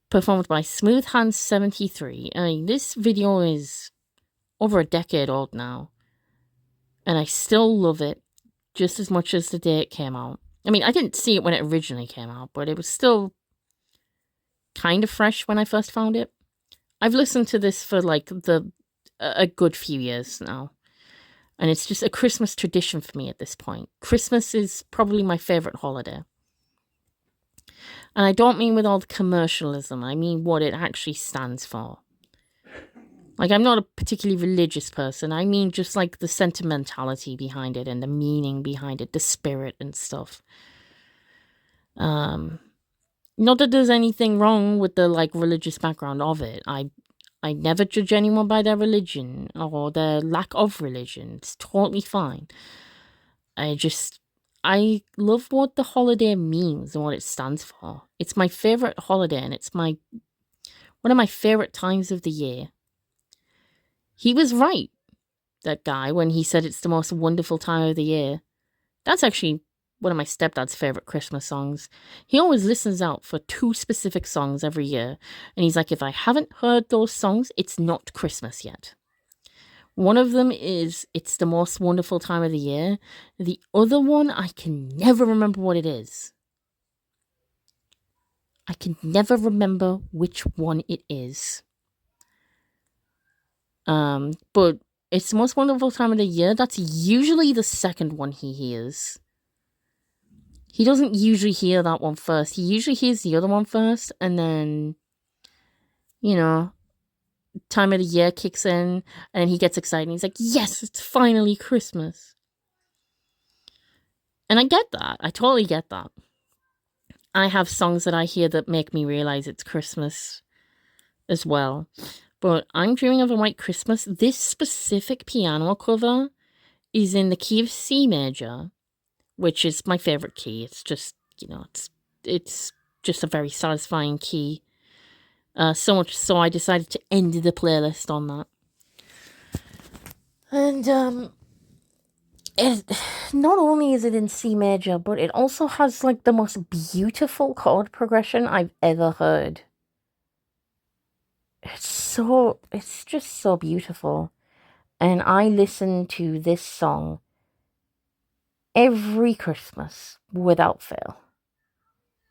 performed by Smooth Hands 73. I mean, this video is over a decade old now. And I still love it just as much as the day it came out. I mean, I didn't see it when it originally came out, but it was still kind of fresh when I first found it. I've listened to this for like a good few years now. And it's just a Christmas tradition for me at this point. Christmas is probably my favourite holiday. And I don't mean with all the commercialism. I mean what it actually stands for. Like, I'm not a particularly religious person. I mean just like the sentimentality behind it and the meaning behind it, the spirit and stuff. Not that there's anything wrong with the like religious background of it. I never judge anyone by their religion or their lack of religion. It's totally fine. I I love what the holiday means and what it stands for. It's my favorite holiday, and it's one of my favorite times of the year. He was right, that guy, when he said it's the most wonderful time of the year. That's actually one of my stepdad's favorite Christmas songs. He always listens out for 2 specific songs every year, and he's like, if I haven't heard those songs, it's not Christmas yet. One of them is It's the Most Wonderful Time of the Year. The other one, I can never remember what it is. I can never remember which one it is. But It's the Most Wonderful Time of the Year, that's usually the second one he hears. He doesn't usually hear that one first. He usually hears the other one first, and then, time of the year kicks in, and he gets excited, and he's like, yes, it's finally Christmas. And I get that. I totally get that. I have songs that I hear that make me realize it's Christmas as well. But I'm Dreaming of a White Christmas, this specific piano cover is in the key of C major, which is my favorite key. It's just, it's just a very satisfying key. So much so I decided to end the playlist on that. And not only is it in C major, but it also has like the most beautiful chord progression I've ever heard. It's just so beautiful. And I listen to this song every Christmas without fail.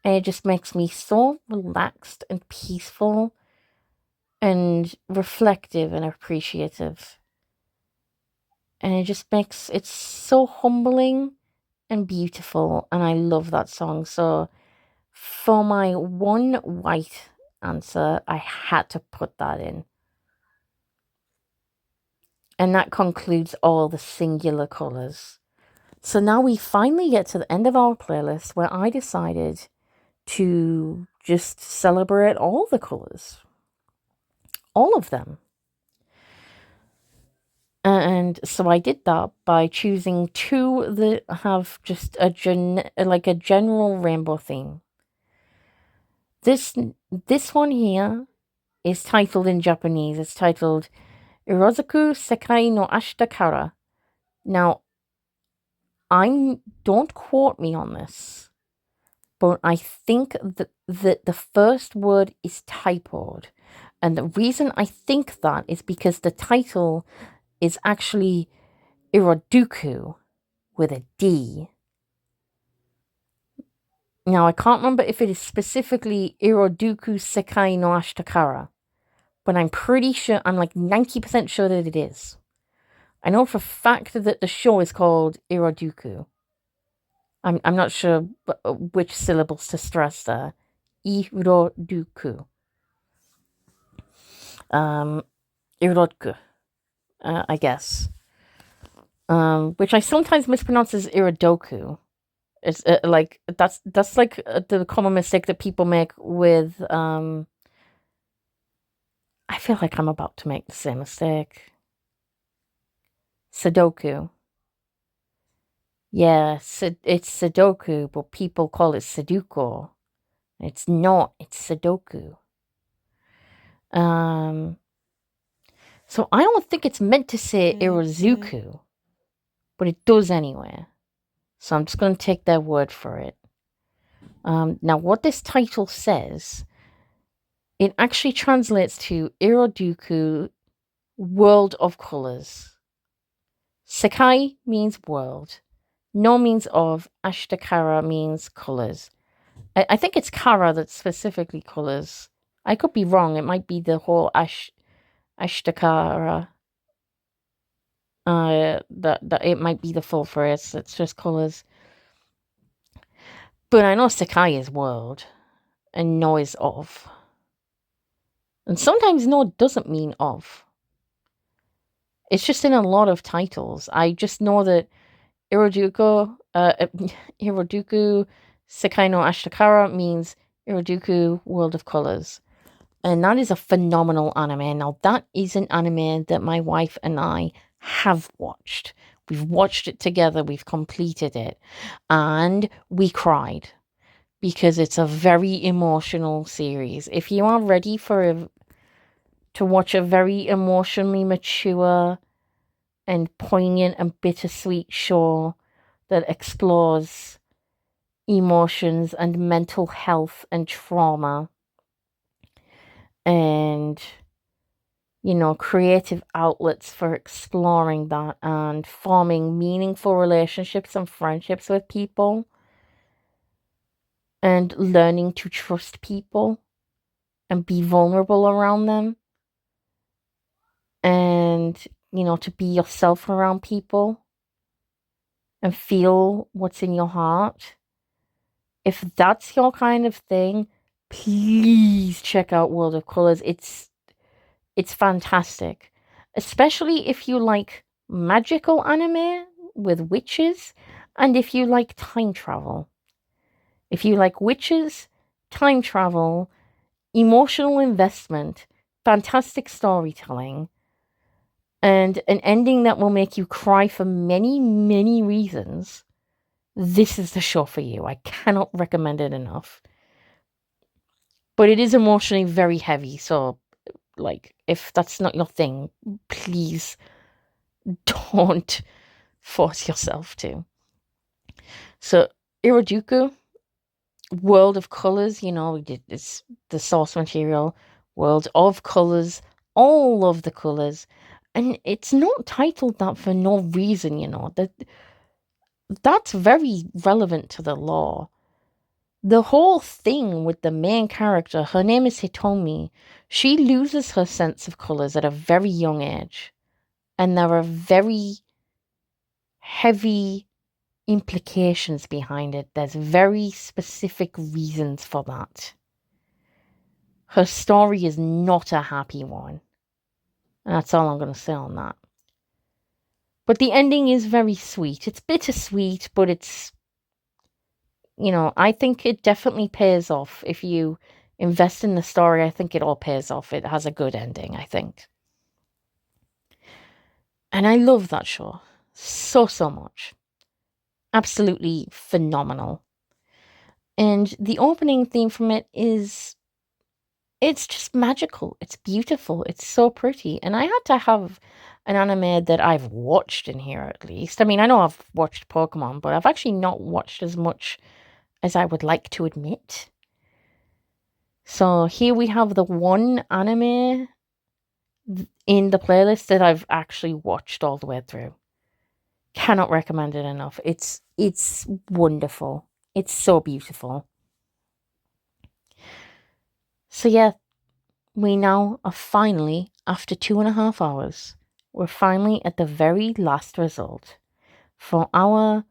And it just makes me so relaxed and peaceful and reflective and appreciative. And it just makes it so humbling and beautiful. And I love that song. So for my one white answer, I had to put that in. And that concludes all the singular colours. So now we finally get to the end of our playlist where I decided to just celebrate all the colours. All of them. And so I did that by choosing 2 that have just a general rainbow theme. This one here is titled in Japanese. It's titled Irozuku Sekai no Ashita Kara. Now, don't quote me on this, but I think that the first word is typoed. And the reason I think that is because the title is actually Iroduku with a D. Now, I can't remember if it is specifically Iroduku Sekai no Ashita Kara, but I'm pretty sure, I'm like 90% sure that it is. I know for a fact that the show is called Iroduku. I'm not sure which syllables to stress there. Iroduku. Irodku, I guess. Which I sometimes mispronounce as Iridoku. It's like that's like the common mistake that people make with. I feel like I'm about to make the same mistake. Sudoku. Yeah, it's Sudoku, but people call it Sudoku. It's not. It's Sudoku. So I don't think it's meant to say Irozuku, but it does anyway. So I'm just going to take their word for it. Now, what this title says, it actually translates to Iroduku, World of Colors. Sekai means world. No means of. Ashtakara means colors. I think it's Kara that's specifically colors. I could be wrong. It might be the whole Ashtakara. That it might be the full phrase. It's just colors. But I know Sekai is world, and no is of. And sometimes no doesn't mean of. It's just in a lot of titles. I just know that Iroduku Sekai no Ashtakara means Iroduku, World of Colors. And that is a phenomenal anime. Now, that is an anime that my wife and I have watched. We've watched it together, we've completed it, and we cried because it's a very emotional series. If you are ready to watch a very emotionally mature and poignant and bittersweet show that explores emotions and mental health and trauma and, you know, creative outlets for exploring that and forming meaningful relationships and friendships with people and learning to trust people and be vulnerable around them and, you know, to be yourself around people and feel what's in your heart. If that's your kind of thing, please check out World of Colors. It's fantastic, especially if you like magical anime with witches and if you like time travel. If you like witches, time travel, emotional investment, fantastic storytelling, and an ending that will make you cry for many, many reasons, this is the show for you. I cannot recommend it enough. But it is emotionally very heavy, so, like, if that's not your thing, please don't force yourself to. So, Iraduku, World of Colors, you know, we did this, the source material, World of Colors, all of the colors. And it's not titled that for no reason, you know. That's very relevant to the lore. The whole thing with the main character, her name is Hitomi, she loses her sense of colors at a very young age. And there are very heavy implications behind it. There's very specific reasons for that. Her story is not a happy one. And that's all I'm going to say on that. But the ending is very sweet. It's bittersweet, but it's, you know, I think it definitely pays off. If you invest in the story, I think it all pays off. It has a good ending, I think. And I love that show so, so much. Absolutely phenomenal. And the opening theme from it is, it's just magical. It's beautiful. It's so pretty. And I had to have an anime that I've watched in here at least. I mean, I know I've watched Pokemon, but I've actually not watched as much as I would like to admit. So here we have the one anime in the playlist that I've actually watched all the way through. Cannot recommend it enough. It's wonderful. It's so beautiful. So yeah, we now are finally, after 2.5 hours, we're finally at the very last result. For our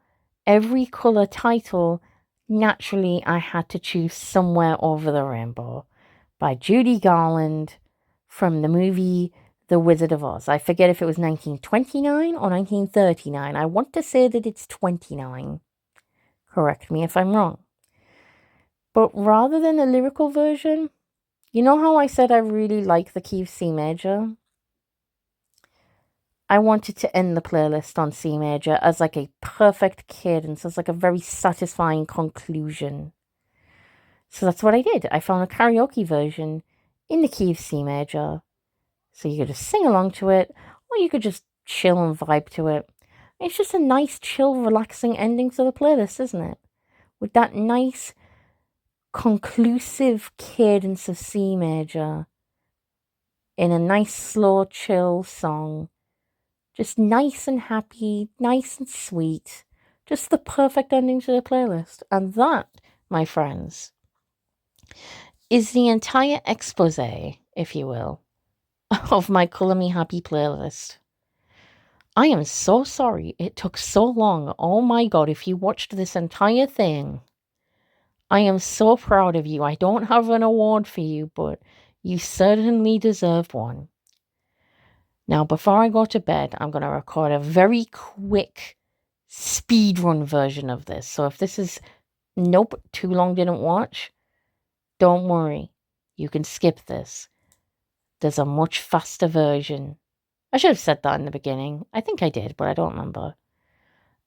every colour title, naturally I had to choose Somewhere Over the Rainbow by Judy Garland from the movie The Wizard of Oz. I forget if it was 1929 or 1939. I want to say that it's 29. Correct me if I'm wrong. But rather than a lyrical version, you know how I said I really like the key of C major? I wanted to end the playlist on C major as like a perfect cadence, as like a very satisfying conclusion. So that's what I did. I found a karaoke version in the key of C major. So you could just sing along to it, or you could just chill and vibe to it. It's just a nice, chill, relaxing ending to the playlist, isn't it? With that nice, conclusive cadence of C major in a nice, slow, chill song. Just nice and happy, nice and sweet. Just the perfect ending to the playlist. And that, my friends, is the entire expose, if you will, of my Colour Me Happy playlist. I am so sorry it took so long. Oh my god, if you watched this entire thing, I am so proud of you. I don't have an award for you, but you certainly deserve one. Now, before I go to bed, I'm going to record a very quick speedrun version of this. So if this is, nope, too long didn't watch, don't worry. You can skip this. There's a much faster version. I should have said that in the beginning. I think I did, but I don't remember.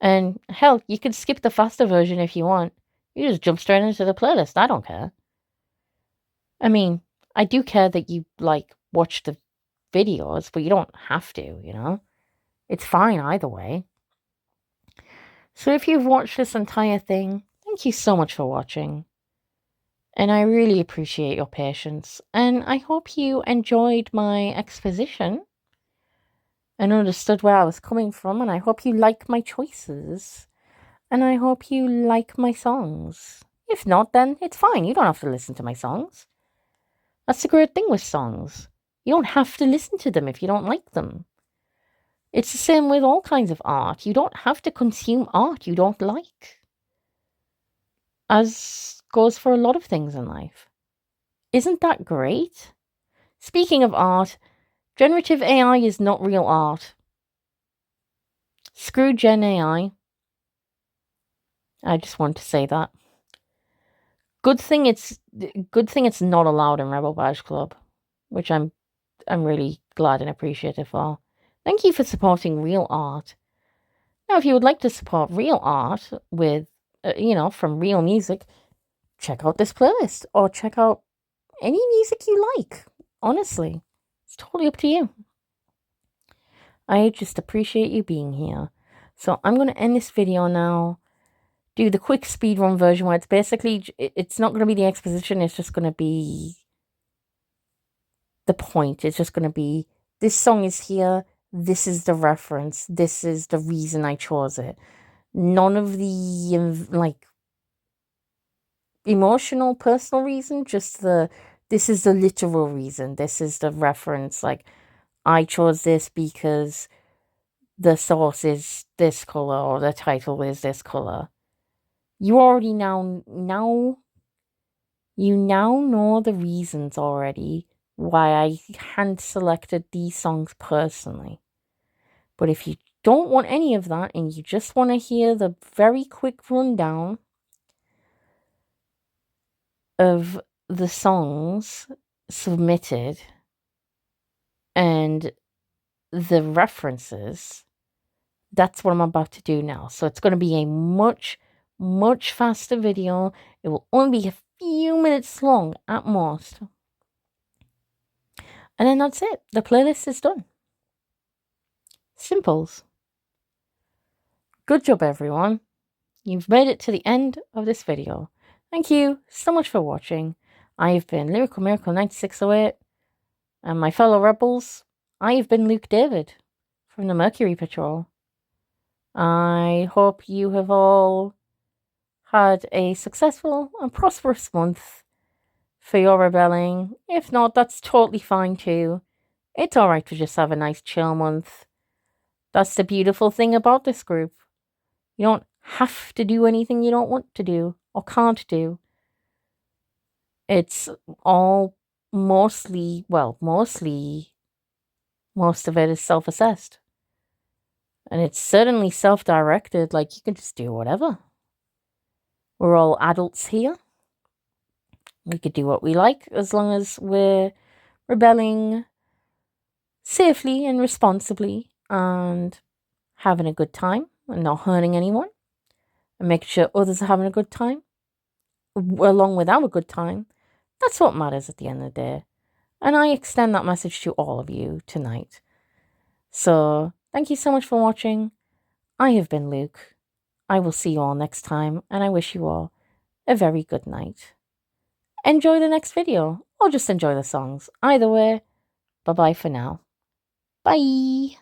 And hell, you could skip the faster version if you want. You just jump straight into the playlist. I don't care. I mean, I do care that you, like, watch the videos, but you don't have to, you know? It's fine either way. So if you've watched this entire thing, thank you so much for watching. And I really appreciate your patience. And I hope you enjoyed my exposition and understood where I was coming from. And I hope you like my choices. And I hope you like my songs. If not, then it's fine. You don't have to listen to my songs. That's the great thing with songs. You don't have to listen to them if you don't like them. It's the same with all kinds of art. You don't have to consume art you don't like. As goes for a lot of things in life. Isn't that great? Speaking of art, generative AI is not real art. Screw Gen AI. I just want to say that. Good thing it's not allowed in Rebel Badge Club, which I'm really glad and appreciative for. Thank you for supporting real art. Now, if you would like to support real art with, from real music, check out this playlist or check out any music you like. Honestly, it's totally up to you. I just appreciate you being here. So I'm going to end this video now. Do the quick speedrun version where it's basically, it's not going to be the exposition. It's just going to be the point. It's just going to be, this song is here. This is the reference. This is the reason I chose it. None of the, like, emotional, personal reason. Just this is the literal reason. This is the reference. Like, I chose this because the source is this color or the title is this color. You already now know the reasons already why I hand selected these songs personally. But if you don't want any of that and you just want to hear the very quick rundown of the songs submitted and the references, that's what I'm about to do now. So it's going to be a much, much faster video. It will only be a few minutes long at most. And then that's it. The playlist is done. Simples. Good job, everyone. You've made it to the end of this video. Thank you so much for watching. I have been Lyrical Miracle 9608. And my fellow rebels, I have been Luke David from the Mercury Patrol. I hope you have all had a successful and prosperous month for your rebelling. If not, that's totally fine too. It's alright to just have a nice chill month. That's the beautiful thing about this group. You don't have to do anything you don't want to do or can't do. It's all most of it is self-assessed. And it's certainly self-directed, like you can just do whatever. We're all adults here. We could do what we like as long as we're rebelling safely and responsibly and having a good time and not hurting anyone and making sure others are having a good time along with our good time. That's what matters at the end of the day. And I extend that message to all of you tonight. So thank you so much for watching. I have been Luke. I will see you all next time, and I wish you all a very good night. Enjoy the next video, or just enjoy the songs. Either way, bye-bye for now. Bye!